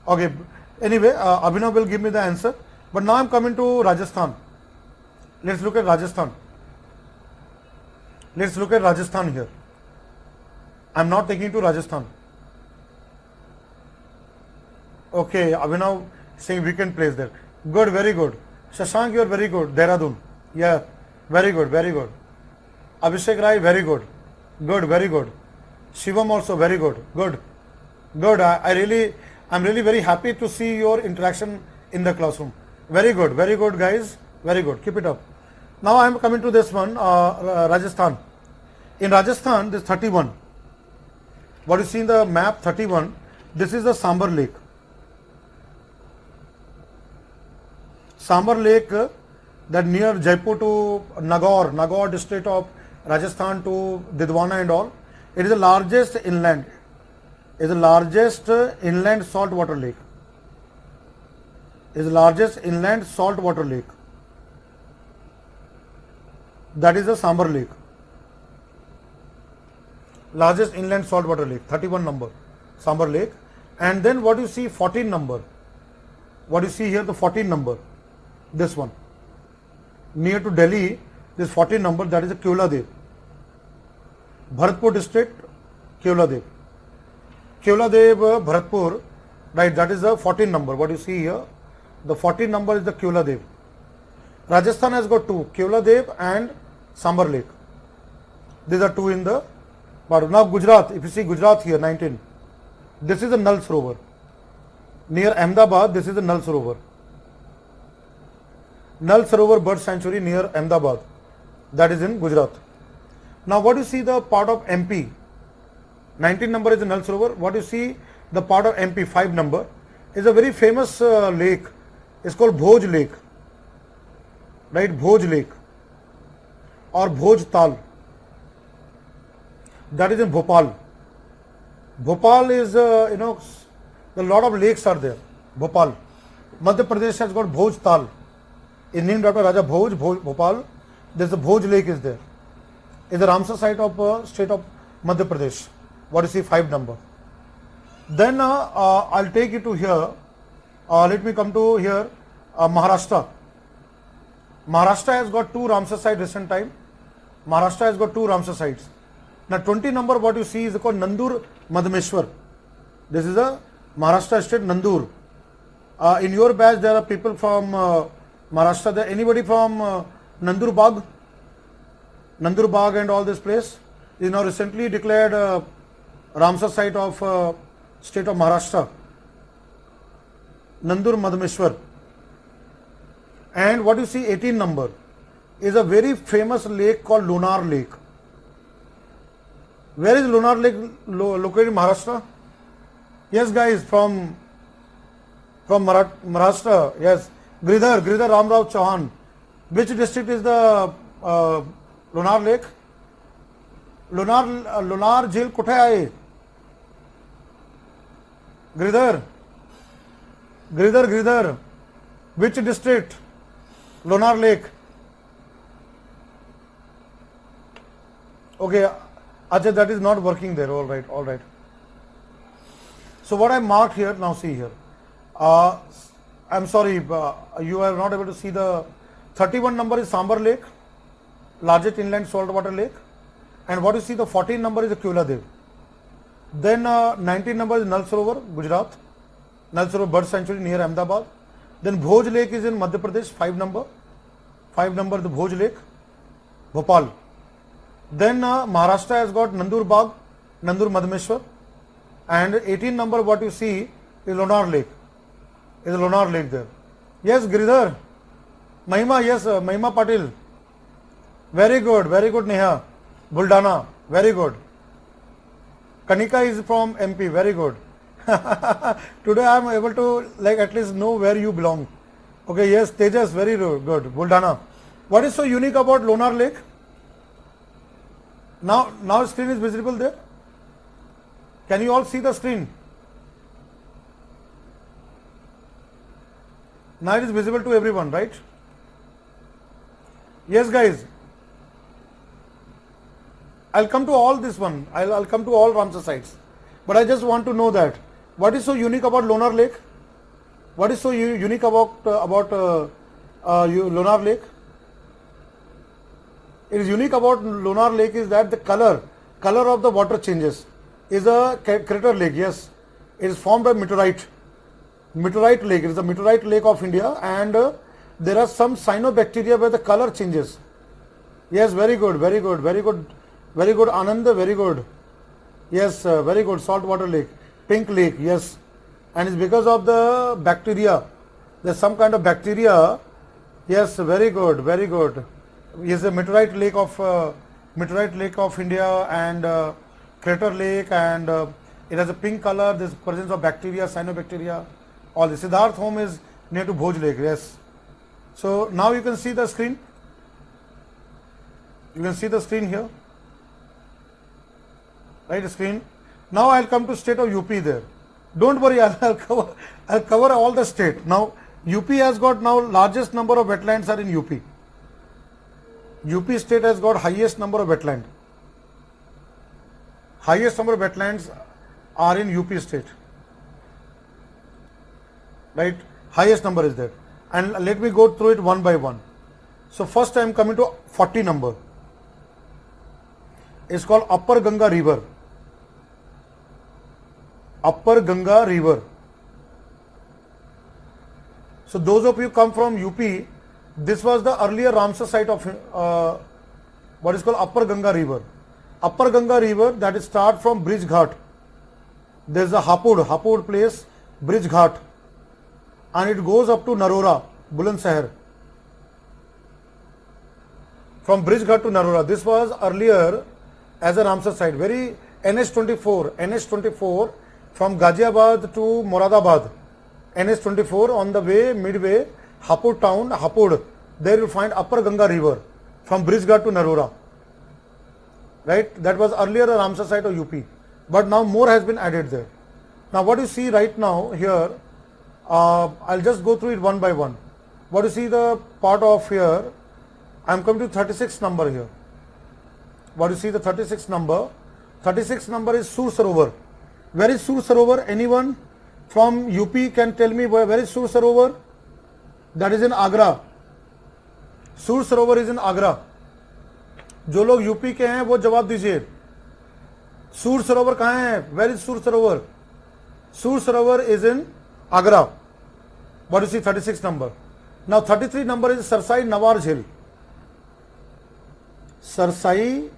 Okay, anyway, Abhinav will give me the answer. But now I am coming to Rajasthan. Let's look at Rajasthan. Let's look at Rajasthan here. I am not taking to Rajasthan. Okay, Abhinav saying weekend place there. Good, very good. Shashank, you are very good. Dehradun. Yeah, very good, very good. Abhishek Rai, very good. Good, very good. Shivam also, very good. Good. Good. I'm really very happy to see your interaction in the classroom. Very good guys. Very good. Keep it up. Now I am coming to this one, Rajasthan. In Rajasthan, this 31. What you see in the map 31, this is the Sambar Lake. Sambar Lake, that near Jaipur to Nagaur district of Rajasthan to Didwana and all. It is the largest inland. It is the largest inland saltwater lake. It is the largest inland saltwater lake. That is the Sambar Lake. Largest inland saltwater lake, 31 number, Sambar Lake. And then what you see 14 number, what you see here, the 14 number, this one near to Delhi, this 14 number, that is a Keoladev, Bharatpur district, Keoladev, Bharatpur, right, that is the 14 number, what you see here, the 14 number is the Keoladev. Rajasthan has got two, Keoladev and Sambar Lake. These are two in the part. Now Gujarat, if you see Gujarat here, 19, this is the Nal Sarovar. Near Ahmedabad, this is the Nal Sarovar. Nal Sarovar Bird Sanctuary near Ahmedabad, that is in Gujarat. Now what you see the part of MP, 19 number is the Nal Sarovar. What you see the part of MP, 5 number, is a very famous lake. It's called Bhoj Lake, right? Bhoj Lake or Bhoj Tal. That is in Bhopal. Bhopal is, a lot of lakes are there. Bhopal. Madhya Pradesh has got Bhoj Tal. Is named after Raja Bhoj, Bhopal. There's a Bhoj Lake is there. It's the Ramsar site of state of Madhya Pradesh. What you see, 5 number. Then I'll take you to here. Let me come to here, Maharashtra. Maharashtra has got 2 Ramsar sites recent time. Maharashtra has got 2 Ramsar sites. Now 20 number what you see is called Nandur Madhameshwar. This is a Maharashtra state, Nandur. In your batch there are people from Maharashtra. There anybody from Nandur Bagh? Nandur Bagh and all this place is now recently declared Ramsar site of state of Maharashtra. Nandur Madhameshwar. And what you see 18 number is a very famous lake called Lunar Lake. Where is Lunar Lake located in Maharashtra? Yes guys, from Maharashtra, yes. Giridhar Ramrao Chauhan. Which district is the Lunar Lake? Lunar Jheel कुठे आहे? Giridhar. Which district? Lunar Lake. Okay, Ajay, that is not working there. All right. So what I marked here, now see here. I'm sorry, you are not able to see the 31 number is Sambar Lake, largest inland saltwater lake. And what you see the 14 number is the Keoladev. Then 19 number is Nal Sarovar, Gujarat. Nal Sarovar Bird Sanctuary near Ahmedabad. Then Bhoj Lake is in Madhya Pradesh, 5 number. 5 number the Bhoj Lake, Bhopal. Then Maharashtra has got Nandur Bagh, Nandur Madhameshwar. And 18 number what you see is Lunar Lake. Is a Lunar Lake there. Yes, Giridhar. Mahima, yes, Mahima Patil. Very good Neha. Buldana, very good. Kanika is from MP, very good. Today I am able to at least know where you belong. Okay, yes, Tejas, very good. Buldana. What is so unique about Lunar Lake? Now screen is visible there. Can you all see the screen? Now it is visible to everyone, right? Yes, guys. I'll come to all this one. I'll come to all Ramsar sites. But I just want to know that what is so unique about Lunar Lake? What is so unique about Lunar Lake? It is unique about Lunar Lake is that the color of the water changes. Is a crater lake, yes. It is formed by meteorite lake. It is the meteorite lake of India, and there are some cyanobacteria where the color changes. Yes, very good, Anand, very good. Yes, very good, saltwater lake, pink lake, yes. And it's because of the bacteria. There's some kind of bacteria. Yes, very good. Yes, a meteorite lake of India and crater lake, and it has a pink color. There's presence of bacteria, cyanobacteria. All this. Siddharth home is near to Bhoj Lake. Yes. So now you can see the screen. You can see the screen here. Right, screen. Now I'll come to state of UP there. Don't worry, I'll cover all the state. Now UP has got now largest number of wetlands are in UP. UP state has got highest number of wetland. Highest number of wetlands are in UP state. right? Highest number is there. And let me go through it one by one. So first I am coming to 40 number. It's called Upper Ganga River. Upper Ganga River. So those of you come from UP, this was the earlier Ramsar site of what is called Upper Ganga River. Upper Ganga River, that is start from Bridge Ghat. There is a Hapud place, Bridge Ghat, and it goes up to Narora, Bulandshahr. From Bridge Ghat to Narora. This was earlier as a Ramsar site. Very NH24 from Ghaziabad to Moradabad. NH24 on the way, midway, Hapud town, Hapud. There you will find Upper Ganga River from Bridge Ghat to Narora. Right? That was earlier a Ramsar site of UP. But now more has been added there. Now what you see right now here, I'll just go through it one by one. What you see the part of here, I'm coming to 36 number here. What you see the 36 number? 36 number is Sur Sarovar. Where is Sur Sarovar? Anyone from UP can tell me where is Sur Sarovar? That is in Agra. Sur Sarovar is in Agra. जो लोग UP के हैं वो जवाब दीजिए. सूर सरोवर कहाँ है? Where is Sur Sarovar? Sur Sarovar is in Agra. What you see 36 number. Now 33 number is Sarsai Nawar Jhil. Sarsai,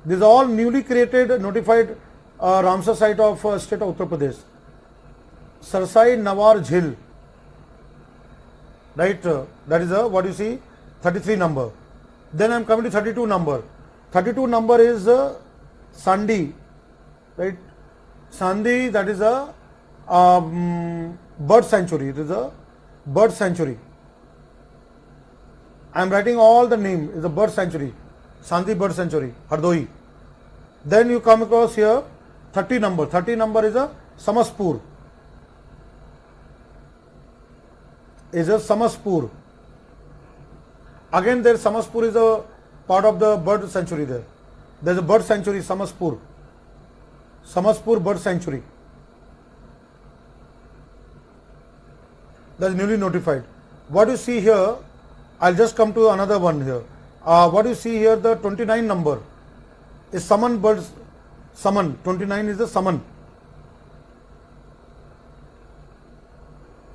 these are all newly created notified Ramsar site of state of Uttar Pradesh. Sarsai Nawar Jhil. Right, that is what you see 33 number. Then I am coming to 32 number. 32 number is Sandi, right? Sandi, that is a bird sanctuary. It is a bird sanctuary. I am writing all the name. It is a bird sanctuary. Sandi Bird Sanctuary, Hardoi. Then you come across here 30 number. 30 number is a Samaspur. Is a Samaspur. Again there Samaspur is a part of the bird sanctuary there. There is a bird sanctuary Samaspur. Samaspur Bird Sanctuary. That is newly notified. What you see here, I'll just come to another one here. What you see here, the 29 number is Saman Birds. Saman. 29 is the Saman.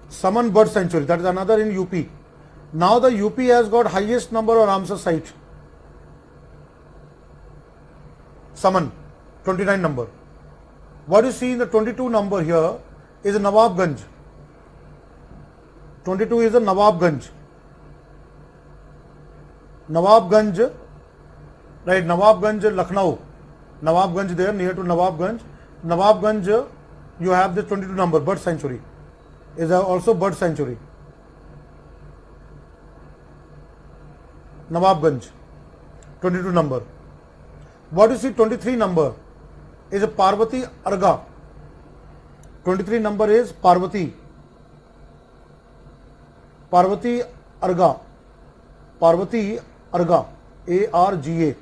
Saman Bird Sanctuary. That is another in UP. Now the UP has got highest number of Ramsar site. Saman. 29 number. What you see in the 22 number here is Nawabganj. 22 is a Nawabganj. Nawabganj, right? Nawabganj, Lucknow. Nawabganj there, near to Nawabganj. Nawabganj, you have the 22 number, bird sanctuary. Is also bird sanctuary. Nawabganj, 22 number. What you see 23 number is a Parvati Arga. 23 number is Parvati. Parvati Arga. Parvati Arga. ARGA.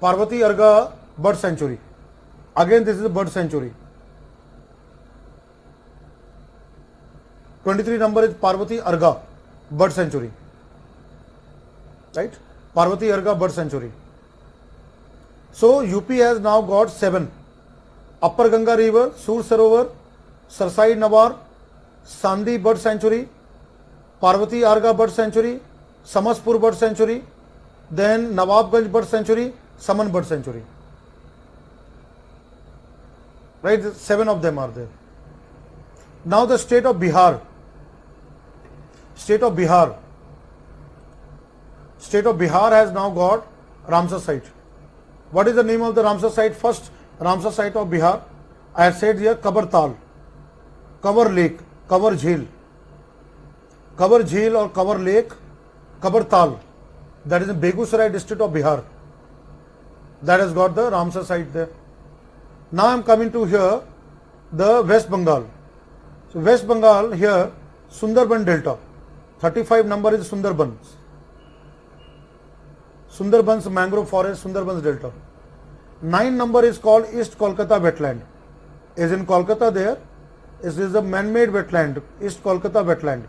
Parvati Arga Bird Sanctuary. Again this is a bird sanctuary. 23 number is Parvati Arga Bird Sanctuary. Right? Parvati Arga Bird Sanctuary. So UP has now got 7. Upper Ganga River, Sur Sarovar, Sarsai Nawar, Sandi Bird Sanctuary, Parvati Arga Bird Sanctuary, Samaspur Bird Sanctuary, then Nawabganj Bird Sanctuary, Saman Bird Sanctuary. Right? 7 of them are there. Now the state of Bihar. State of Bihar. State of Bihar has now got Ramsar site. What is the name of the Ramsar site? First Ramsar site of Bihar, I have said here Kabar Tal, Kabar Lake, Kabar Jheel. Kabar Jheel or Kabar Lake, Kabar Tal. That is in Begusarai district of Bihar. That has got the Ramsar site there. Now I am coming to here the West Bengal. So West Bengal here Sundarban Delta. 35 number is Sundarbans. Sundarbans mangrove forest, Sundarbans Delta. 9 number is called East Kolkata wetland. Is in Kolkata there. It is a man-made wetland, East Kolkata wetland.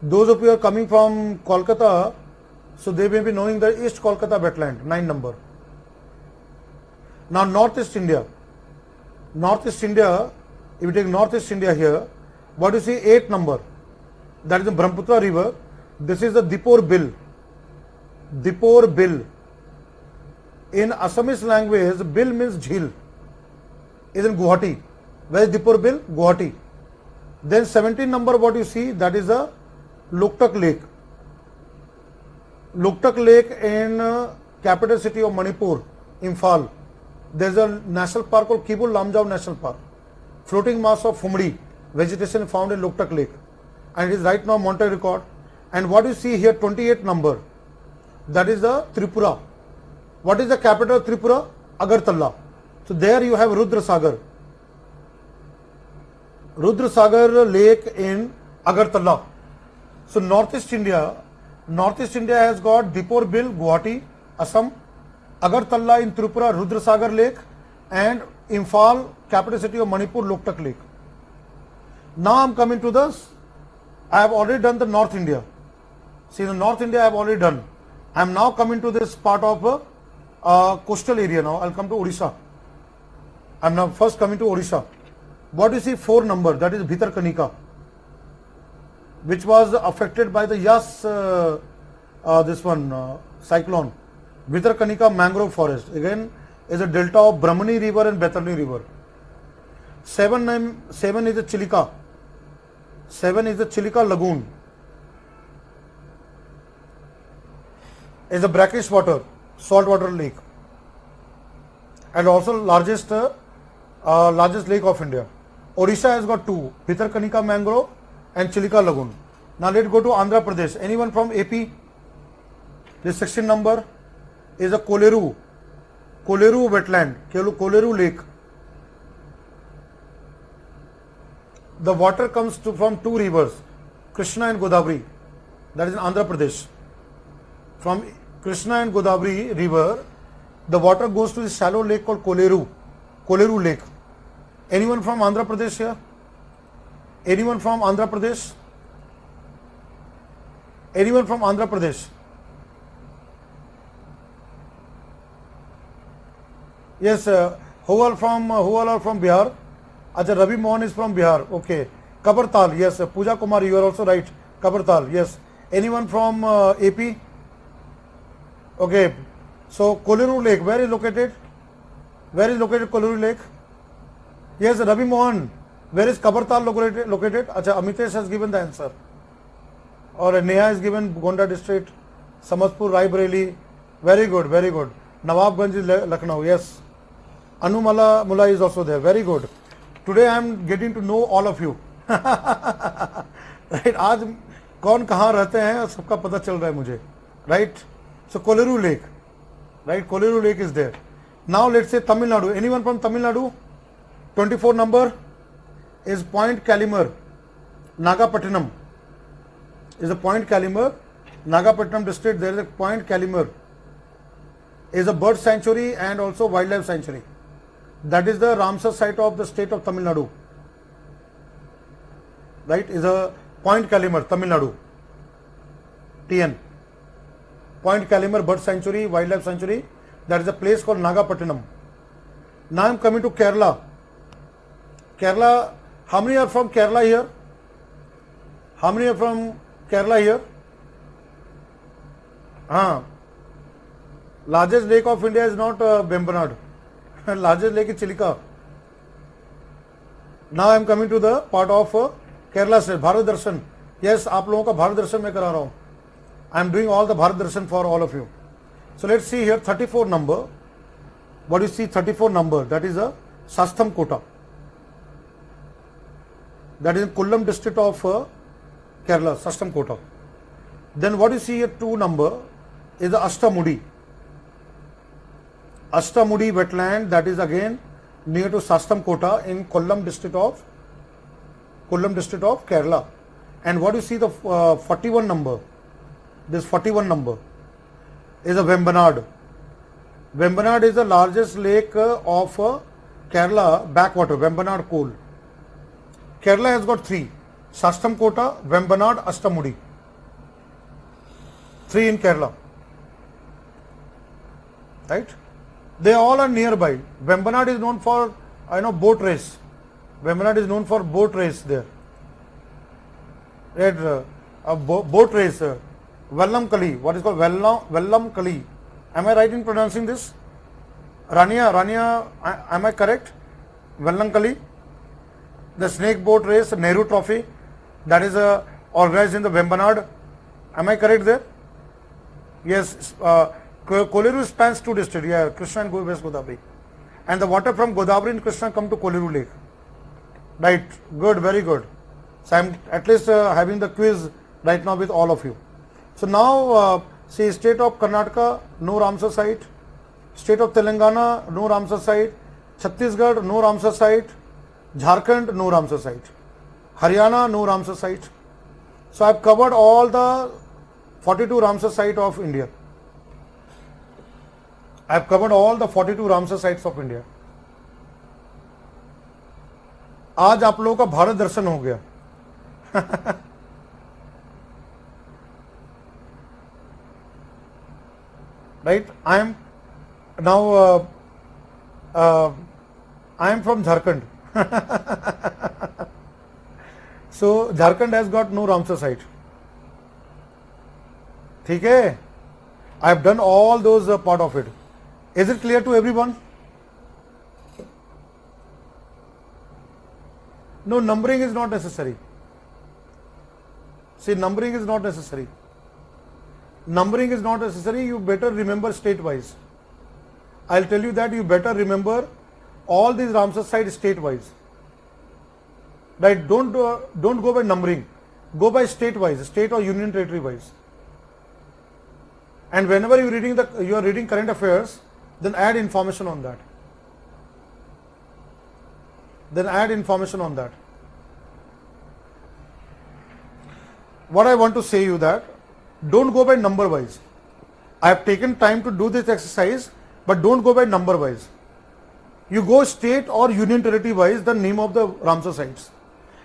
Those of you who are coming from Kolkata, so they may be knowing the East Kolkata wetland, 9 number. Now Northeast India. Northeast India, if you take Northeast India here, what you see 8 number, that is the Brahmaputra river. This is the Dipor Bill. Dipor Bill. In Assamese language, Bill means Jheel. Is in Guwahati. Where is Dipor Bill? Guwahati. Then 17 number, what you see, that is the Loktak Lake. Loktak Lake in capital city of Manipur, Imphal. There is a national park called Kibul Lamjao National Park. Floating mass of Fumdi, vegetation found in Loktak Lake. And it is right now Monte record. And what you see here, 28 number, that is the Tripura. What is the capital of Tripura? Agartala. So there you have Rudra Sagar. Rudra Sagar Lake in Agartala. So Northeast India has got Dipor Bill, Guwahati, Assam, Agartala in Tripura, Rudra Sagar Lake, and Imphal, capital city of Manipur, Loktak Lake. Now I am coming to this. I have already done the North India. See, the North India I have already done. I am now coming to this part of coastal area now. I will come to Odisha. I am now first coming to Odisha. What you see 4 number, that is Bhitarkanika, which was affected by the cyclone. Bhitarkanika mangrove forest, again is a delta of Brahmani river and Baitarani river. 7 is a Chilika. 7 is the Chilika lagoon. Is a brackish water, saltwater lake, and also largest lake of India. Odisha has got 2, Bhitarkanika mangrove and Chilika lagoon. Now let's go to Andhra Pradesh. Anyone from AP? This 16 number is a Koleru wetland, Koleru lake. The water comes from 2 rivers, Krishna and Godavari. That is in Andhra Pradesh. From Krishna and Godavari river, the water goes to the shallow lake called Koleru lake. Anyone from Andhra Pradesh here? Anyone from Andhra Pradesh? Anyone from Andhra Pradesh? Yes, who all from Bihar? Acha, Ravi Mohan is from Bihar. Okay. Kabartal, yes. Pooja Kumar, you are also right. Kabartal, yes. Anyone from AP? Okay. So Koleru Lake, where is located? Where is located Koleru Lake? Yes, Ravi Mohan. Where is Kabartal located? Acha, Amitesh has given the answer. Or Neha has given Gonda district, Samajpur, Raebareli. Very good, very good. Nawabganj is Lucknow, yes. Anumala Mula is also there. Very good. Today I am getting to know all of you. Right? आज कौन कहाँ रहते हैं सबका पता चल रहा है मुझे. Right? So Koleru Lake. Right? Koleru Lake is there. Now let's say Tamil Nadu. Anyone from Tamil Nadu? 24 number is Point Calimere, Nagapattinam. Is a Point Calimere, Nagapattinam district. There is a Point Calimere. Is a bird sanctuary and also wildlife sanctuary. That is the Ramsar site of the state of Tamil Nadu. Right? Is a Point Calimere, Tamil Nadu. TN. Point Calimere Bird Sanctuary, Wildlife Sanctuary. That is a place called Nagapattinam. Now I am coming to Kerala. Kerala, how many are from Kerala here? How many are from Kerala here? Largest lake of India is not Bembanad. Largest lake is Chilika. Now I am coming to the part of Kerala state, Bharat Darshan. Yes, आप लोगों का भारत दर्शन मैं करा रहा हूँ. I am doing all the Bharat Darshan for all of you. So let's see here 34 number. What you see 34 number? That is a Sastam Kota. That is in Kollam district of Kerala, Sastam Kota. Then what you see here 2 number is the Ashtamudi. Ashtamudi wetland, that is again near to Sastam Kota in Kollam district of Kerala. And what you see the 41 number, this 41 number is a Vembanad. Vembanad is the largest lake of Kerala backwater, Vembanad Coal. Kerala has got 3. Shastamkota, Vembanad, Astamudi. 3 in Kerala. Right? They all are nearby. Vembanad is known for, boat race. Vembanad is known for boat race there. Right? Boat race. Vellam Kali. What is called Vellam Kali. Am I right in pronouncing this? Rania, am I correct? Vellam Kali. The snake boat race, Nehru Trophy. That is organized in the Vembanad. Am I correct there? Yes. Koleru spans 2 districts. Yeah, Krishna and West Godavari. And the water from Godavari and Krishna come to Koleru Lake. Right. Good. Very good. So I'm at least having the quiz right now with all of you. So now, see, state of Karnataka, no Ramsar site. State of Telangana, no Ramsar site. Chhattisgarh, no Ramsar site. Jharkhand, no Ramsar site. Haryana, no Ramsar site. So I've covered all the 42 Ramsar sites of India. I've covered all the 42 Ramsar sites of India. आज आप लोगों का भारत दर्शन हो गया. Right? I am now. I am from Jharkhand. So Jharkhand has got no Ramsar site. ठीक है? I have done all those part of it. Is it clear to everyone? No, numbering is not necessary. See, numbering is not necessary. Numbering is not necessary. You better remember state wise. I'll tell you that you better remember all these Ramsar sites state wise. Right? Don't go by numbering. Go by state wise, state or union territory wise. And whenever you are reading current affairs, then add information on that. What I want to say you that don't go by number wise. I have taken time to do this exercise, but don't go by number wise. You go state or union territory wise the name of the Ramsar sites,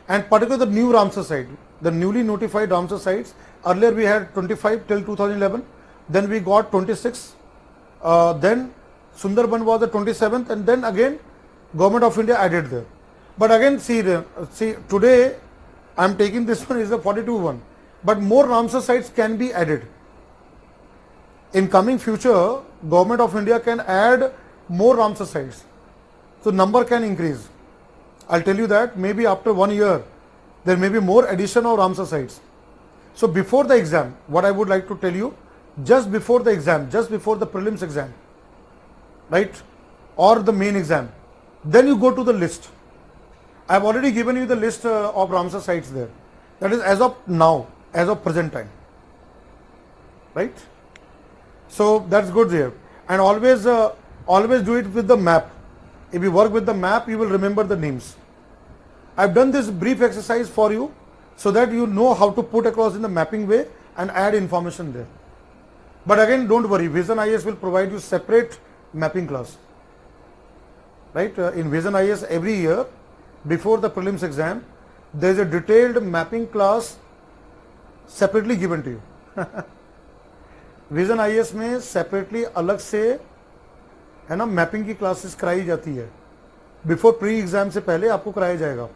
and particularly the new Ramsar site, the newly notified Ramsar sites. Earlier we had 25 till 2011, then we got 26, then Sundarban was the 27th, and then again Government of India added there. But again see today I am taking this one is the 42 one, but more Ramsar sites can be added. In coming future, Government of India can add more Ramsar sites, so number can increase. I'll tell you that maybe after 1 year there may be more addition of Ramsar sites. So before the exam, what I would like to tell you, just before the exam, just before the prelims exam, right, or the main exam, then you go to the list. I have already given you the list of Ramsar sites there. That is as of now, as of present time, right? So that's good there. And always do it with the map. If you work with the map, you will remember the names. I've done this brief exercise for you so that you know how to put across in the mapping way and add information there. But again, don't worry, Vision IS will provide you separate mapping class. Right? In Vision IS every year, before the prelims exam, there is a detailed mapping class separately given to you. Vision IS में separately अलग से है ना mapping की classes कराई जाती है. Before pre exam से पहले आपको कराया जाएगा.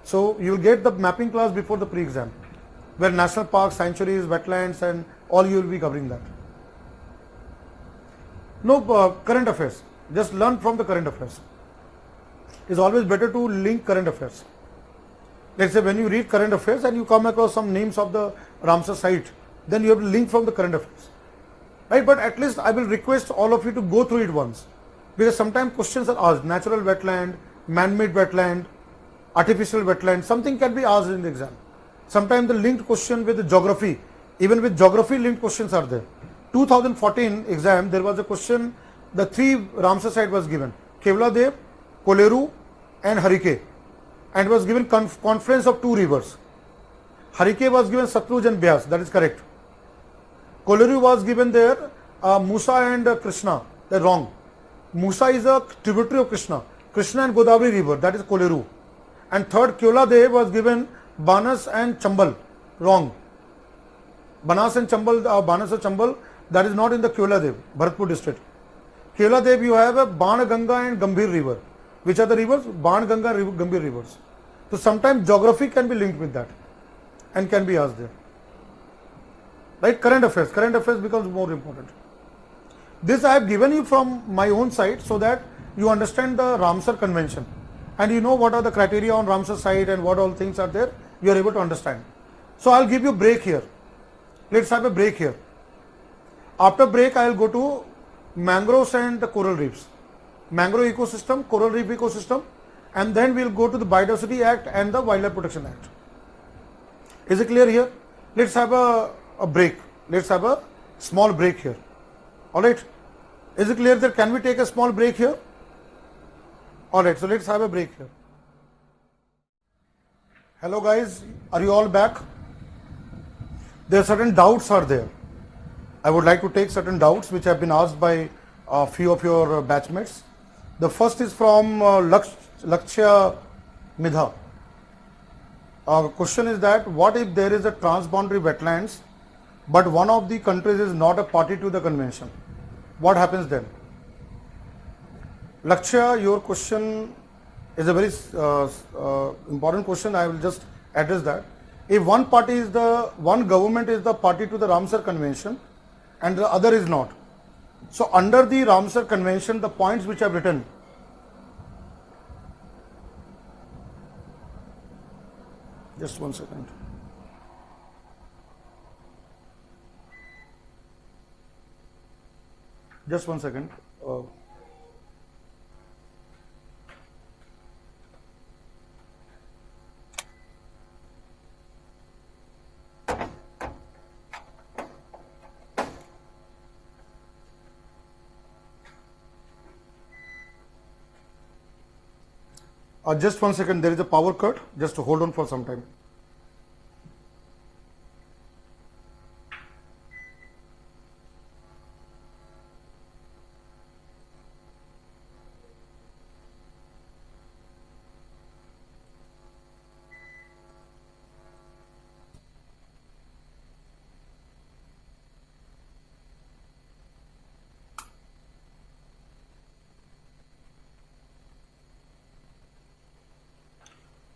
So you will get the mapping class before the pre exam, where national park, sanctuaries, wetlands and all you will be covering that. No current affairs. Just learn from the current affairs. It's always better to link current affairs. Let's say when you read current affairs and you come across some names of the Ramsar site, then you have to link from the current affairs. Right? But at least I will request all of you to go through it once. Because sometimes questions are asked, natural wetland, man-made wetland, artificial wetland, something can be asked in the exam. Sometimes the linked question with the geography, even with geography linked questions are there. 2014 exam, there was a question, the 3 Ramsar site was given, Kevladev, Koleru and Harike, and it was given confluence of 2 rivers. Harike was given Satluj and Beas, that is correct. Koleru was given there Musa and Krishna, that is wrong. Musa is a tributary of Krishna and Godavari river, that is Koleru. and third Kyola Dev was given Banas and Chambal. Wrong. Banas and Chambal, Banas and Chambal, that is not in the Kyola Dev, Bharatpur district. Kyola Dev, you have a Ban Ganga and Gambhir river. Which are the rivers? Ban Ganga, Gambhir rivers. So sometimes geography can be linked with that and can be asked there. Right? Current affairs becomes more important. This I have given you from my own site so that you understand the Ramsar Convention and you know what are the criteria on Ramsar site and what all things are there, you are able to understand. So I'll give you a break here. Let's have a break here. After break, I'll go to mangroves and the coral reefs. Mangrove ecosystem, coral reef ecosystem, and then we'll go to the Biodiversity Act and the Wildlife Protection Act. Is it clear here? Let's have a break. Let's have a small break here. Alright. Is it clear that can we take a small break here? Alright, so let's have a break here. Hello guys, are you all back? There are certain doubts are there. I would like to take certain doubts which have been asked by a few of your batchmates. The first is from Lakshya Midha. Question is that what if there is a transboundary wetlands but one of the countries is not a party to the convention? What happens then? Lakshya, your question is a very important question. I will just address that. If one government is the party to the Ramsar Convention and the other is not, so under the Ramsar Convention, the points which I have written, just one second. Just one second. Just one second, there is a power cut. Just hold on for some time.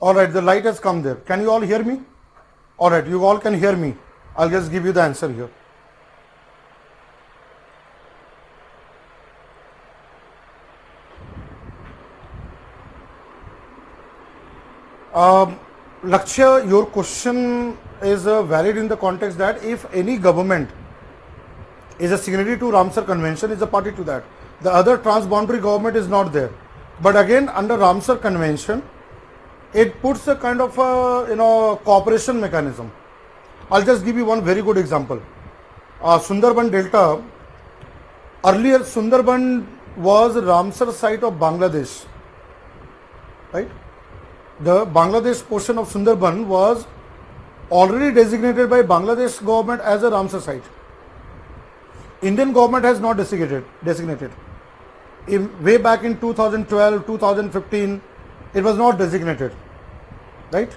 Alright, the light has come there. Can you all hear me? Alright, you all can hear me. I'll just give you the answer here. Lakshya, your question is valid in the context that if any government is a signatory to Ramsar Convention, is a party to that. The other transboundary government is not there. But again, under Ramsar Convention, it puts a kind of a cooperation mechanism. I'll just give you one very good example. Sundarban Delta. Earlier, Sundarban was Ramsar site of Bangladesh, right? The Bangladesh portion of Sundarban was already designated by Bangladesh government as a Ramsar site. Indian government has not designated. Way back in 2012, 2015, it was not designated, right?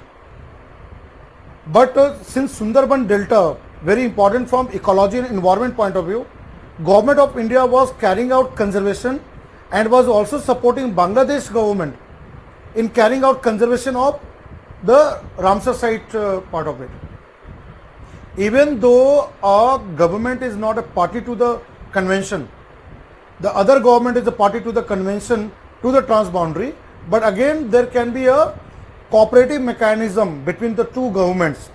But since Sundarban Delta, very important from ecology and environment point of view, Government of India was carrying out conservation and was also supporting Bangladesh government in carrying out conservation of the Ramsar site part of it. Even though our government is not a party to the convention, the other government is a party to the convention to the transboundary, but again there can be a cooperative mechanism between the two governments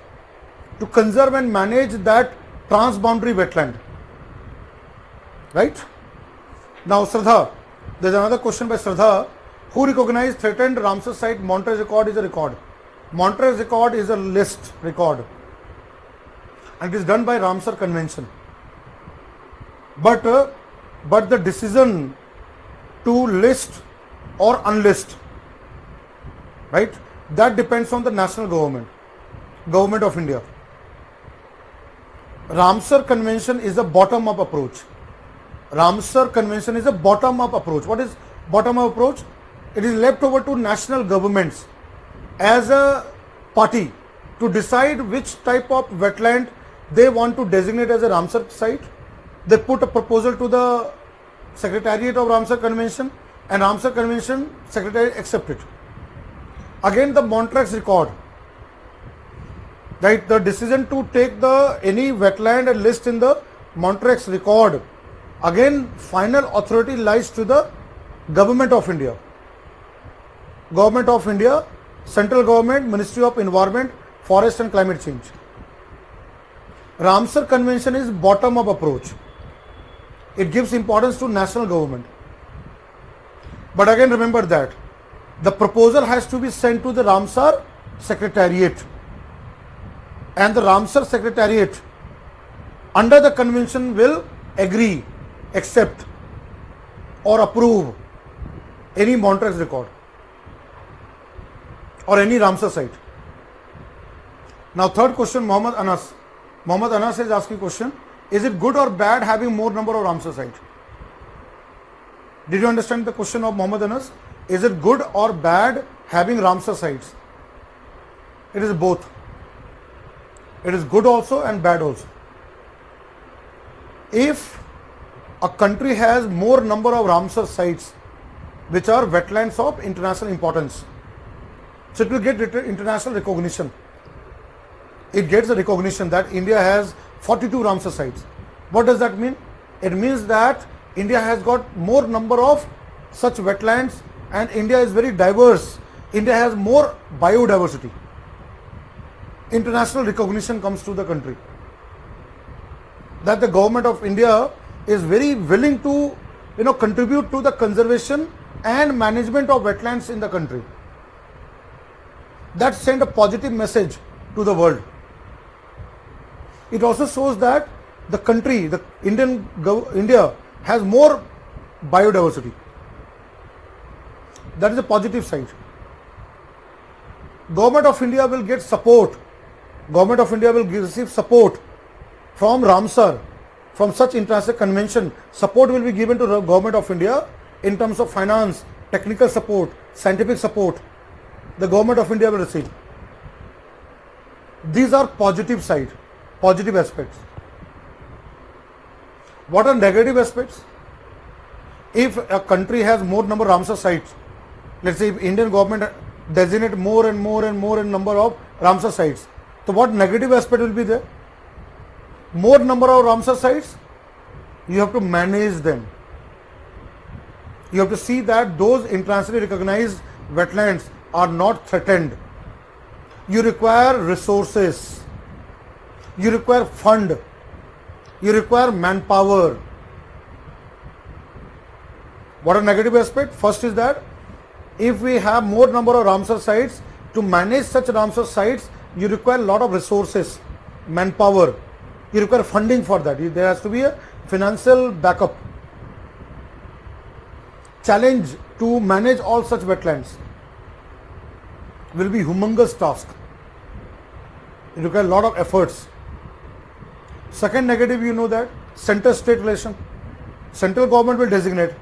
to conserve and manage that transboundary wetland. Right? Now Shraddha, there is another question by Shraddha. Who recognized threatened Ramsar site? Montreux Accord is a record. Montreux Accord is a list record and it is done by Ramsar Convention. But the decision to list or unlist, right, that depends on the national government of India. Ramsar Convention is a bottom-up approach. Ramsar Convention is a bottom-up approach. What is bottom-up approach? It is left over to national governments as a party to decide which type of wetland they want to designate as a Ramsar site. They put a proposal to the Secretariat of Ramsar Convention, and Ramsar Convention Secretariat accepted. Again, the Montreux record, right? The decision to take the any wetland and list in the Montreux record, again final authority lies to the Government of India. Government of India, Central Government, Ministry of Environment, Forest and Climate Change. Ramsar Convention is bottom-up approach. It gives importance to national government. But again, remember that the proposal has to be sent to the Ramsar Secretariat, and the Ramsar Secretariat under the convention will agree, accept or approve any Montreux record or any Ramsar site. Now third question, Mohammad Anas. Mohammad Anas is asking question, is it good or bad having more number of Ramsar sites? Did you understand the question of Mohammad Anas? Is it good or bad having Ramsar sites? It is both. It is good also and bad also. If a country has more number of Ramsar sites, which are wetlands of international importance, so it will get international recognition. It gets a recognition that India has 42 Ramsar sites. What does that mean? It means that India has got more number of such wetlands, and India is very diverse. India has more biodiversity. International recognition comes to the country. That the government of India is very willing to, contribute to the conservation and management of wetlands in the country. That sends a positive message to the world. It also shows that the country, India has more biodiversity. That is a positive side. Government of India will get support. Government of India will receive support from Ramsar, from such international convention. Support will be given to the Government of India in terms of finance, technical support, scientific support. The Government of India will receive. These are positive side, positive aspects. What are negative aspects? If a country has more number of Ramsar sites, let's say if Indian government designate more and more in number of Ramsar sites, so what negative aspect will be there? More number of Ramsar sites, you have to manage them. You have to see that those internationally recognized wetlands are not threatened. You require resources. You require fund. You require manpower. What are negative aspect? First is that if we have more number of Ramsar sites, to manage such Ramsar sites, you require a lot of resources, manpower. You require funding for that. There has to be a financial backup. Challenge to manage all such wetlands will be humongous task. It requires a lot of efforts. Second negative, that center-state relation. Central government will designate,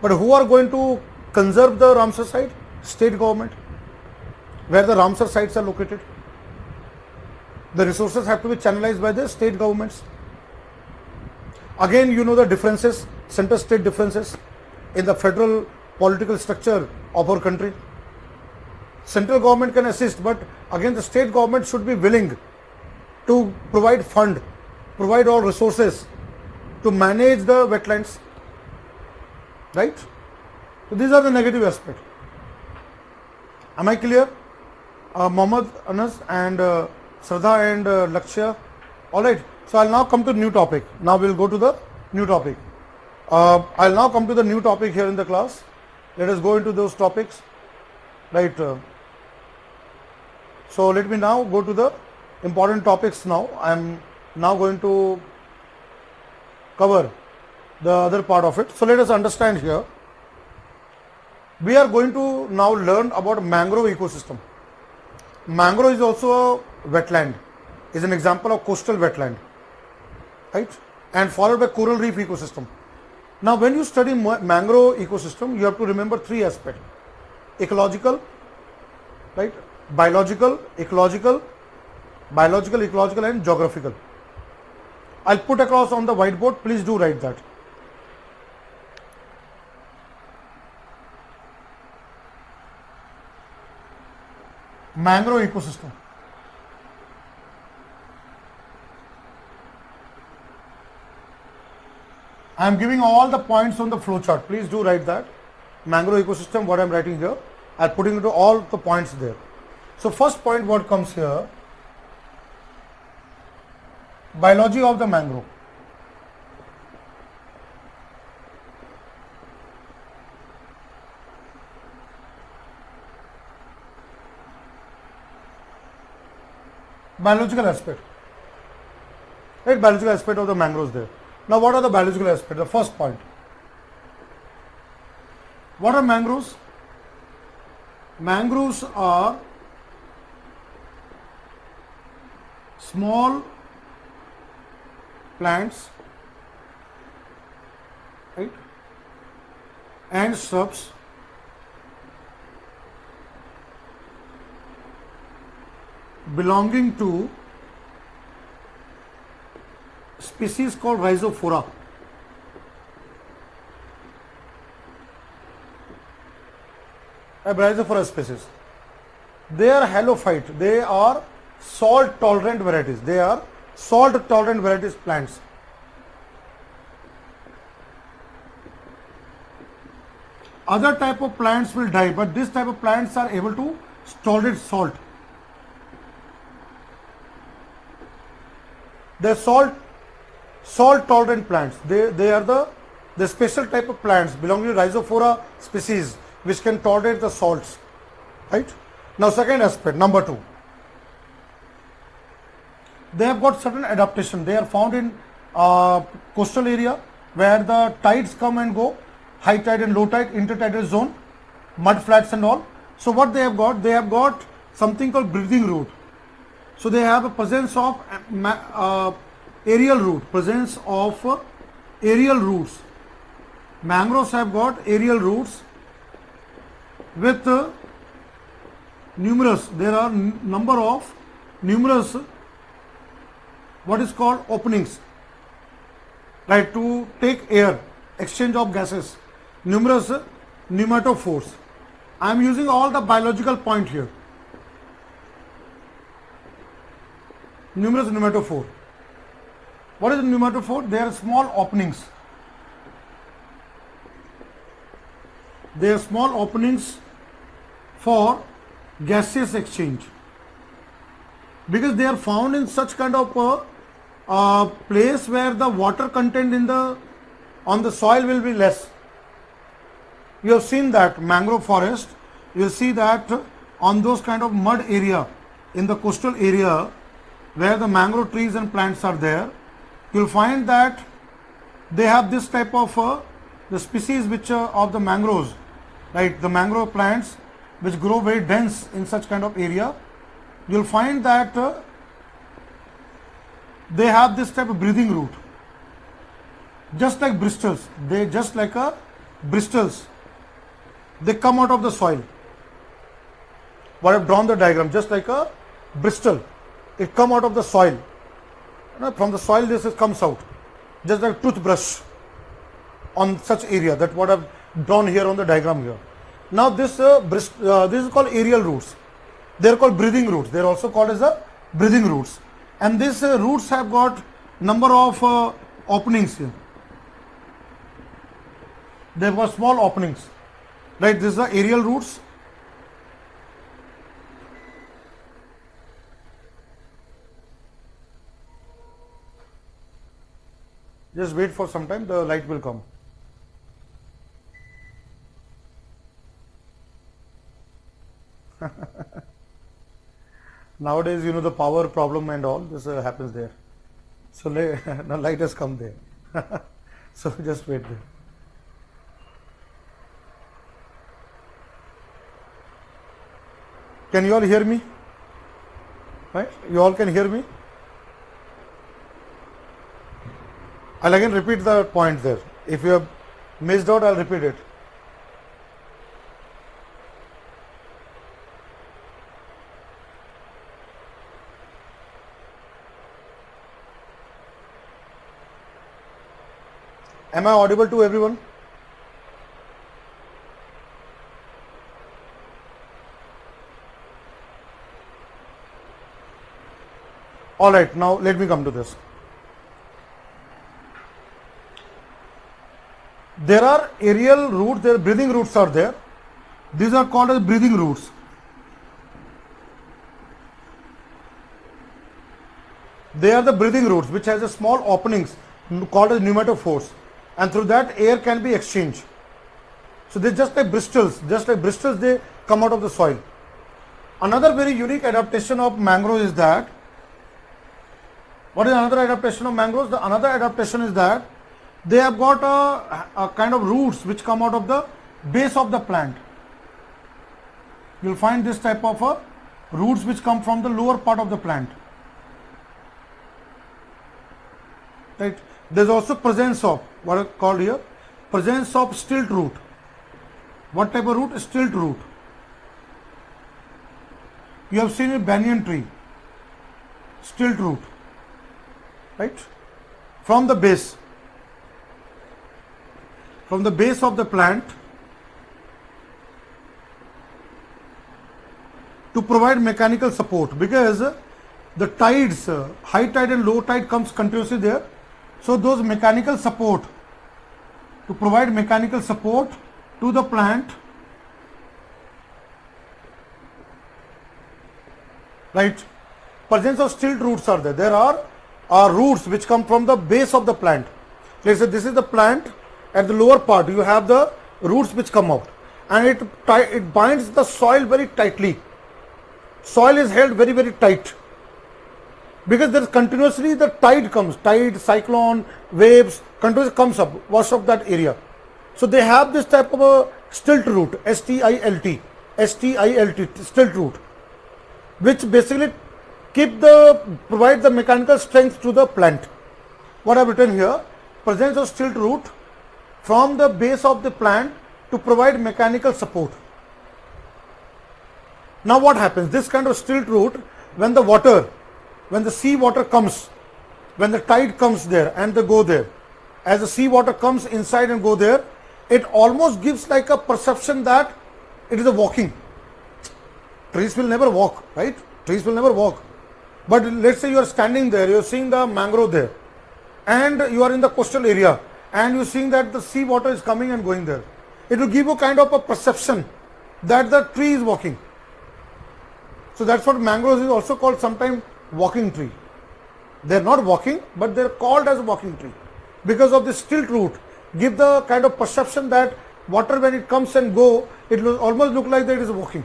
but who are going to conserve the Ramsar site? State government, where the Ramsar sites are located. The resources have to be channelized by the state governments. Again, the differences, center-state differences in the federal political structure of our country. Central government can assist, but again the state government should be willing to provide fund, provide all resources to manage the wetlands, right? So these are the negative aspects. Am I clear? Mohammad Anas and Shraddha and Lakshya. Alright, so I'll now come to new topic. Now we'll go to the new topic. I'll now come to the new topic here in the class. Let us go into those topics, right? So let me now go to the important topics now. I am now going to cover the other part of it. So let us understand here. We are going to now learn about mangrove ecosystem. Mangrove is also a wetland, is an example of coastal wetland, right? And followed by coral reef ecosystem. Now when you study mangrove ecosystem, you have to remember three aspects: ecological, right? biological, ecological, and geographical. I'll put across on the whiteboard, please do write that. Mangrove ecosystem. I am giving all the points on the flow chart. Please do write that. Mangrove ecosystem, what I am writing here, I am putting into all the points there. So first point what comes here, biology of the mangrove. Biological aspect. Right, biological aspect of the mangroves there. Now what are the biological aspects? The first point. What are mangroves? Mangroves are small plants, right, and shrubs belonging to species called Rhizophora. A Rhizophora species. They are halophyte. They are salt tolerant varieties. They are salt tolerant varieties plants. Other type of plants will die, but this type of plants are able to tolerate salt. They are salt tolerant plants. They are the special type of plants belonging to Rhizophora species which can tolerate the salts. Right? Now second aspect, number 2. They have got certain adaptation. They are found in coastal area where the tides come and go, high tide and low tide, intertidal zone, mud flats and all. So what they have got? They have got something called breathing root. So they have a presence of aerial root, presence of aerial roots. Mangroves have got aerial roots with numerous, there are number of numerous what is called openings, right, to take air, exchange of gases, numerous pneumatophores. I am using all the biological point here. Numerous pneumatophore. What is a pneumatophore? They are small openings. They are small openings for gaseous exchange, because they are found in such kind of place where the water content on the soil will be less. You have seen that mangrove forest, you will see that on those kind of mud area in the coastal area where the mangrove trees and plants are there, you will find that they have this type of the species which of the mangroves, right, the mangrove plants which grow very dense in such kind of area. You will find that they have this type of breathing root, just like bristles. They just like a bristles. They come out of the soil. What I have drawn the diagram, just like a bristle. It come out of the soil. From the soil, this comes out, just like a toothbrush on such area. That what I have drawn here on the diagram here. Now this this is called aerial roots. They are called breathing roots. They are also called as a breathing roots. And these roots have got number of openings here. They have got small openings. Right, these are aerial roots. Just wait for some time, the light will come. Nowadays, you know, the power problem and all this happens there. So now light has come there. So just wait there. Can you all hear me? Right? You all can hear me? I'll again repeat the point there. If you have missed out, I'll repeat it. Am I audible to everyone? All right, now let me come to this. There are aerial roots, there are breathing roots are there. These are called as breathing roots. They are the breathing roots which has a small openings called as pneumatophores, and through that air can be exchanged. So they just like bristles they come out of the soil. Another very unique adaptation of mangroves is that, what is another adaptation of mangroves? The another adaptation is that they have got a kind of roots which come out of the base of the plant. You'll find this type of roots which come from the lower part of the plant. Right. There's also presence of what is called here presence of stilt root. What type of root? Stilt root. You have seen a banyan tree, stilt root, right? From the base of the plant to provide mechanical support, because the tides, high tide and low tide comes continuously there. So those mechanical support, to provide mechanical support to the plant, right? Presence of stilt roots are there. There are roots which come from the base of the plant. Let's say this is the plant. At the lower part you have the roots which come out, and it binds the soil very tightly. Soil is held very, very tight, because there is continuously the tide comes, tide, cyclone, waves, continuously comes up, wash up that area. So they have this type of a stilt root, S-T-I-L-T, stilt root, which basically provide the mechanical strength to the plant. What I have written here, presence of stilt root from the base of the plant to provide mechanical support. Now what happens? This kind of stilt root, when the sea water comes, when the tide comes there and they go there, as the sea water comes inside and go there, it almost gives like a perception that it is a walking. Trees will never walk, right? Trees will never walk. But let's say you are standing there, you are seeing the mangrove there, and you are in the coastal area, and you are seeing that the sea water is coming and going there. It will give you kind of a perception that the tree is walking. So that's what mangroves is also called sometimes walking tree. They are not walking, but they are called as walking tree because of the stilt root. Give the kind of perception that water, when it comes and go, it will almost look like that it is walking.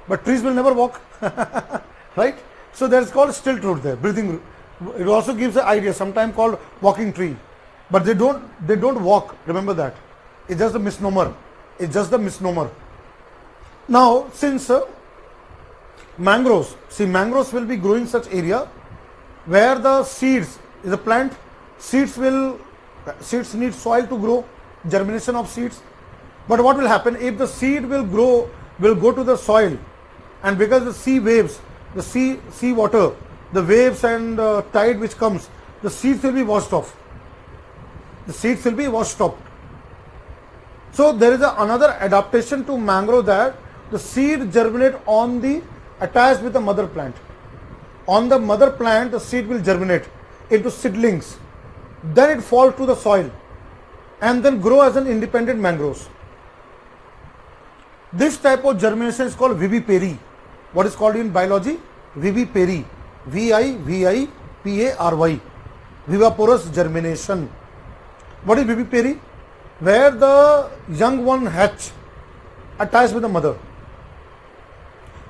But trees will never walk, right? So that's called stilt root there, breathing root. It also gives the idea, sometimes called walking tree, but they don't walk. Remember that. It's just a misnomer. It's just the misnomer. Now, since mangroves will be growing such area where the seeds is a plant, seeds need soil to grow, germination of seeds. But what will happen if the seed will go to the soil, and because the sea waves, the sea water, the waves and tide which comes, the seeds will be washed off. The seeds will be washed off. So there is another adaptation to mangrove, that the seed germinate attached with the mother plant. On the mother plant, the seed will germinate into seedlings. Then it falls to the soil and then grow as an independent mangroves. This type of germination is called vivipary. What is called in biology? Vivipary. V-I-V-I-P-A-R-Y. Viviparous germination. What is vivipary? Where the young one hatch attached with the mother.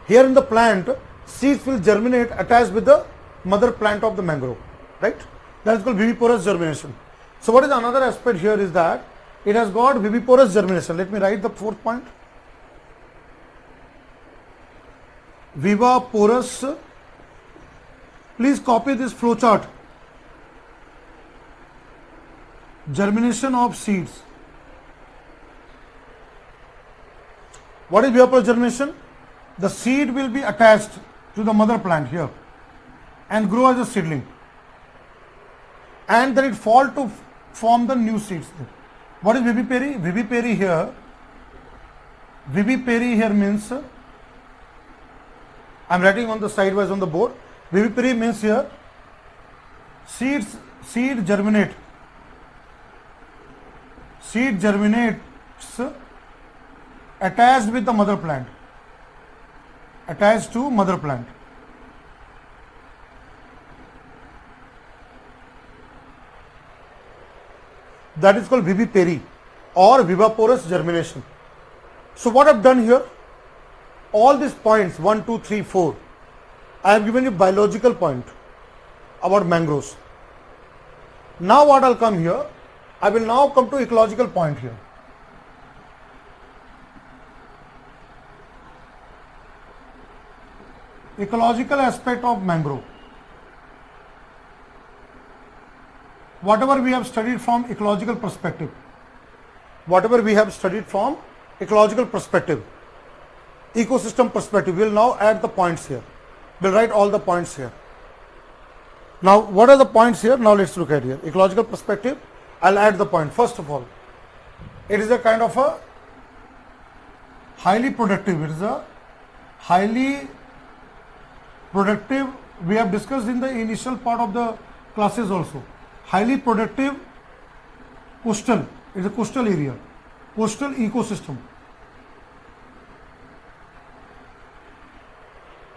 Here in the plant, seeds will germinate attached with the mother plant of the mangrove, right? That is called viviparous germination. So what is another aspect here is that it has got viviparous germination. Let me write the fourth point. Viviparous. Please copy this flow chart. Germination of seeds. What is viviparous germination? The seed will be attached to the mother plant here and grow as a seedling, and then it fall form the new seeds there. What is vivipary? Vivipary here means, I am writing on the sidewise on the board. Vivipary means here seed germinates attached with the mother plant, attached to mother plant. That is called vivipary or viviparous germination. So what I have done here, all these points 1, 2, 3, 4, I have given you biological point about mangroves. Now what I will come here, I will now come to ecological point here. Ecological aspect of mangrove. Whatever we have studied from ecological perspective, ecosystem perspective, we will now add the points here. We will write all the points here. Now what are the points here? Now let's look at here. Ecological perspective, I'll add the point. First of all, it is a kind of a highly productive, we have discussed in the initial part of the classes also. Highly productive coastal, it is a coastal area, coastal ecosystem.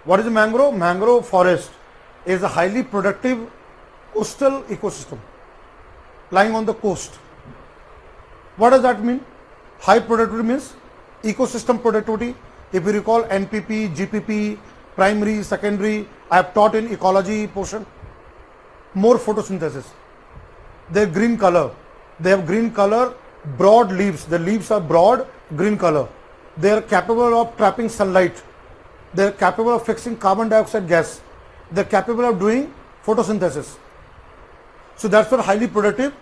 What is a mangrove? Mangrove forest is a highly productive coastal ecosystem lying on the coast. What does that mean? High productivity means ecosystem productivity. If you recall NPP, GPP, primary, secondary, I have taught in ecology portion. More photosynthesis. They have green color. They have green color, broad leaves. The leaves are broad, green color. They are capable of trapping sunlight. They are capable of fixing carbon dioxide gas. They are capable of doing photosynthesis. So that's for highly productive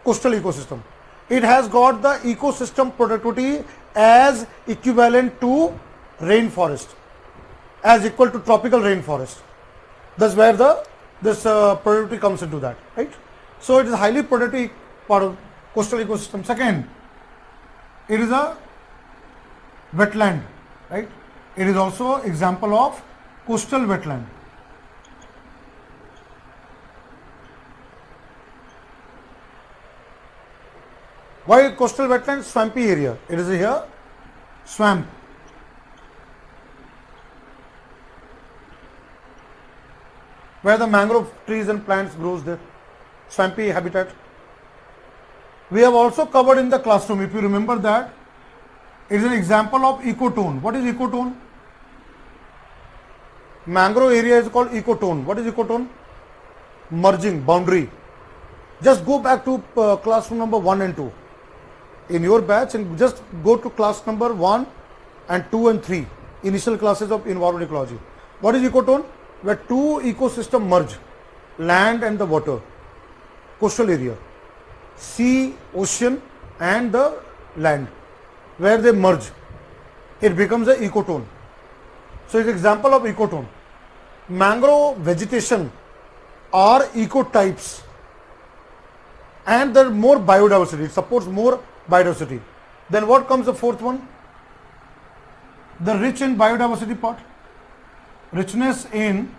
coastal ecosystem. It has got the ecosystem productivity as equivalent to rainforest, as equal to tropical rainforest. That's where this productivity comes into that, right? So it is a highly productive part of coastal ecosystem. Second, it is a wetland, right? It is also example of coastal wetland. Why coastal wetland? Swampy area. It is here swamp. Where the mangrove trees and plants grows there. Swampy habitat. We have also covered in the classroom, if you remember that, it is an example of ecotone. What is ecotone? Mangrove area is called ecotone. What is ecotone? Merging, boundary. Just go back to classroom number 1 and 2 in your batch and just go to class number 1 and 2 and 3, initial classes of environment ecology. What is ecotone? Where two ecosystems merge, land and the water, coastal area, sea, ocean and the land, where they merge, it becomes an ecotone. So it's an example of ecotone. Mangrove vegetation are ecotypes and there are more biodiversity, it supports more biodiversity. Then what comes the fourth one? The rich in biodiversity part. Richness in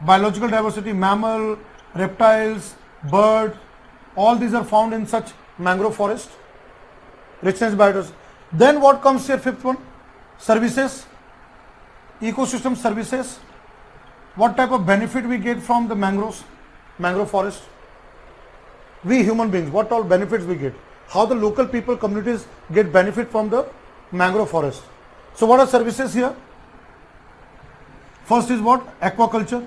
biological diversity, mammal, reptiles, bird, all these are found in such mangrove forest. Richness biodiversity. Then what comes here, fifth one? Services, ecosystem services. What type of benefit we get from the mangroves, mangrove forest? We human beings, what all benefits we get? How the local people, communities get benefit from the mangrove forest. So what are services here? First is what? Aquaculture.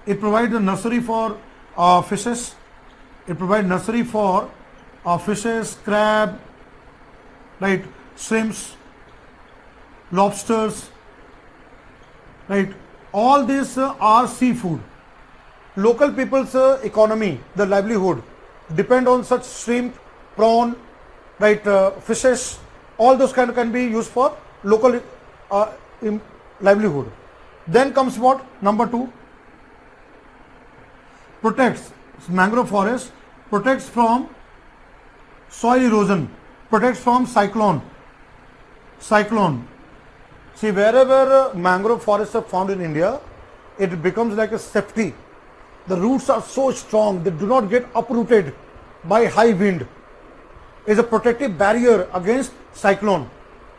It provides a nursery for fishes. It provides nursery for fishes, crab, right, shrimps, lobsters, right. All these are seafood. Local people's economy, the livelihood, depend on such shrimp, prawn, right, fishes. All those kind can be used for local livelihood. Then comes what? Number 2, protects, mangrove forest protects from soil erosion, protects from cyclone. See, wherever mangrove forests are found in India, it becomes like a safety. The roots are so strong, they do not get uprooted by high wind. Is a protective barrier against cyclone,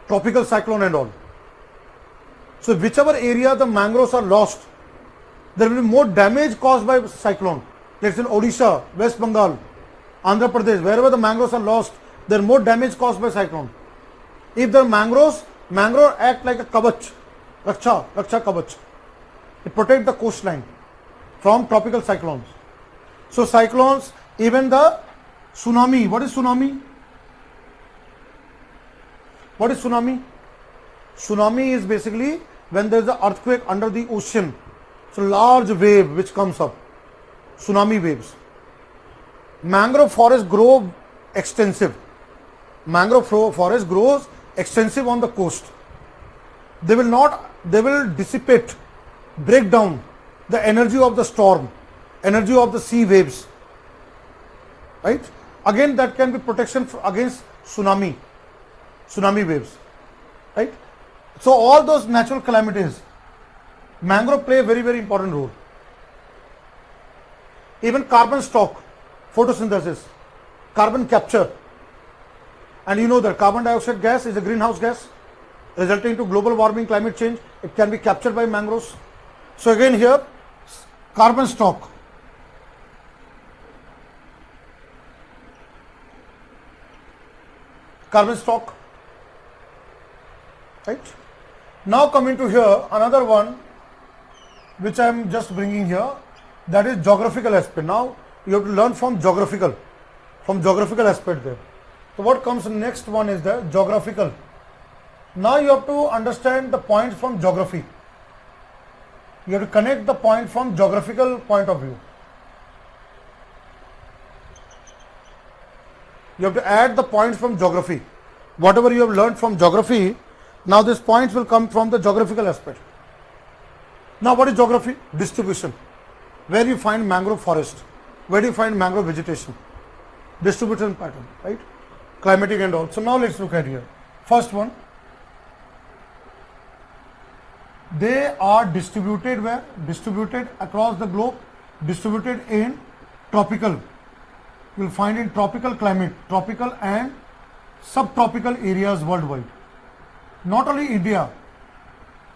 tropical cyclone and all. So whichever area the mangroves are lost, there will be more damage caused by cyclone. Let's say in Odisha, West Bengal, Andhra Pradesh, wherever the mangroves are lost, there is more damage caused by cyclone. If the mangroves act like a kavach, raksha kavach. It protects the coastline from tropical cyclones. So cyclones, even the tsunami. What is tsunami? What is tsunami? Tsunami is basically when there is an earthquake under the ocean. So large wave which comes up. Tsunami waves. Mangrove forests grow extensive. Mangrove forest grows extensive on the coast. They will dissipate, break down the energy of the storm, energy of the sea waves. Right? Again, that can be protection against tsunami waves. Right? So all those natural calamities, mangrove play a very, very important role. Even carbon stock, photosynthesis, carbon capture. And you know that carbon dioxide gas is a greenhouse gas resulting to global warming, climate change. It can be captured by mangroves. So again here, carbon stock. Carbon stock. Right? Now coming to here, another one which I am just bringing here, that is geographical aspect. Now you have to learn from geographical aspect there. So what comes next one is the geographical. Now you have to understand the points from geography. You have to connect the point from geographical point of view. You have to add the points from geography. Whatever you have learned from geography, now these points will come from the geographical aspect. Now what is geography? Distribution. Where you find mangrove forest, where do you find mangrove vegetation, distribution pattern, right? Climatic and all. So now let's look at here. First one, they are distributed where? Distributed across the globe, distributed in tropical. You will find in tropical climate, tropical and subtropical areas worldwide. Not only India.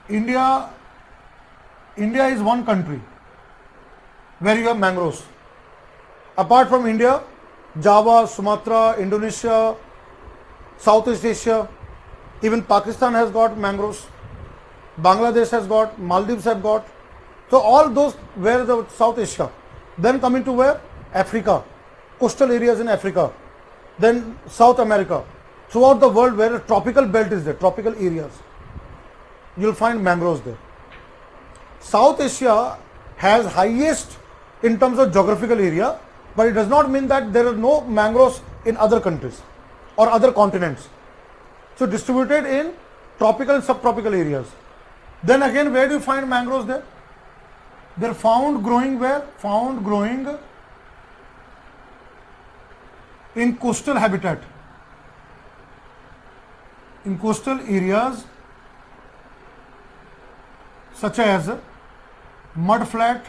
India is one country where you have mangroves. Apart from India, Java, Sumatra, Indonesia, Southeast Asia, even Pakistan has got mangroves, Bangladesh has got, Maldives have got. So all those where the South Asia. Then coming to where? Africa, coastal areas in Africa, then South America. Throughout the world where a tropical belt is there, tropical areas, you will find mangroves there. South Asia has highest in terms of geographical area, but it does not mean that there are no mangroves in other countries or other continents. So distributed in tropical and subtropical areas. Then again, where do you find mangroves there? They're found growing where? Found growing in coastal habitat. In coastal areas such as mud flat,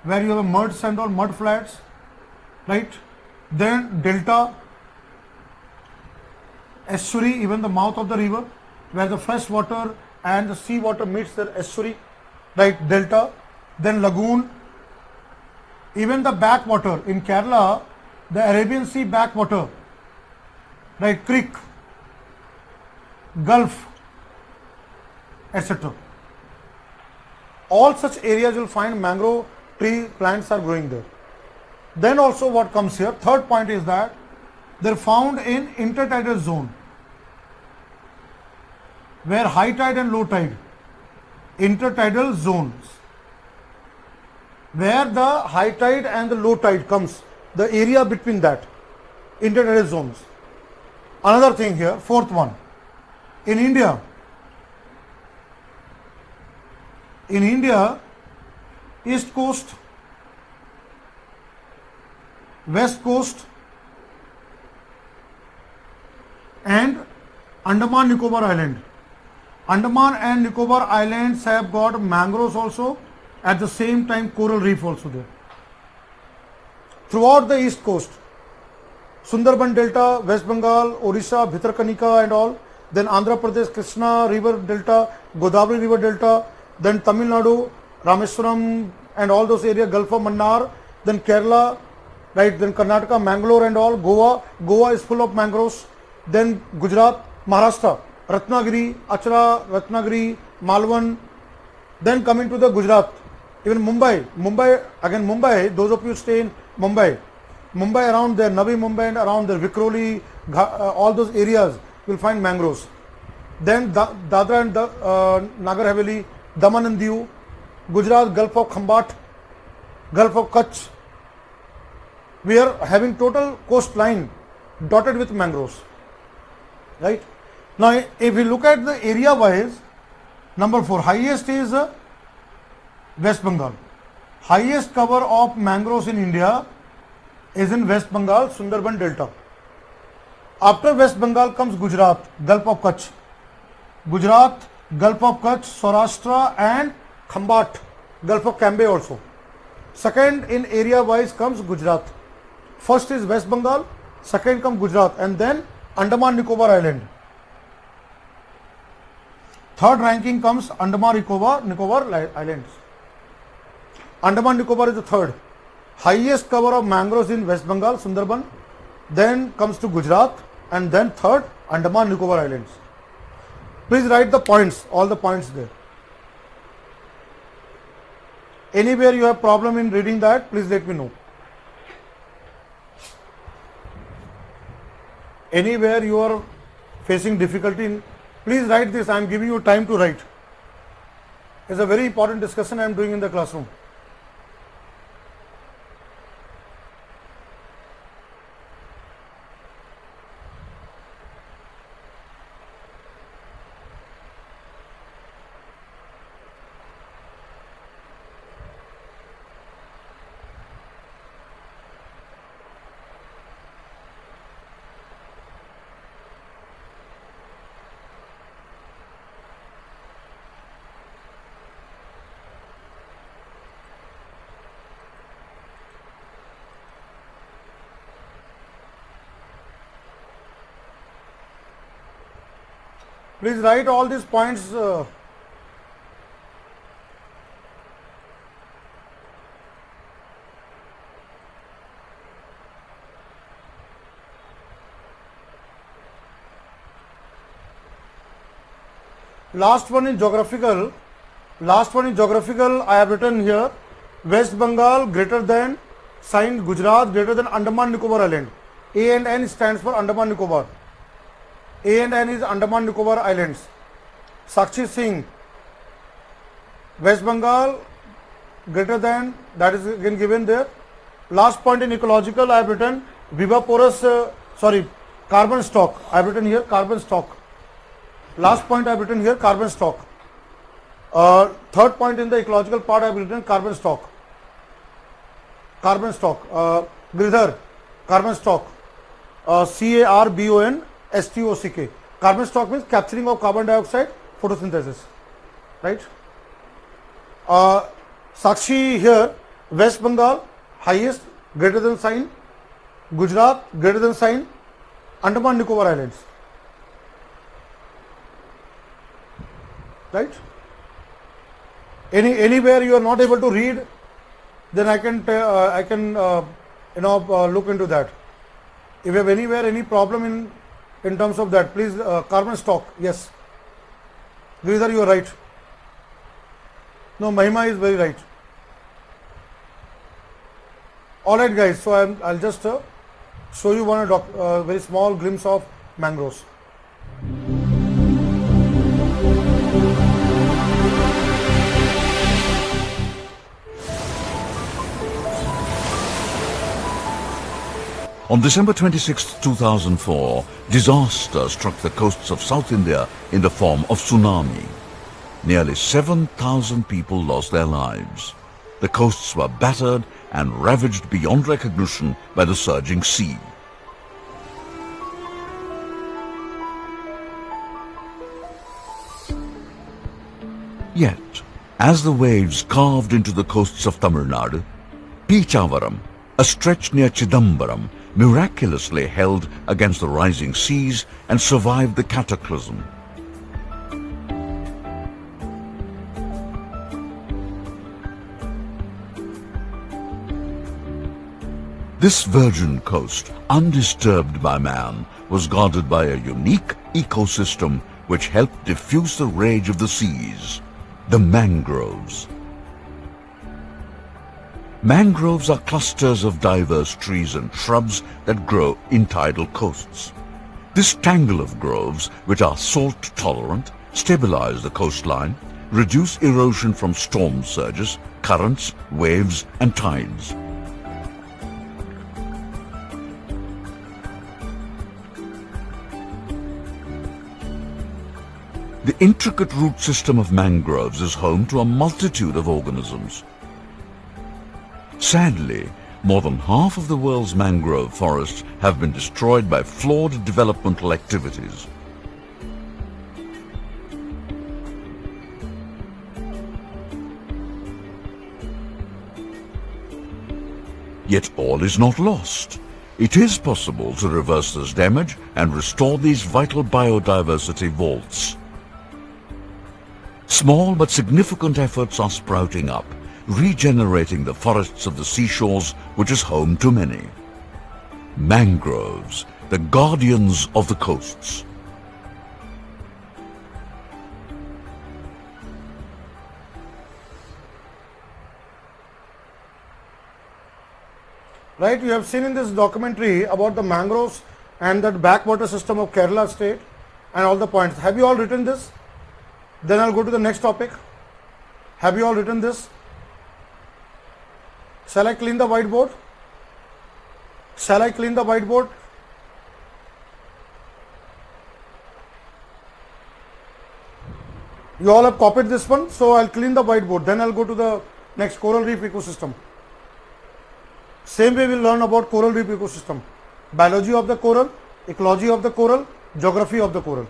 where you have a mud sand or mud flats, right? Then delta, estuary, even the mouth of the river, where the fresh water and the sea water meets the estuary, right? Delta, then lagoon, even the backwater in Kerala, the Arabian Sea backwater, right? Creek, Gulf, etc. All such areas you will find mangrove tree plants are growing there. Then also what comes here, third point is that they are found in intertidal zone, where high tide and low tide, intertidal zones, where the high tide and the low tide comes, the area between that, intertidal zones. Another thing here, fourth one, in India, east coast, West Coast and Andaman Nicobar Island. Andaman and Nicobar Islands have got mangroves also, at the same time coral reef also there. Throughout the east coast, Sundarban Delta, West Bengal, Odisha, Bhitarkanika and all, then Andhra Pradesh, Krishna River Delta, Godavari River Delta, then Tamil Nadu, Rameswaram and all those areas, Gulf of Mannar, then Kerala, right, then Karnataka, Mangalore and all, Goa is full of mangroves, then Gujarat, Maharashtra, Ratnagiri, Achra, Ratnagiri, Malwan, then coming to the Gujarat, even Mumbai, those of you stay in Mumbai around there, Navi Mumbai and around there, Vikhroli, all those areas will find mangroves. Then Dadra and Nagar Haveli, Daman and Diu, Gujarat, Gulf of Khambat, Gulf of Kutch. We are having total coastline dotted with mangroves. Right? Now, if we look at the area wise, number 4, highest is West Bengal. Highest cover of mangroves in India is in West Bengal, Sundarban Delta. After West Bengal comes Gujarat, Gulf of Kutch. Gujarat, Gulf of Kutch, Saurashtra and Khambat, Gulf of Cambay also. Second in area wise comes Gujarat. First is West Bengal, second comes Gujarat and then Andaman Nicobar Island. Third ranking comes Andaman Nicobar Islands. Andaman Nicobar is the third. Highest cover of mangroves in West Bengal, Sundarban, then comes to Gujarat and then third Andaman Nicobar Islands. Please write the points, all the points there. Anywhere you have problem in reading that, please let me know. Anywhere you are facing difficulty in, please write this. I am giving you time to write. It's a very important discussion I am doing in the classroom. Please write all these points. Last one is geographical. I have written here West Bengal greater than sign Gujarat greater than Andaman Nicobar Island. A and N stands for Andaman Nicobar. A and N is Andaman Nicobar Islands. Sakshi Singh, West Bengal greater than, that is again given there. Last point in ecological I have written viviparous, carbon stock. I have written here carbon stock. Last point I have written here carbon stock. Third point in the ecological part I have written carbon stock. Giridhar, carbon stock. CARBON STOCK. Carbon stock means capturing of carbon dioxide, photosynthesis. Right? Sakshi here, West Bengal, highest, greater than sign. Gujarat, greater than sign. Andaman Nicobar Islands. Right? Anywhere you are not able to read, then I can look into that. If you have anywhere any problem in terms of that, please carbon stock. Yes, Giridhar, you are right. No, Mahima is very right. All right, guys. So I'll just show you one very small glimpse of mangroves. On December 26, 2004, disaster struck the coasts of South India in the form of tsunami. Nearly 7,000 people lost their lives. The coasts were battered and ravaged beyond recognition by the surging sea. Yet, as the waves carved into the coasts of Tamil Nadu, Pichavaram, a stretch near Chidambaram, miraculously held against the rising seas and survived the cataclysm. This virgin coast, undisturbed by man, was guarded by a unique ecosystem which helped diffuse the rage of the seas, the mangroves. Mangroves are clusters of diverse trees and shrubs that grow in tidal coasts. This tangle of groves, which are salt tolerant, stabilize the coastline, reduce erosion from storm surges, currents, waves and tides. The intricate root system of mangroves is home to a multitude of organisms. Sadly, more than half of the world's mangrove forests have been destroyed by flawed developmental activities. Yet all is not lost. It is possible to reverse this damage and restore these vital biodiversity vaults. Small but significant efforts are sprouting up, regenerating the forests of the seashores, which is home to many. Mangroves, the guardians of the coasts. Right, you have seen in this documentary about the mangroves and that backwater system of Kerala state and all the points. Have you all written this? Then I'll go to the next topic. Have you all written this? Shall I clean the whiteboard? Shall I clean the whiteboard? You all have copied this one, so I'll clean the whiteboard. Then I'll go to the next, coral reef ecosystem. Same way we'll learn about coral reef ecosystem. Biology of the coral, ecology of the coral, geography of the coral.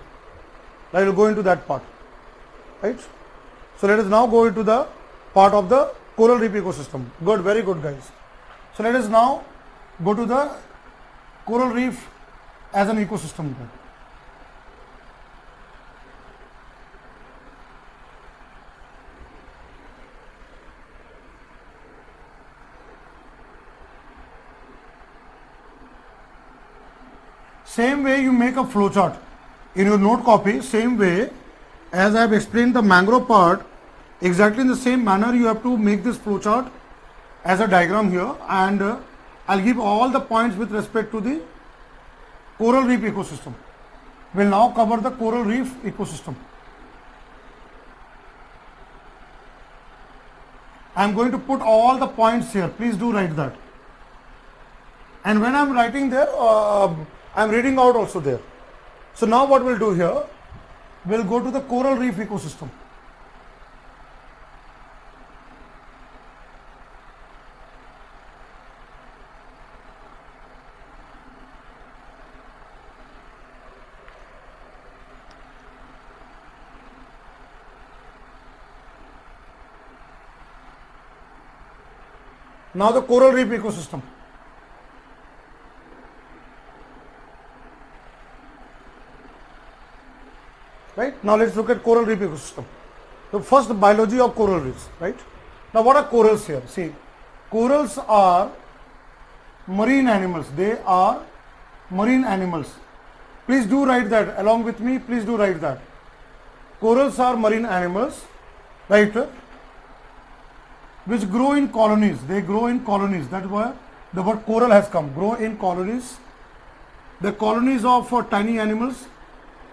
I will go into that part. Right? So let us now go into the part of the coral reef ecosystem. Good, very good guys. So let us now go to the coral reef as an ecosystem. Same way you make a flowchart in your note copy, same way as I have explained the mangrove part, exactly in the same manner you have to make this flowchart as a diagram here, and I'll give all the points with respect to the coral reef ecosystem. We'll now cover the coral reef ecosystem. I'm going to put all the points here. Please do write that. And when I'm writing there, I'm reading out also there. So now what we'll do here, we'll go to the coral reef ecosystem. Now the coral reef ecosystem. Right? Now let's look at coral reef ecosystem. So first the biology of coral reefs, right? Now what are corals here? See, corals are marine animals. They are marine animals. Please do write that along with me. Please do write that. Corals are marine animals, right? Which grow in colonies. They grow in colonies. That's why the word coral has come. Grow in colonies. The colonies of tiny animals,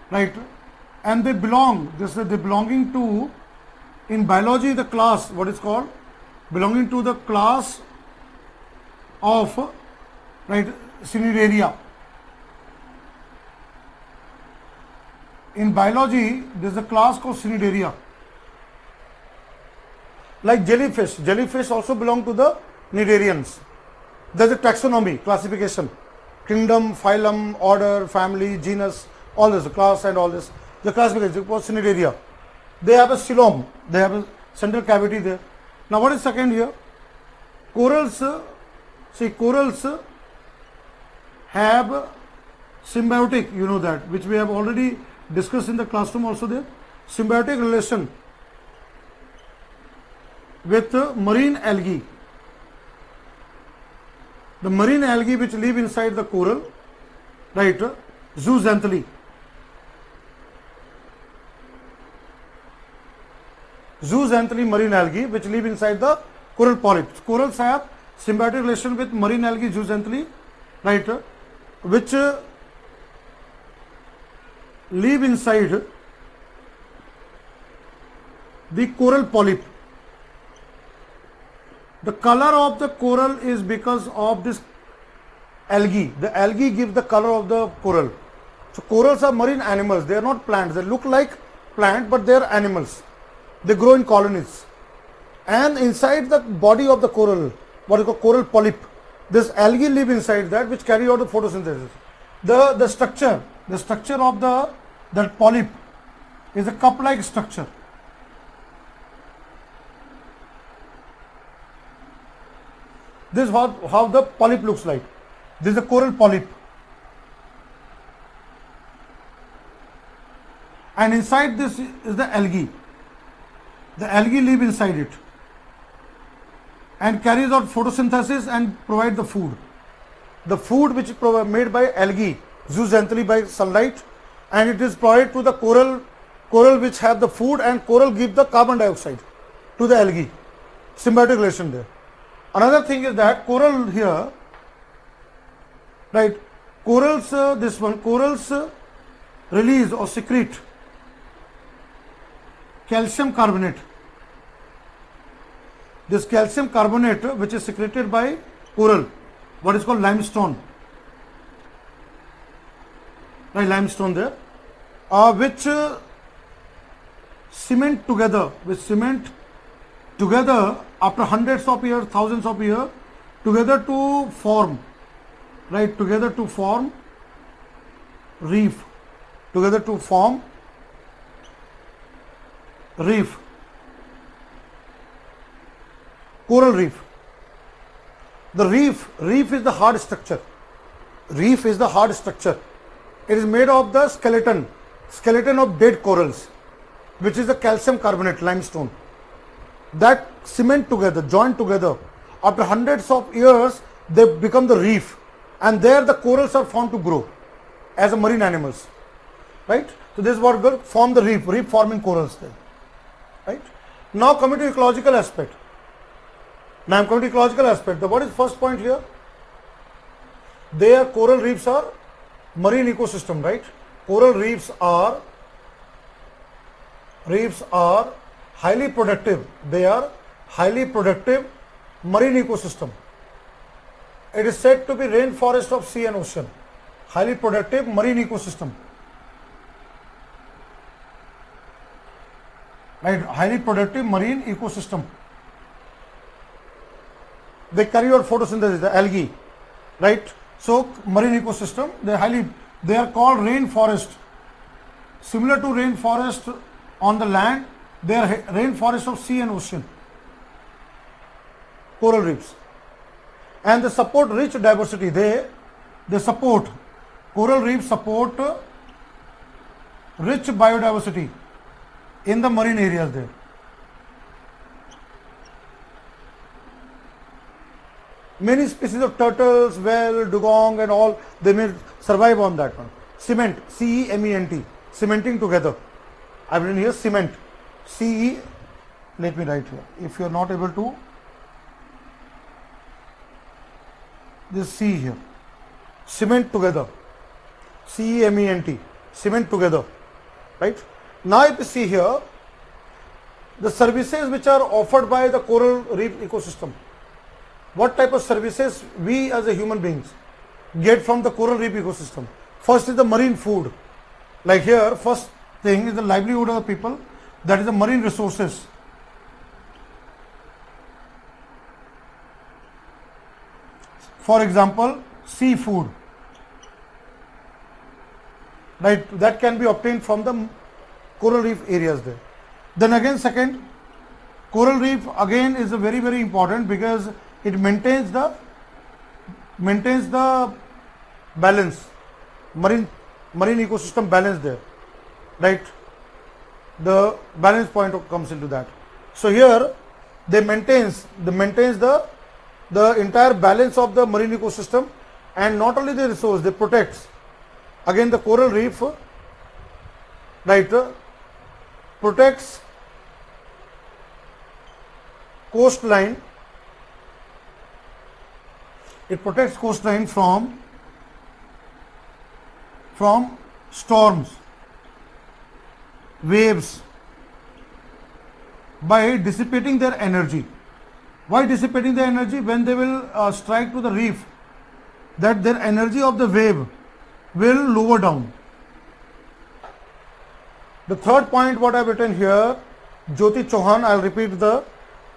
right? And they belong, they belonging to, in biology, the class, what is called, belonging to the class of, right, Cnidaria. In biology, there is a class called Cnidaria. Like jellyfish also belong to the cnidarians. There's a taxonomy, classification, kingdom, phylum, order, family, genus, all this, class and all this. The classification for cnidaria. They have a coelom, they have a central cavity there. Now what is second here? Corals, see corals have symbiotic, you know that, which we have already discussed in the classroom also there. Symbiotic relation with marine algae. The marine algae which live inside the coral, right, zooxanthellae. Zooxanthellae marine algae which live inside the coral polyps. Corals have symbiotic relation with marine algae zooxanthellae, right, which live inside the coral polyp. The color of the coral is because of this algae. The algae gives the color of the coral. So corals are marine animals. They are not plants. They look like plant, but they are animals. They grow in colonies. And inside the body of the coral, what is called coral polyp, this algae live inside that, which carry out the photosynthesis. The structure of that polyp is a cup-like structure. This is how the polyp looks like. This is a coral polyp. And inside this is the algae. The algae live inside it and carries out photosynthesis and provide the food. The food which is made by algae, zooxanthellae by sunlight, and it is provided to the coral which have the food, and coral give the carbon dioxide to the algae. Symbiotic relation there. Another thing is that coral here, right, corals release or secrete calcium carbonate. This calcium carbonate which is secreted by coral, what is called limestone, right, limestone there, which cement together after hundreds of years, thousands of years, together to form, right, together to form reef, together to form reef, coral reef. The reef is the hard structure. Reef is the hard structure. It is made of the skeleton of dead corals, which is the calcium carbonate, limestone. That cement together, joined together, after hundreds of years, they become the reef, and there the corals are found to grow as a marine animals, right? So this is what will form the reef forming corals there, right? Now coming to ecological aspect. What is first point here? Their coral reefs are marine ecosystem, right? Coral reefs are highly productive. They are highly productive marine ecosystem. It is said to be rainforest of sea and ocean. Highly productive marine ecosystem. Right, highly productive marine ecosystem. They carry out photosynthesis, the algae, right? So marine ecosystem, they are called rainforest. Similar to rainforest on the land, they are rainforest of sea and ocean. Coral reefs. And they support rich diversity. They support, coral reefs support rich biodiversity in the marine areas there. Many species of turtles, whale, dugong and all, they may survive on that one. Cement, C-E-M-E-N-T, cementing together. I've written here cement, C-E, let me write here. If you are not able to, this C here, cement together, C-E-M-E-N-T, cement together, right? Now if you see here, the services which are offered by the coral reef ecosystem, what type of services we as a human beings get from the coral reef ecosystem? First is the marine food. Like here, first thing is the livelihood of the people, that is the marine resources. For example, seafood, right? That can be obtained from the coral reef areas there. Then again, second, coral reef again is a very, very important because it maintains the balance, marine ecosystem balance there, right? The balance point comes into that. So here they maintains the entire balance of the marine ecosystem, and not only the resource, they protects again the coral reef, right? Protects coastline. It protects coastline from storms, waves, by dissipating their energy. Why dissipating their energy? When they will strike to the reef, that their energy of the wave will lower down. The third point what I have written here, Jyoti Chauhan, I will repeat, the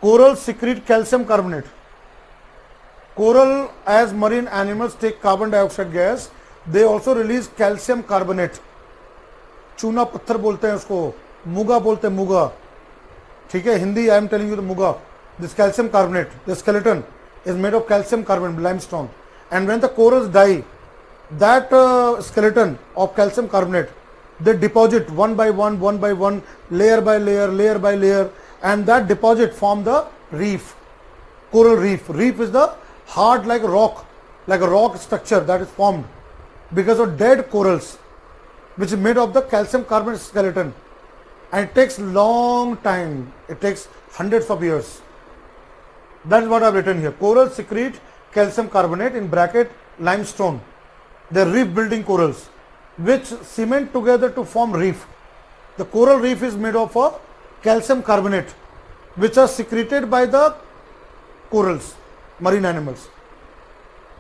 coral secrete calcium carbonate. Coral, as marine animals take carbon dioxide gas, they also release calcium carbonate. चूना पत्थर बोलते हैं उसको, मुगा बोलते हैं, मुगा, ठीक है, Hindi I am telling you the muga. This calcium carbonate, the skeleton is made of calcium carbonate, limestone, and when the corals die, that skeleton of calcium carbonate, they deposit one by one, layer by layer, and that deposit form the reef, coral reef. Reef is the hard like a rock structure that is formed because of dead corals, which is made of the calcium carbonate skeleton, and it takes long time. It takes hundreds of years. That is what I have written here. Coral secrete calcium carbonate, in bracket limestone. They are reef building corals which cement together to form reef. The coral reef is made of a calcium carbonate which are secreted by the corals, marine animals,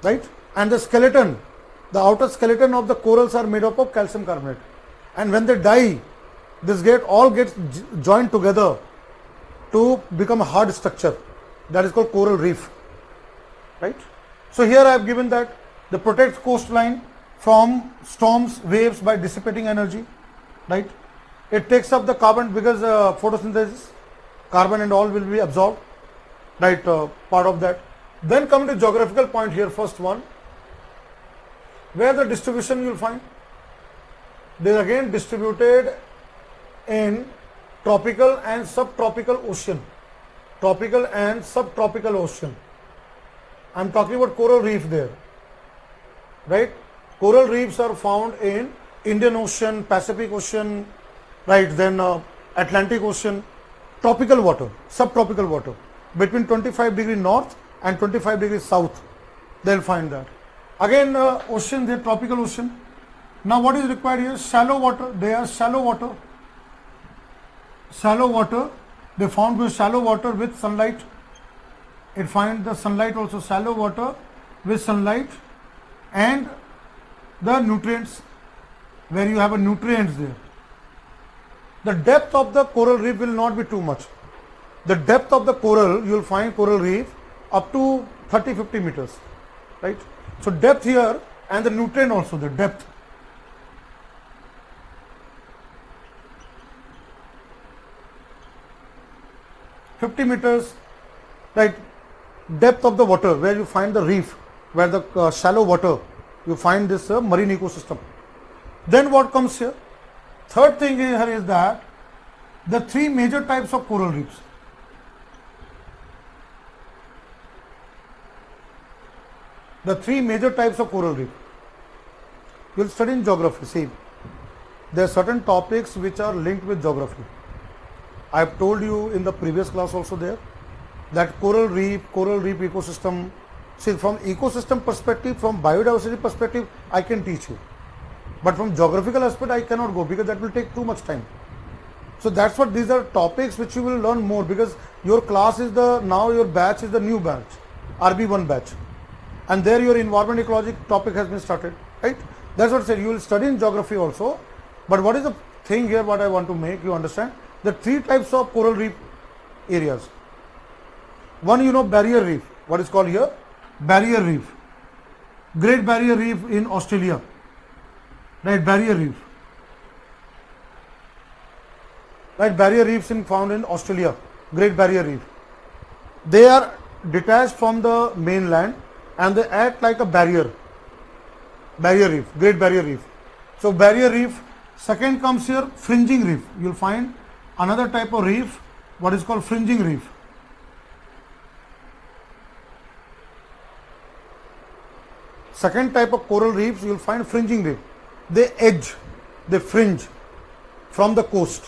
right? And the skeleton, the outer skeleton of the corals are made up of calcium carbonate, and when they die, this all gets joined together to become a hard structure. That is called coral reef, right? So here I have given that they protect coastline from storms, waves by dissipating energy, right? It takes up the carbon because photosynthesis, carbon and all will be absorbed, right? Part of that. Then come to geographical point here. First one, where the distribution you will find. They are again distributed in tropical and subtropical ocean. Tropical and subtropical ocean. I am talking about coral reef there, right? Coral reefs are found in Indian Ocean, Pacific Ocean, right? Then Atlantic Ocean, tropical water, subtropical water, between 25 degree north and 25 degrees south. They will find that. Again, ocean, the tropical ocean. Now, what is required here? Shallow water. They are shallow water. Shallow water. They found with shallow water with sunlight. It finds the sunlight also, shallow water with sunlight and the nutrients, where you have a nutrients there. The depth of the coral reef will not be too much. The depth of the coral, you will find coral reef up to 30-50 meters, right? So depth here, and the nutrient also, the depth. meters, right? Depth of the water, where you find the reef, where the shallow water, you find this marine ecosystem. Then what comes here? Third thing here is that the three major types of coral reefs. The three major types of coral reef. You will study in geography. See, there are certain topics which are linked with geography. I have told you in the previous class also there that coral reef ecosystem. See, from ecosystem perspective, from biodiversity perspective, I can teach you. But from geographical aspect, I cannot go because that will take too much time. So that's what these are topics which you will learn more, because your class is now your batch is the new batch, RB1 batch. And there your environment ecology topic has been started, right? That's what I said. You will study in geography also. But what is the thing here, what I want to make you understand? The three types of coral reef areas. One, you know, barrier reef. What is called here? Barrier reef. Great Barrier Reef in Australia, right? Barrier Reef, right? Barrier reefs found in Australia, Great Barrier Reef. They are detached from the mainland and they act like a barrier. Barrier Reef, Great Barrier Reef. So Barrier Reef. Second comes here fringing reef. You will find another type of reef, what is called fringing reef. Second type of coral reefs you will find fringing reef. They edge, they fringe from the coast.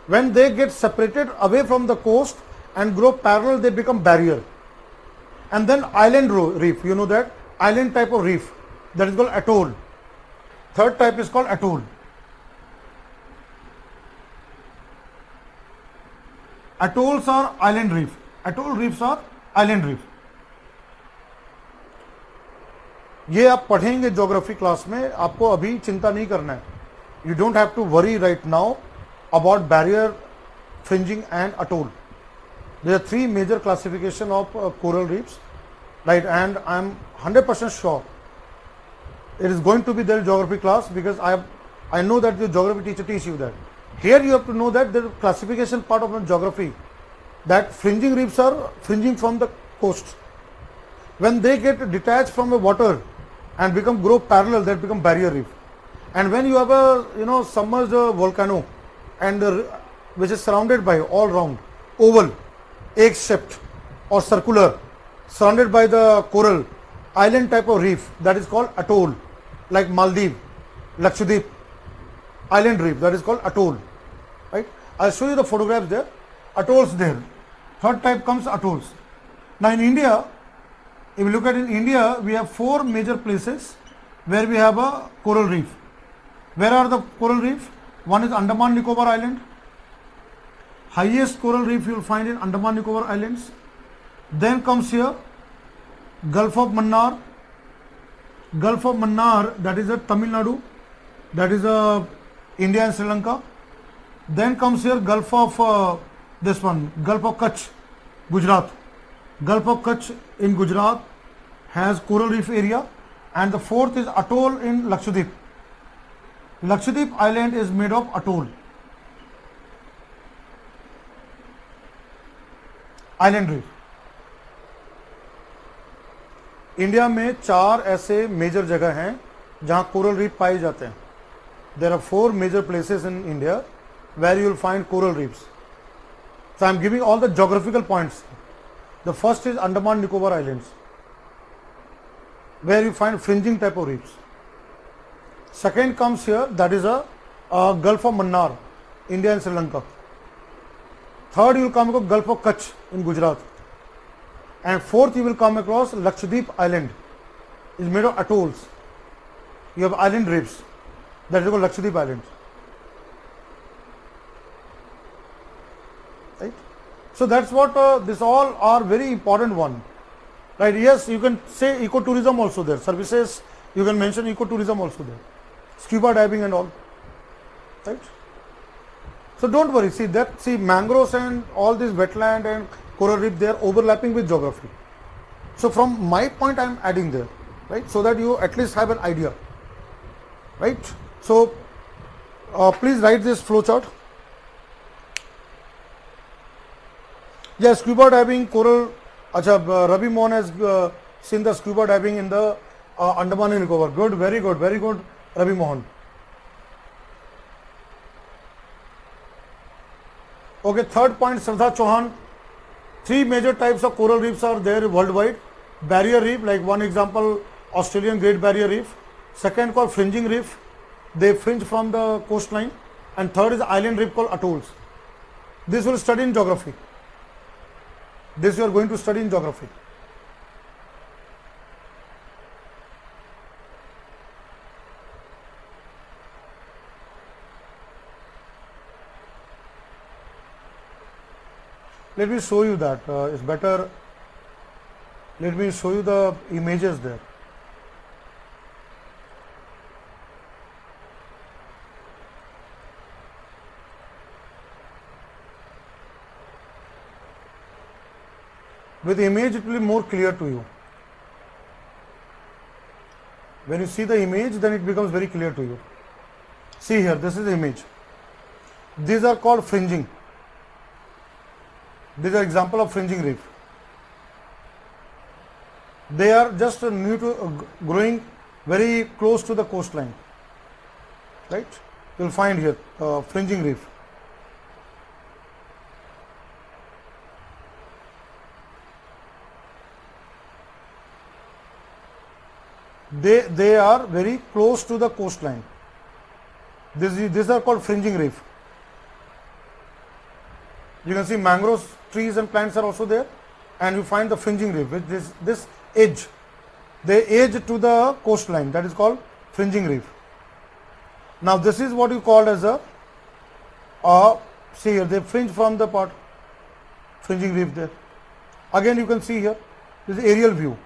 When they get separated away from the coast and grow parallel, they become barrier. And then island reef, you know that, island type of reef, that is called atoll. Third type is called atoll. Atolls are island reef. Atoll reefs are island reef. ये आप पढ़ेंगे geography class में, आपको अभी चिंता नहीं करना है. You don't have to worry right now about barrier, fringing and atoll. There are three major classification of coral reefs, right? And I am 100% sure it is going to be there in geography class, because I know that the geography teacher teach you that. Here you have to know that the classification part of geography, that fringing reefs are fringing from the coast. When they get detached from the water and grow parallel, that become barrier reef. And when you have a submerged volcano and which is surrounded by all round oval, egg shaped or circular, surrounded by the coral island type of reef, that is called atoll, like Maldives, Lakshadweep, island reef, that is called atoll, right? I'll show you the photographs there. Atolls there. Third type comes atolls. Now in India, if you look at in India, we have four major places where we have a coral reef. Where are the coral reef? One is Andaman Nicobar Island. Highest coral reef you will find in Andaman Nicobar Islands. Then comes here Gulf of Mannar. Gulf of Mannar, that is a Tamil Nadu, that is a India and Sri Lanka. Then comes here Gulf of this one, Gulf of Kutch, Gujarat. Gulf of Kutch in Gujarat has coral reef area, and the fourth is atoll in Lakshadweep. Lakshadweep island is made of atoll, island reef. India में चार ऐसे major जगह हैं जहां coral reef पाए जाते हैं. There are four major places in India where you will find coral reefs. So I am giving all the geographical points. The first is Andaman Nicobar islands, where you find fringing type of reefs. Second comes here, that is a Gulf of Mannar, India and Sri Lanka. Third you will come across Gulf of Kutch in Gujarat. And fourth you will come across Lakshadweep Island, is made of atolls. You have island reefs, that is called Lakshadweep Islands. Right? So that's what this all are very important one. Right? Yes, you can say ecotourism also there. Services, you can mention ecotourism also there. Scuba diving and all. Right? So don't worry. See mangroves and all this wetland and coral reef, they are overlapping with geography. So from my point, I am adding there, right? So that you at least have an idea, right? So please write this flow chart. Yes, scuba diving, coral. Acha, Ravi Mohan has seen the scuba diving in the Andaman and Nicobar. Good, very good, Ravi Mohan. Okay, third point, Shraddha Chauhan. Three major types of coral reefs are there worldwide. Barrier reef, like one example, Australian Great Barrier Reef. Second called fringing reef. They fringe from the coastline. And third is island reef called atolls. This will study in geography. This you are going to study in geography. Let me show you that. It's better. Let me show you the images there. With the image, it will be more clear to you. When you see the image, then it becomes very clear to you. See here, this is the image. These are called fringing. These are example of fringing reef. They are just new to growing very close to the coastline, right? You'll find here fringing reef. They are very close to the coastline. These are called fringing reef. You can see mangroves, trees and plants are also there, and you find the fringing reef with this edge. They edge to the coastline, that is called fringing reef. Now this is what you call as a see here, they fringe from the part, fringing reef there. Again you can see here, this is aerial view.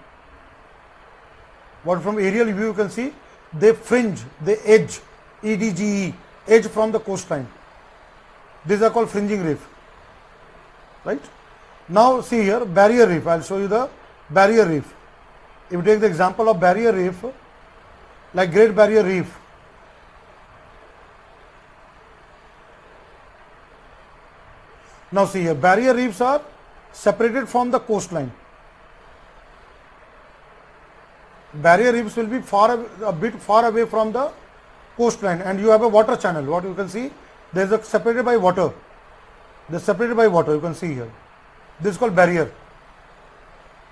What from aerial view you can see, they fringe, they edge, EDGE, edge from the coastline. These are called fringing reef, right? Now see here, barrier reef. I'll show you the barrier reef. If you take the example of barrier reef, like Great Barrier Reef, now see here, barrier reefs are separated from the coastline. Barrier reefs will be a bit far away from the coastline, and you have a water channel. What you can see, there is a separated by water. They are separated by water. You can see here. This is called barrier.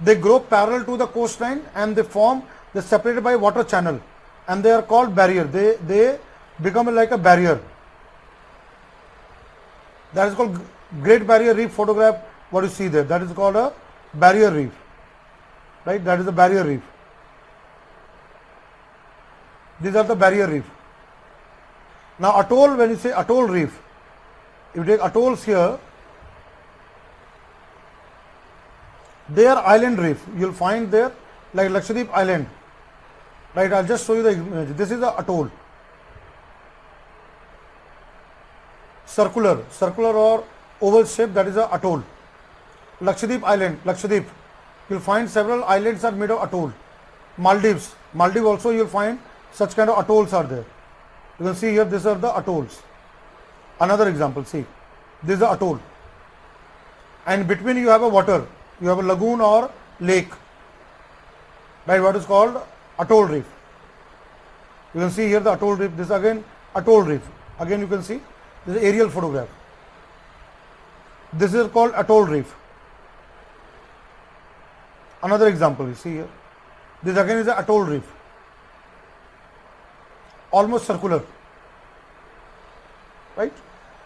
They grow parallel to the coastline and they form, they separated by water channel, and they are called barrier. They become like a barrier. That is called Great Barrier Reef photograph. What you see there, that is called a barrier reef, right? That is a barrier reef. These are the barrier reef. Now atoll, when you say atoll reef, if you take atolls here, they are island reef. You will find there like Lakshadweep Island, right? I'll just show you the image. This is the atoll, circular or oval shape, that is a atoll. Lakshadweep Island, Lakshadweep, you will find several islands are made of atoll. Maldives also you will find such kind of atolls are there. You can see here, these are the atolls. Another example, see, this is the atoll, and between you have a water, you have a lagoon or lake, right? What is called atoll reef. You can see here the atoll reef. This again atoll reef. Again you can see this is aerial photograph. This is called atoll reef. Another example you see here. This again is an atoll reef. Almost circular, right?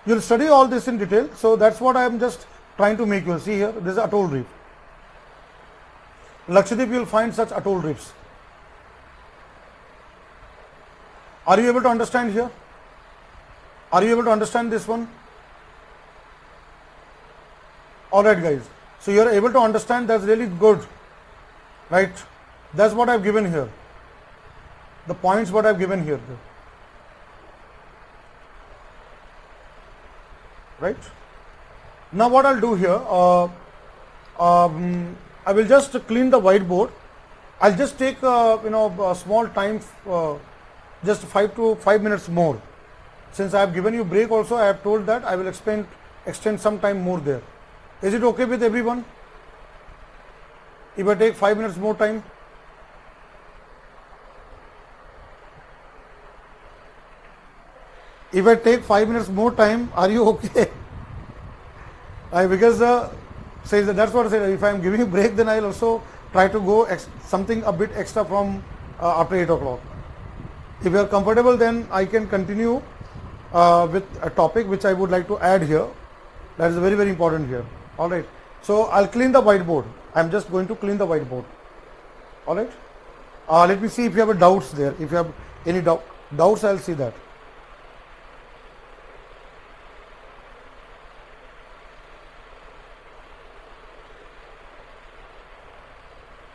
You will study all this in detail. So that's what I am just trying to make you see here. This is atoll reef. Lakshadweep, you will find such atoll reefs. Are you able to understand here? Are you able to understand this one? Alright guys, so you are able to understand, that's really good, right? That's what I have given here, the points what I have given here, right? Now what I'll do here, I will just clean the whiteboard. I'll just take a small time, just 5 minutes more. Since I have given you break also, I have told that I will extend some time more there. Is it okay with everyone if I take 5 minutes more time? If I take 5 minutes more time, are you okay? Because says that's what I said. If I am giving a break, then I will also try to go something a bit extra from after 8 o'clock. If you are comfortable, then I can continue with a topic which I would like to add here. That is very, very important here. All right. So I'll clean the whiteboard. I'm just going to clean the whiteboard. All right. Let me see if you have doubts there. If you have any doubts, I'll see that.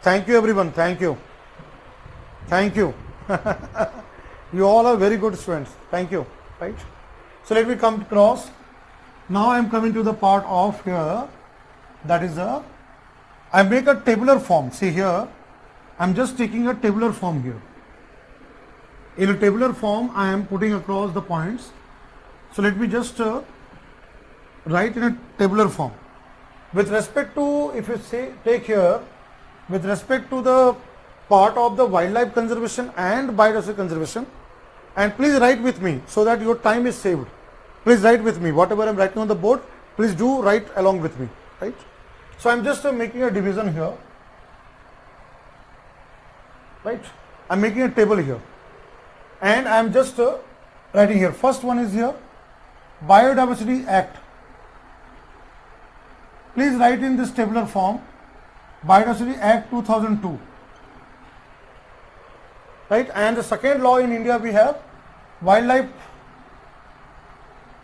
Thank you everyone. Thank you. Thank you. You all are very good students. Thank you. Right. So let me come across. Now I am coming to the part of here, that is I make a tabular form. See here, I am just taking a tabular form here. In a tabular form, I am putting across the points. So let me just write in a tabular form. With respect to, if you say, take here, with respect to the part of the wildlife conservation and biodiversity conservation, and please write with me so that your time is saved. Please write with me. Whatever I am writing on the board, please do write along with me, right? So I am just making a division here, right? I am making a table here, and I am just writing here. First one is here, Biodiversity Act. Please write in this tabular form, Biodiversity Act 2002, right? And the second law in India we have Wildlife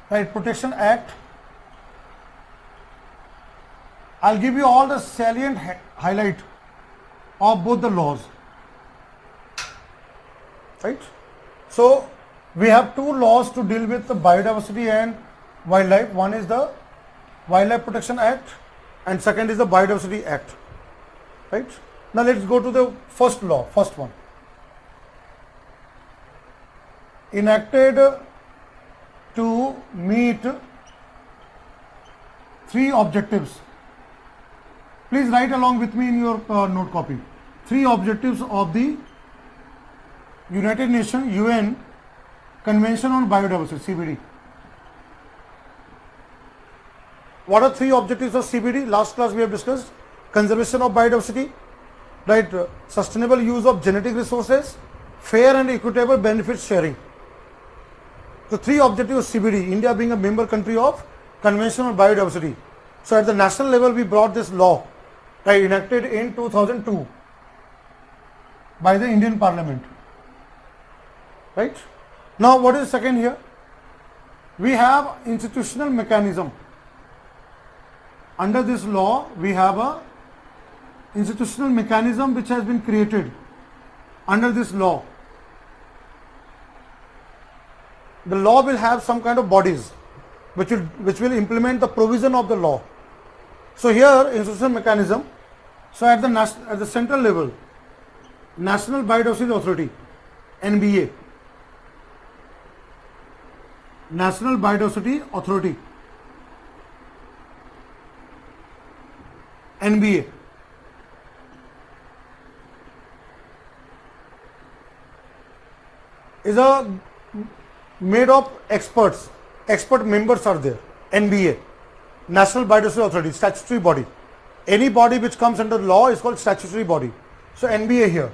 Protection Act. I'll give you all the salient highlight of both the laws, right? So we have two laws to deal with the biodiversity and wildlife. One is the Wildlife Protection Act and second is the Biodiversity Act, right? Now let's go to the first law, first one. Enacted to meet three objectives. Please write along with me in your note copy. Three objectives of the United Nations UN Convention on Biodiversity, CBD. What are three objectives of CBD? Last class we have discussed conservation of biodiversity, right? Sustainable use of genetic resources, fair and equitable benefit sharing. The three objectives of CBD, India being a member country of Convention on Biodiversity. So at the national level we brought this law, right, enacted in 2002 by the Indian Parliament, right? Now what is second here? We have institutional mechanism. Under this law we have a institutional mechanism which has been created under this law. The law will have some kind of bodies which will implement the provision of the law. So here institutional mechanism. So at the central level, National Biodiversity Authority, NBA, National Biodiversity Authority, NBA. Is made of experts. Expert members are there. NBA, National Biodiversity Authority, statutory body. Any body which comes under law is called statutory body. So NBA here.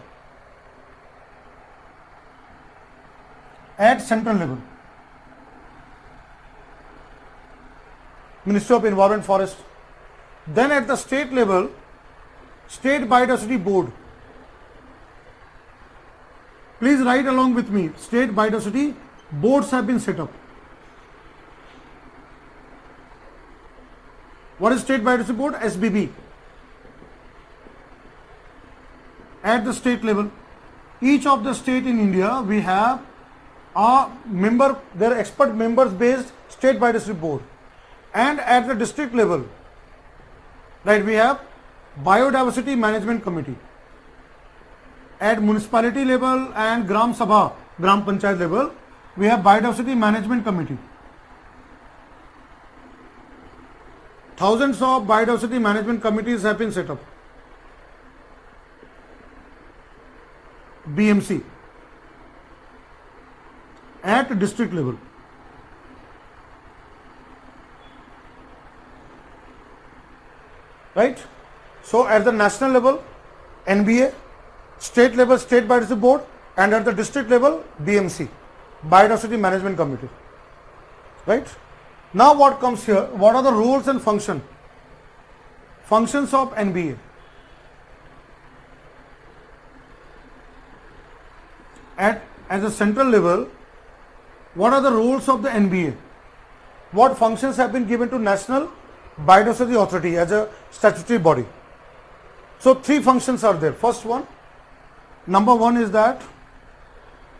At central level, Ministry of Environment, Forest. Then at the state level, State Biodiversity Board. Please write along with me. State Biodiversity Boards have been set up. What is State Biodiversity Board? SBB. At the state level, each of the state in India, we have a member, they are expert members based State Biodiversity Board. And at the district level, right, we have Biodiversity Management Committee. At municipality level and Gram Sabha, Gram Panchayat level, we have Biodiversity Management Committee. Thousands of biodiversity management committees have been set up. BMC. At district level. Right? So at the national level, NBA, state level, State Biodiversity Board, and at the district level, BMC, Biodiversity Management Committee. Right? Now what comes here? What are the roles and functions of NBA? At the central level, what are the roles of the NBA? What functions have been given to National Biodiversity Authority as a statutory body? So three functions are there. First one, number one is that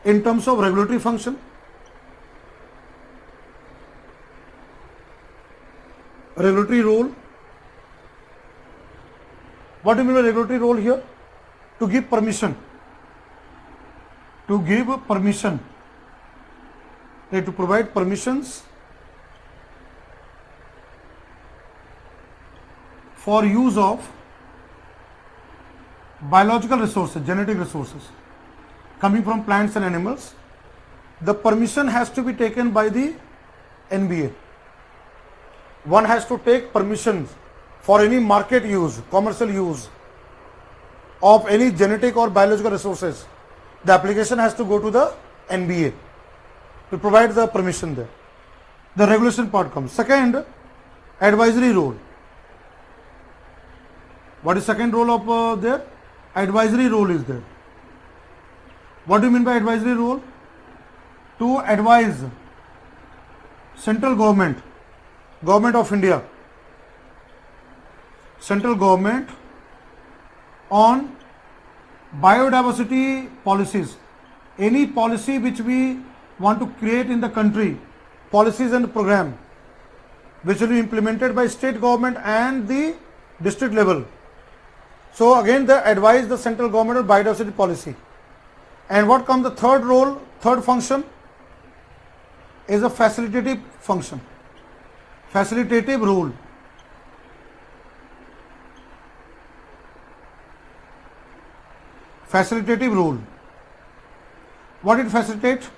in terms of regulatory function, regulatory role. What do you mean by regulatory role here? To give permission. to give permission, to provide permissions for use of biological resources, genetic resources coming from plants and animals. The permission has to be taken by the NBA. One has to take permissions for any market use, commercial use of any genetic or biological resources. The application has to go to the NBA to provide the permission there. The regulation part comes. Second, advisory role. What is second role of there? Advisory role is there. What do you mean by advisory role? To advise central government, government of India, central government on biodiversity policies. Any policy which we want to create in the country, policies and program which will be implemented by state government and the district level. So again, they advise the central government on biodiversity policy. And what comes the third role, third function is a facilitative function, facilitative role. Facilitative role. What it facilitate?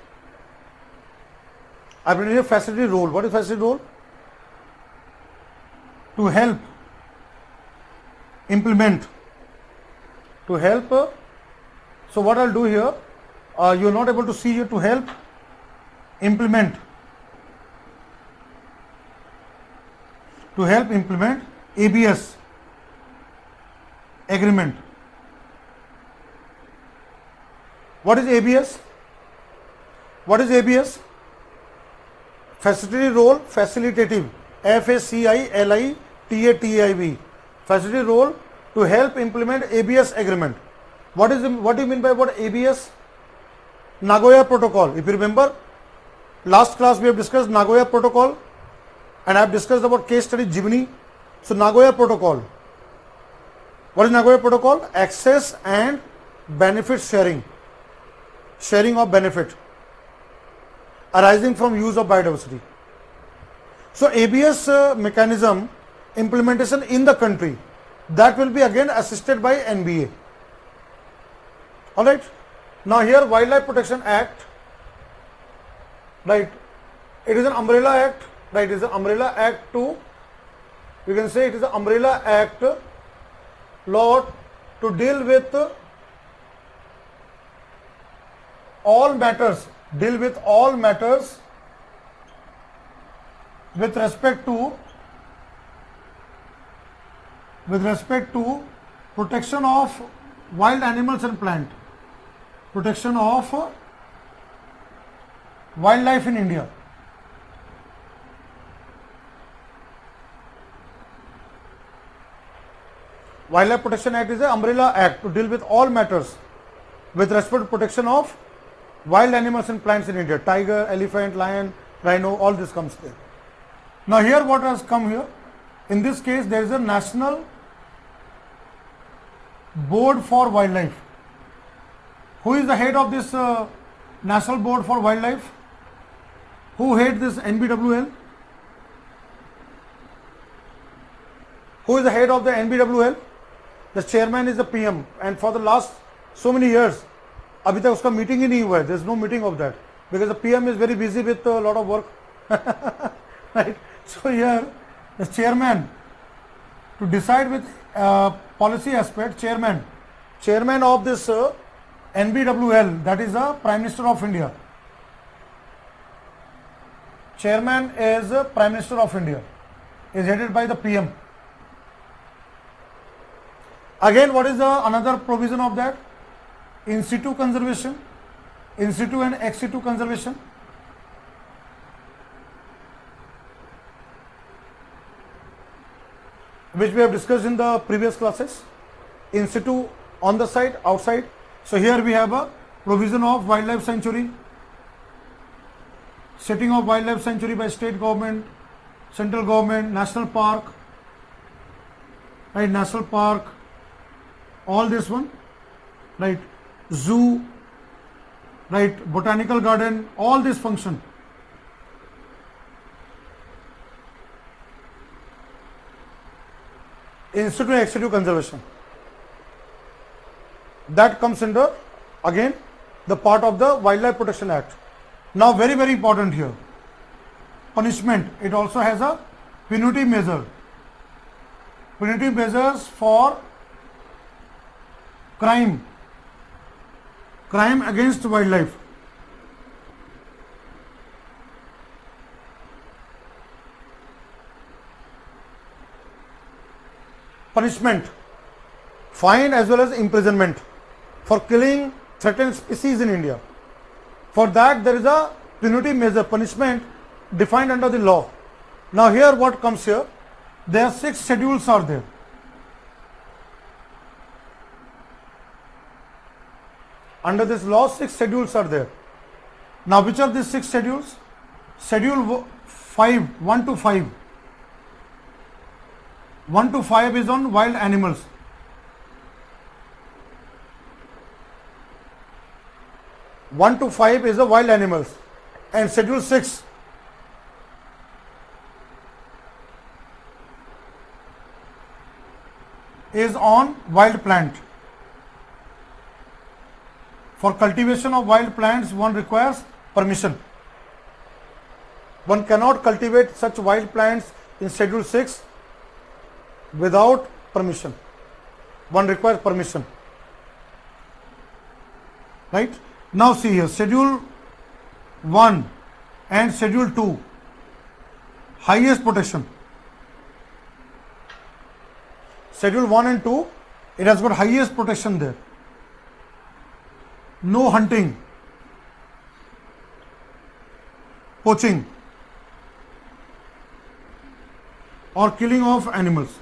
I bring here facilitative role. What is facilitative role? To help implement. To help. So what I'll do here, you're not able to see here, to help implement. To help implement ABS agreement. What is ABS? What is ABS? Facilitative role, facilitative. FACILITATIV. Facilitative role to help implement ABS agreement. What do you mean by what ABS? Nagoya Protocol. If you remember, last class we have discussed Nagoya Protocol and I have discussed about case study Jimny. So Nagoya Protocol. What is Nagoya Protocol? Access and benefit sharing. Sharing of benefit arising from use of biodiversity. So ABS mechanism implementation in the country, that will be again assisted by NBA. Alright. Now here Wildlife Protection Act, right, it is an umbrella act, right, it is an umbrella act to, you can say it is an umbrella act law to deal with all matters, with respect to protection of wild animals and plant, protection of wildlife in India. Wildlife Protection Act is an umbrella act to deal with all matters with respect to protection of wild animals and plants in India. Tiger, elephant, lion, rhino, all this comes there. Now here what has come here? In this case there is a National Board for Wildlife. Who is the head of this National Board for Wildlife? Who heads this NBWL? Who is the head of the NBWL? The chairman is the PM, and for the last so many years अभी तक उसका meeting ही नहीं हुआ है. There is no meeting of that because the PM is very busy with a lot of work. Right? So here the chairman to decide with policy aspect, chairman of this NBWL, that is the Prime Minister of India. Chairman is Prime Minister of India, is headed by the PM. Again, what is the another provision of that? In situ conservation, in situ and ex situ conservation. Which we have discussed in the previous classes. In situ on the site, outside. So here we have a provision of wildlife sanctuary, setting of wildlife sanctuary by state government, central government, national park, right, national park, all this one, right, zoo, right? Botanical garden, all this function. In situ and ex situ conservation. That comes under, again, the part of the Wildlife Protection Act. Now, very, very important here. Punishment. It also has a punitive measure. Punitive measures for crime. Crime against wildlife. Punishment. Fine as well as imprisonment for killing threatened species in India. For that there is a punitive measure, punishment defined under the law. Now here what comes here? There are 6 schedules are there. Under this law 6 schedules are there. Now which are these 6 schedules? Schedule 5, 1 to 5. 1 to 5 is on wild animals. 1 to 5 is the wild animals, and schedule 6 is on wild plant. For cultivation of wild plants, one requires permission. One cannot cultivate such wild plants in schedule 6 without permission. One requires permission. Right? Now see here, schedule 1 and schedule 2, highest protection. Schedule 1 and 2, it has got highest protection there. No hunting, poaching or killing of animals.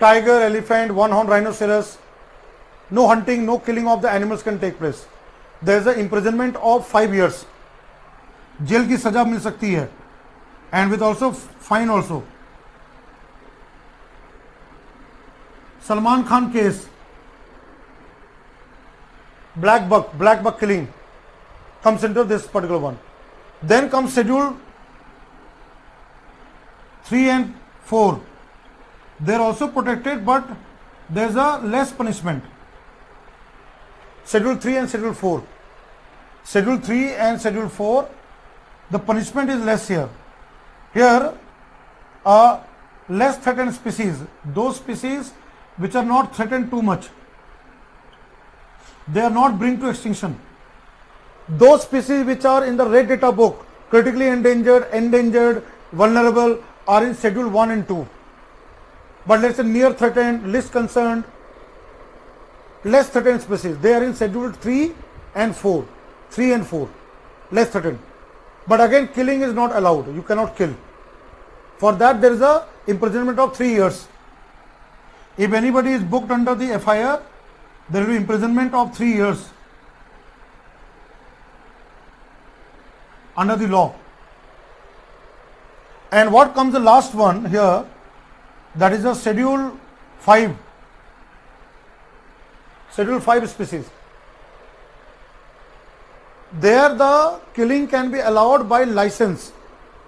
Tiger, elephant, one-horned rhinoceros, no hunting, no killing of the animals can take place. There is an imprisonment of 5 years. Jail की सजा मिल सकती है, and with also fine also. Salman Khan case, black buck killing comes into this particular one. Then comes schedule 3 and 4. They are also protected, but there is a less punishment. Schedule 3 and schedule 4. Schedule 3 and schedule 4, the punishment is less here. Here, less threatened species, those species which are not threatened too much, they are not bring to extinction. Those species which are in the red data book, critically endangered, vulnerable, are in schedule 1 and 2. But let's say near threatened, least concerned, less threatened species, they are in schedule 3 and 4. 3 and 4, less threatened. But again, killing is not allowed. You cannot kill. For that, there is a imprisonment of 3 years. If anybody is booked under the FIR, there will be imprisonment of 3 years under the law. And what comes the last one here, that is a schedule 5. Schedule 5 species. There the killing can be allowed by license.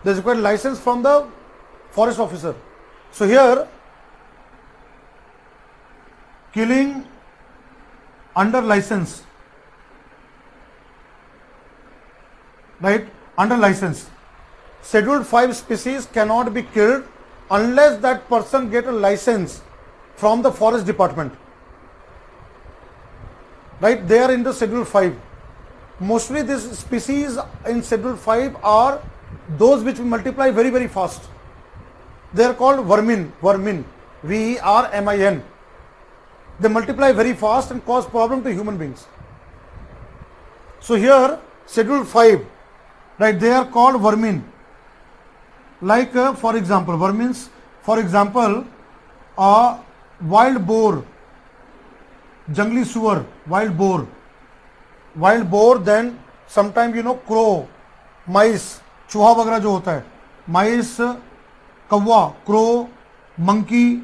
There is required license from the forest officer. So here, killing under license, right? Under license. Scheduled 5 species cannot be killed unless that person get a license from the forest department. Right? They are in the schedule 5. Mostly these species in schedule 5 are those which multiply very, very fast. They are called vermin, V-E-R-M-I-N. They multiply very fast and cause problem to human beings. So here, schedule 5, right, they are called vermin. Like for example, vermins, for example, wild boar, jungly suar, wild boar, then sometimes crow, mice, चूहा वगैरह जो होता है, mice, कौवा, crow, monkey,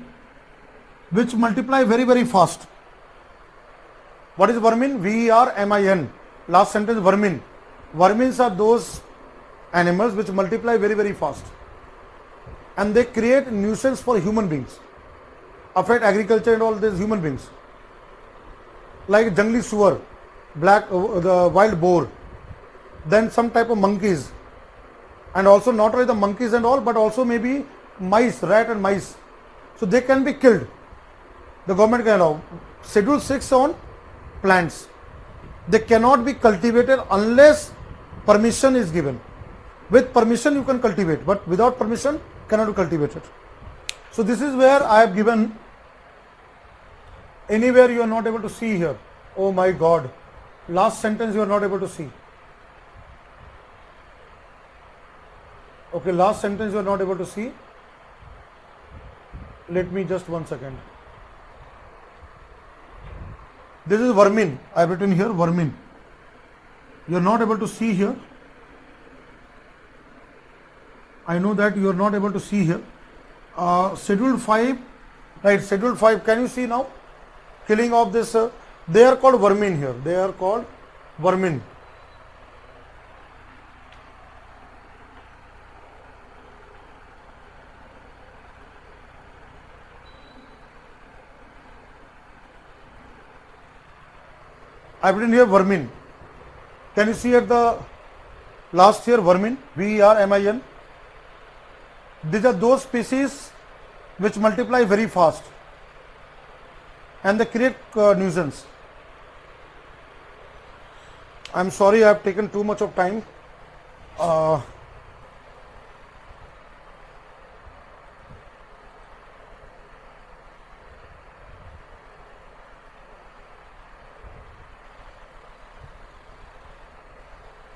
which multiply very, very fast. What is vermin? V-E-R-M-I-N. Last sentence, vermin. Vermins are those animals which multiply very, very fast. And they create nuisance for human beings. Affect agriculture and all these human beings. Like jungly suar, the wild boar, then some type of monkeys. And also not only the monkeys and all, but also maybe mice, rat and mice. So they can be killed. The government can allow. Schedule 6 on plants. They cannot be cultivated unless permission is given. With permission you can cultivate, but without permission cannot be cultivated. So this is where I have given, anywhere you are not able to see here. Oh my God. Last sentence you are not able to see. Okay, last sentence you are not able to see. Let me just 1 second. This is vermin. I have written here vermin. You are not able to see here. I know that you are not able to see here. Schedule 5, right? Schedule 5. Can you see now? Killing of this. They are called vermin here. They are called vermin. I have written here vermin. Can you see at the last here vermin? V-E-R-M-I-N. These are those species which multiply very fast and they create nuisance. I am sorry I have taken too much of time.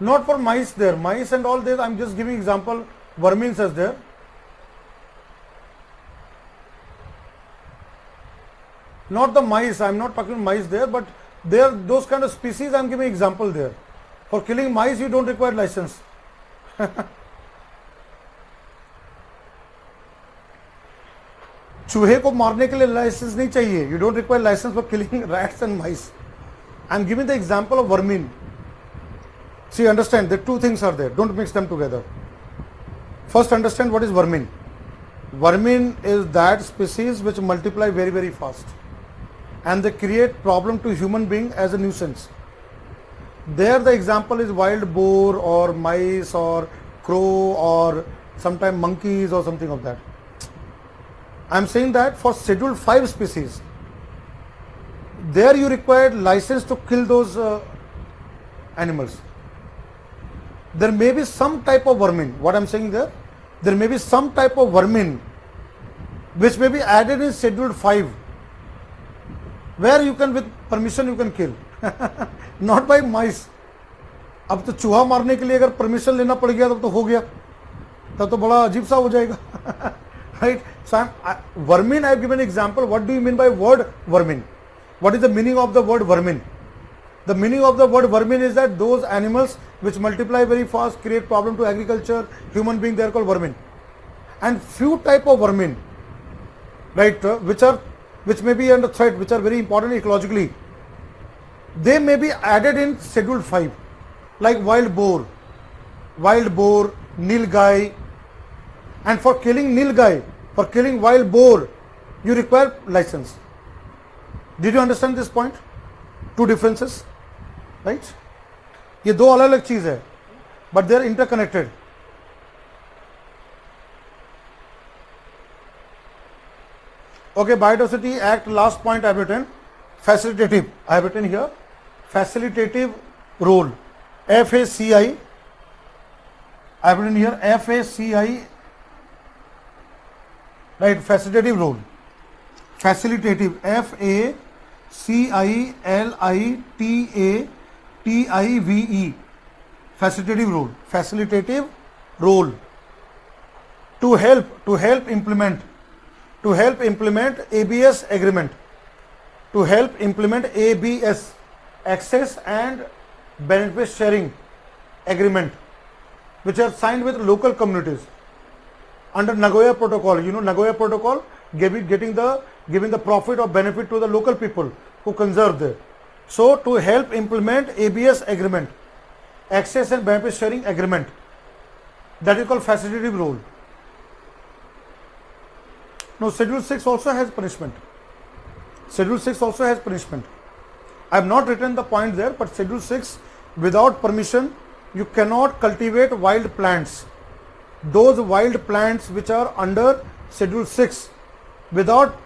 Not for mice there. Mice and all this, I am just giving example. Vermin is there. Not the mice, I am not talking mice there, but there those kind of species I am giving example there. For killing mice you don't require license. चूहे को मारने के लिए licence नहीं चाहिए. You don't require license for killing rats and mice. I am giving the example of vermin. See, understand, the two things are there. Don't mix them together. First, understand what is vermin. Vermin is that species which multiply very, very fast. And they create problem to human being as a nuisance. There the example is wild boar or mice or crow or sometimes monkeys or something of that. I am saying that for schedule 5 species, there you require license to kill those animals. There may be some type of vermin. What I am saying there may be some type of vermin which may be added in schedule 5, where you can with permission you can kill. Not by mice. अब तो चूहा मारने के लिए अगर permission लेना पड़ गया तब तो हो गया, तब तो बड़ा अजीब सा हो जाएगा. Right? So vermin, I have given an example. What do you mean by word vermin? What is the meaning of the word vermin? The meaning of the word vermin is that those animals which multiply very fast, create problem to agriculture, human being, they are called vermin. And few type of vermin, right, which may be under threat, which are very important ecologically, they may be added in schedule 5, like wild boar, nilgai. And for killing nilgai, for killing wild boar, you require license. Did you understand this point? Two differences, right? ये दो अलग अलग चीज है, but they are interconnected. Okay, Biodiversity Act, last point I have written, facilitative. I have written here, facilitative role, FACI. I have written here FACI, right? Facilitative role, facilitative, FACILITATIVE, facilitative role, to help implement ABS agreement, to help implement ABS, access and benefit sharing agreement, which are signed with local communities under Nagoya Protocol. You know Nagoya Protocol, getting the giving the profit or benefit to the local people who conserve there. So to help implement ABS agreement, access and benefit sharing agreement, that is called facilitative role. Now Schedule 6 also has punishment. Schedule 6 also has punishment. I have not written the point there, but Schedule 6, without permission, you cannot cultivate wild plants. Those wild plants which are under Schedule 6, without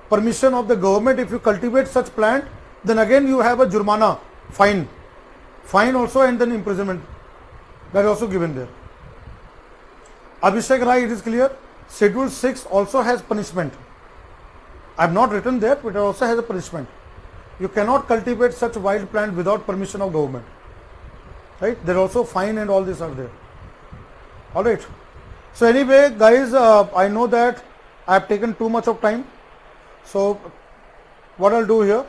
permission of the government, if you cultivate such plant, then again you have a jurmana, fine also, and then imprisonment. That is also given there. Abhishek Rai, it is clear. Schedule 6 also has punishment. I have not written there, but it also has a punishment. You cannot cultivate such wild plant without permission of government. Right? There also fine and all these are there. Alright. So anyway, guys, I know that I have taken too much of time. So what I'll do here.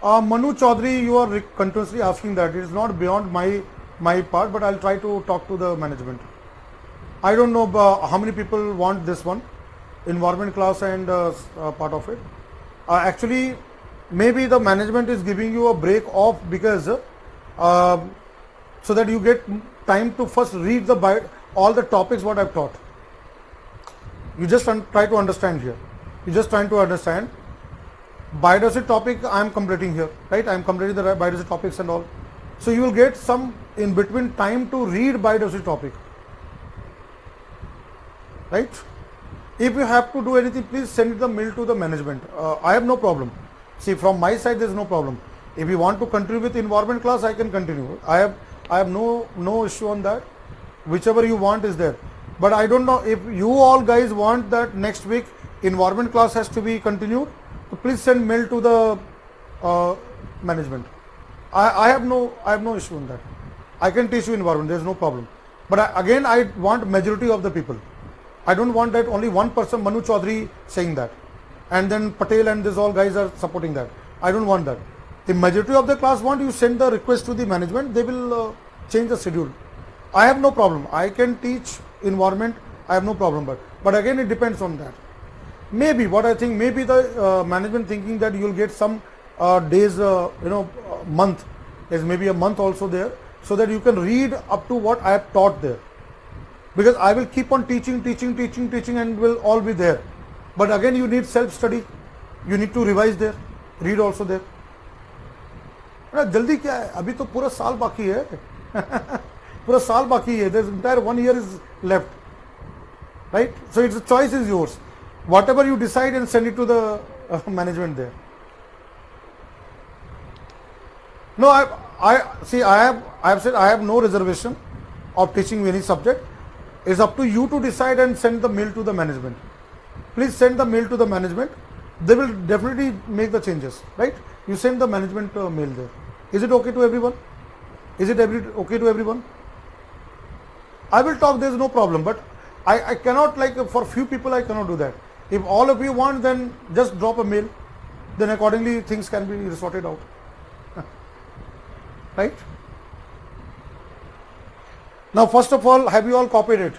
Manu Chaudhary, you are continuously asking that. It is not beyond my part, but I'll try to talk to the management. I don't know how many people want this one, environment class and part of it. Actually, maybe the management is giving you a break off because so that you get time to first read all the topics what I've taught. You just try to understand here. You just trying to understand. Biodiversity topic I am completing here, right? I am completing the biodiversity topics and all. So you will get some in between time to read biodiversity topic, right? If you have to do anything, please send the mail to the management. I have no problem. See, from my side, there is no problem. If you want to continue with environment class, I can continue. I have no issue on that. Whichever you want is there. But I don't know if you all guys want that next week environment class has to be continued. So please send mail to the management. I have no issue on that. I can teach you environment. There is no problem. But I want majority of the people. I don't want that only one person, Manu Chaudhary, saying that, and then Patel and this all guys are supporting that. I don't want that. The majority of the class want, you send the request to the management, they will change the schedule. I have no problem. I can teach environment. I have no problem. But again, it depends on that. Maybe what I think, maybe the management thinking that you will get some days, month, is maybe a month also there, so that you can read up to what I have taught there. Because I will keep on teaching and will all be there. But again, you need self-study. You need to revise there, read also there. जल्दी क्या है, अभी तो पूरा साल बाकी है. पूरा साल बाकी है. There's entire 1 year is left, right? So it's the choice is yours. Whatever you decide and send it to the management there. No, I have said I have no reservation of teaching any subject. It's up to you to decide and send the mail to the management. Please send the mail to the management. They will definitely make the changes, right? You send the management mail there. Is it okay to everyone? Is it okay to everyone? I will talk, there is no problem, but I cannot, like, for few people I cannot do that. If all of you want, then just drop a mail. Then accordingly things can be sorted out. Right? Now, first of all, have you all copied it?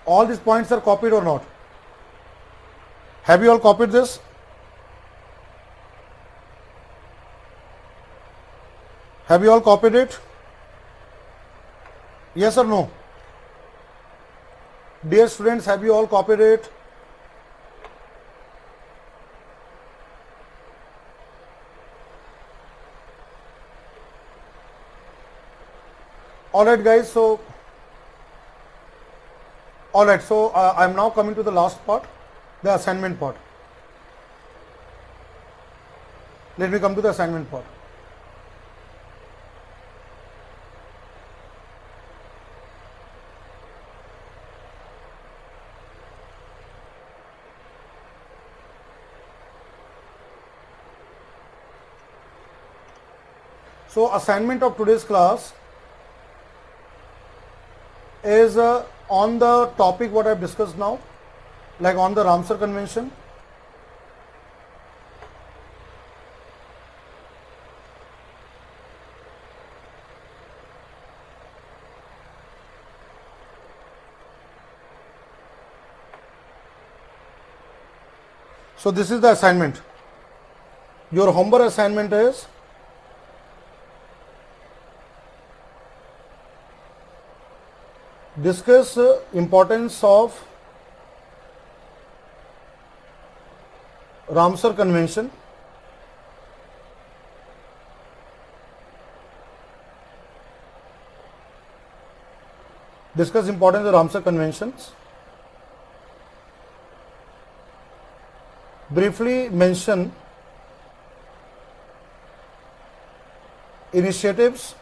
All these points are copied or not? Have you all copied this? Have you all copied it? Yes or no? Dear students, have you all copied it? Alright guys, so I'm now coming to the last part, the assignment part. Let me come to the assignment part. So assignment of today's class is on the topic what I have discussed now, like on the Ramsar Convention. So this is the assignment. Your homework assignment is discuss importance of Ramsar Convention, discuss importance of Ramsar Conventions, briefly mention initiatives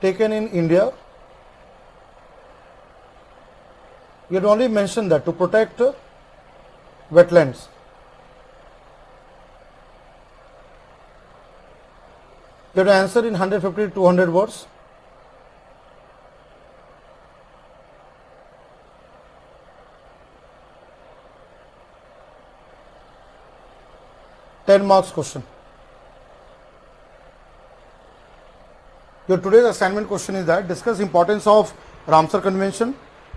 taken in India. You had only mentioned that to protect wetlands. You have to answer in 150 to 200 words. (10 marks) question. Your today's assignment question is that discuss importance of Ramsar Convention,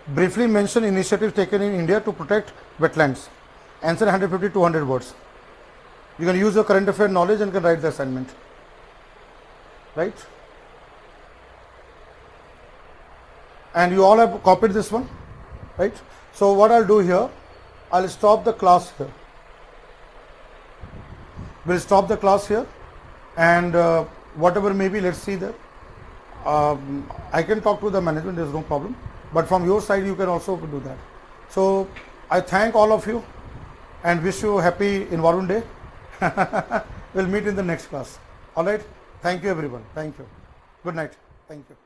briefly mention initiatives taken in India to protect wetlands. Answer 150 to 200 words. You can use your current affair knowledge and can write the assignment. Right? And you all have copied this one, right? So what I'll do here, I'll stop the class here. We'll stop the class here, and whatever may be, let's see that. I can talk to the management, there's no problem. But from your side, you can also do that. So I thank all of you and wish you a happy Environment Day. We'll meet in the next class. All right. Thank you, everyone. Thank you. Good night. Thank you.